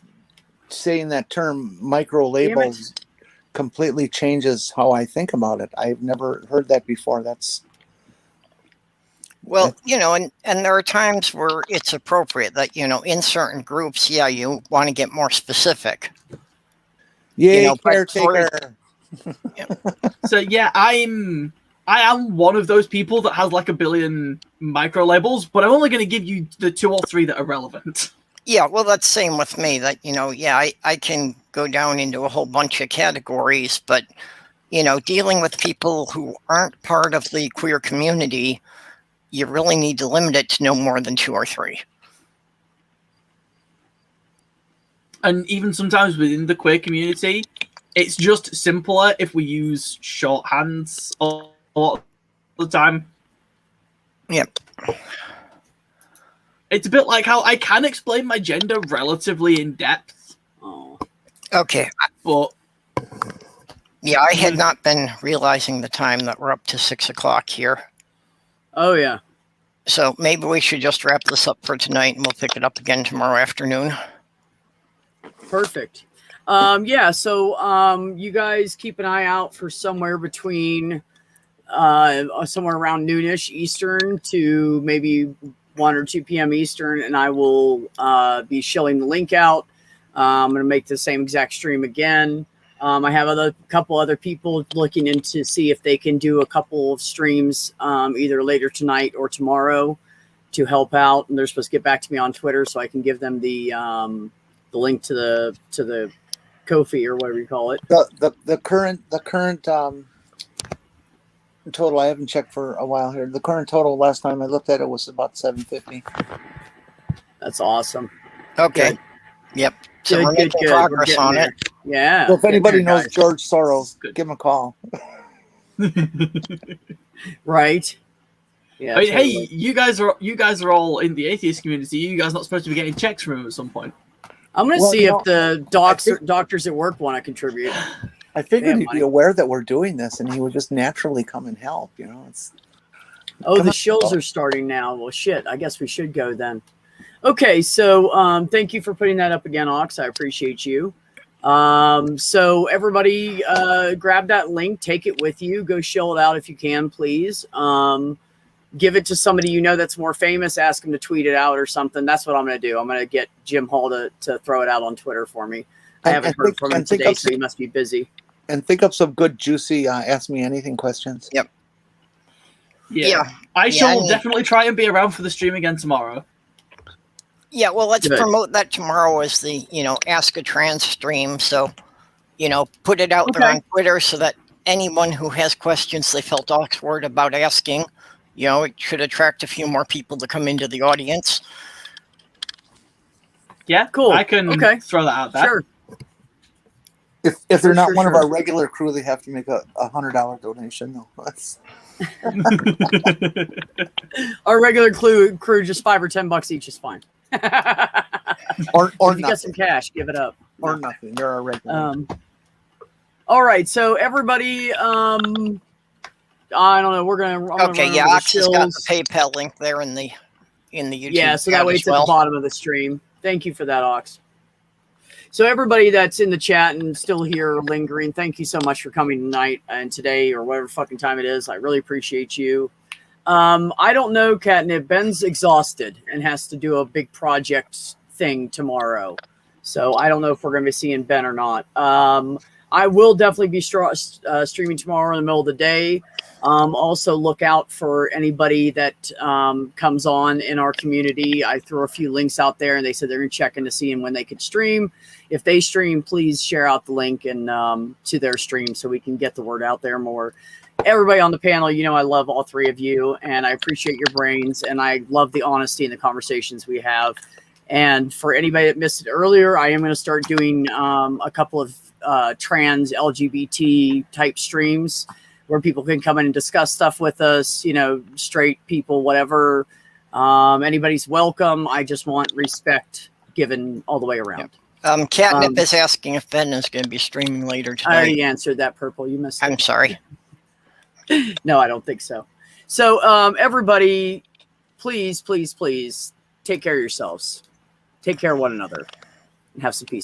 saying that term, micro labels completely changes how I think about it. I've never heard that before. Well, and there are times where it's appropriate that, in certain groups, you want to get more specific. Yay, caretaker. So yeah, I am one of those people that has like a billion micro labels, but I'm only going to give you the 2 or 3 that are relevant. Yeah, well, that's same with me. That I can go down into a whole bunch of categories, but dealing with people who aren't part of the queer community, you really need to limit it to no more than 2 or 3. And even sometimes within the queer community, it's just simpler if we use shorthands a lot of the time. Yep. It's a bit like how I can explain my gender relatively in depth. Oh. Okay. But yeah, I had not been realizing the time that we're up to 6 o'clock here. Oh yeah. So maybe we should just wrap this up for tonight, and we'll pick it up again tomorrow afternoon. Perfect. So you guys keep an eye out for somewhere between somewhere around noonish Eastern to maybe 1 or 2 p.m. Eastern, and I will be shilling the link out. I'm going to make the same exact stream again. I have a couple other people looking in to see if they can do a couple of streams either later tonight or tomorrow to help out, and they're supposed to get back to me on Twitter so I can give them the link to the Ko-fi or whatever you call it. The current total, I haven't checked for a while here. The current total last time I looked at it was about 750. That's awesome. Okay. Good. Yep. So we're making progress on it. Yeah. So if anybody knows guys. George Soros, give him a call. Right. Yeah. I mean, hey, you guys are all in the atheist community. You guys not supposed to be getting checks from him at some point. I'm going to see if the doctors at work want to contribute. I figured he'd be aware that we're doing this, and he would just naturally come and help. The shills are starting now. Well, shit. I guess we should go then. Okay, so thank you for putting that up again, Ox. I appreciate you. So everybody, grab that link, take it with you, go shill it out if you can, please. Give it to somebody you know that's more famous. Ask them to tweet it out or something. That's what I'm going to do. I'm going to get Jim Hall to throw it out on Twitter for me. I haven't heard from him today, so he must be busy. And think up some good, juicy Ask Me Anything questions. Yep. Yeah. I shall definitely try and be around for the stream again tomorrow. Yeah, well, let's promote that tomorrow as the, Ask a Trans stream. So, put it out there on Twitter so that anyone who has questions they felt awkward about asking, it should attract a few more people to come into the audience. Yeah, cool. I can throw that out there. Sure. If they're not one of our regular crew, they have to make a $100 donation. No, our regular crew, just $5 or $10 each is fine. or if you got some cash, give it up. Or nothing. They're our regular. All right, so everybody, I don't know. We're gonna. Ox has got the PayPal link there in the YouTube. Yeah, so that way it's at the bottom of the stream. Thank you for that, Ox. So everybody that's in the chat and still here lingering, thank you so much for coming tonight and today or whatever fucking time it is. I really appreciate you. I don't know, Catnip. Ben's exhausted and has to do a big project thing tomorrow. So I don't know if we're going to be seeing Ben or not. I will definitely be streaming tomorrow in the middle of the day. Also look out for anybody that comes on in our community. I threw a few links out there, and they said they're checking to see when they could stream. If they stream, please share out the link and to their stream so we can get the word out there more. Everybody on the panel, you know, I love all three of you, and I appreciate your brains, and I love the honesty and the conversations we have. And for anybody that missed it earlier, I am going to start doing a couple of trans LGBT type streams where people can come in and discuss stuff with us, you know, straight people, whatever. Anybody's welcome. I just want respect given all the way around. Catnip is asking if Ben is going to be streaming later today. I already answered that, Purple. You missed it. I'm sorry. No, I don't think so. So everybody, please, please, please take care of yourselves. Take care of one another and have some peace.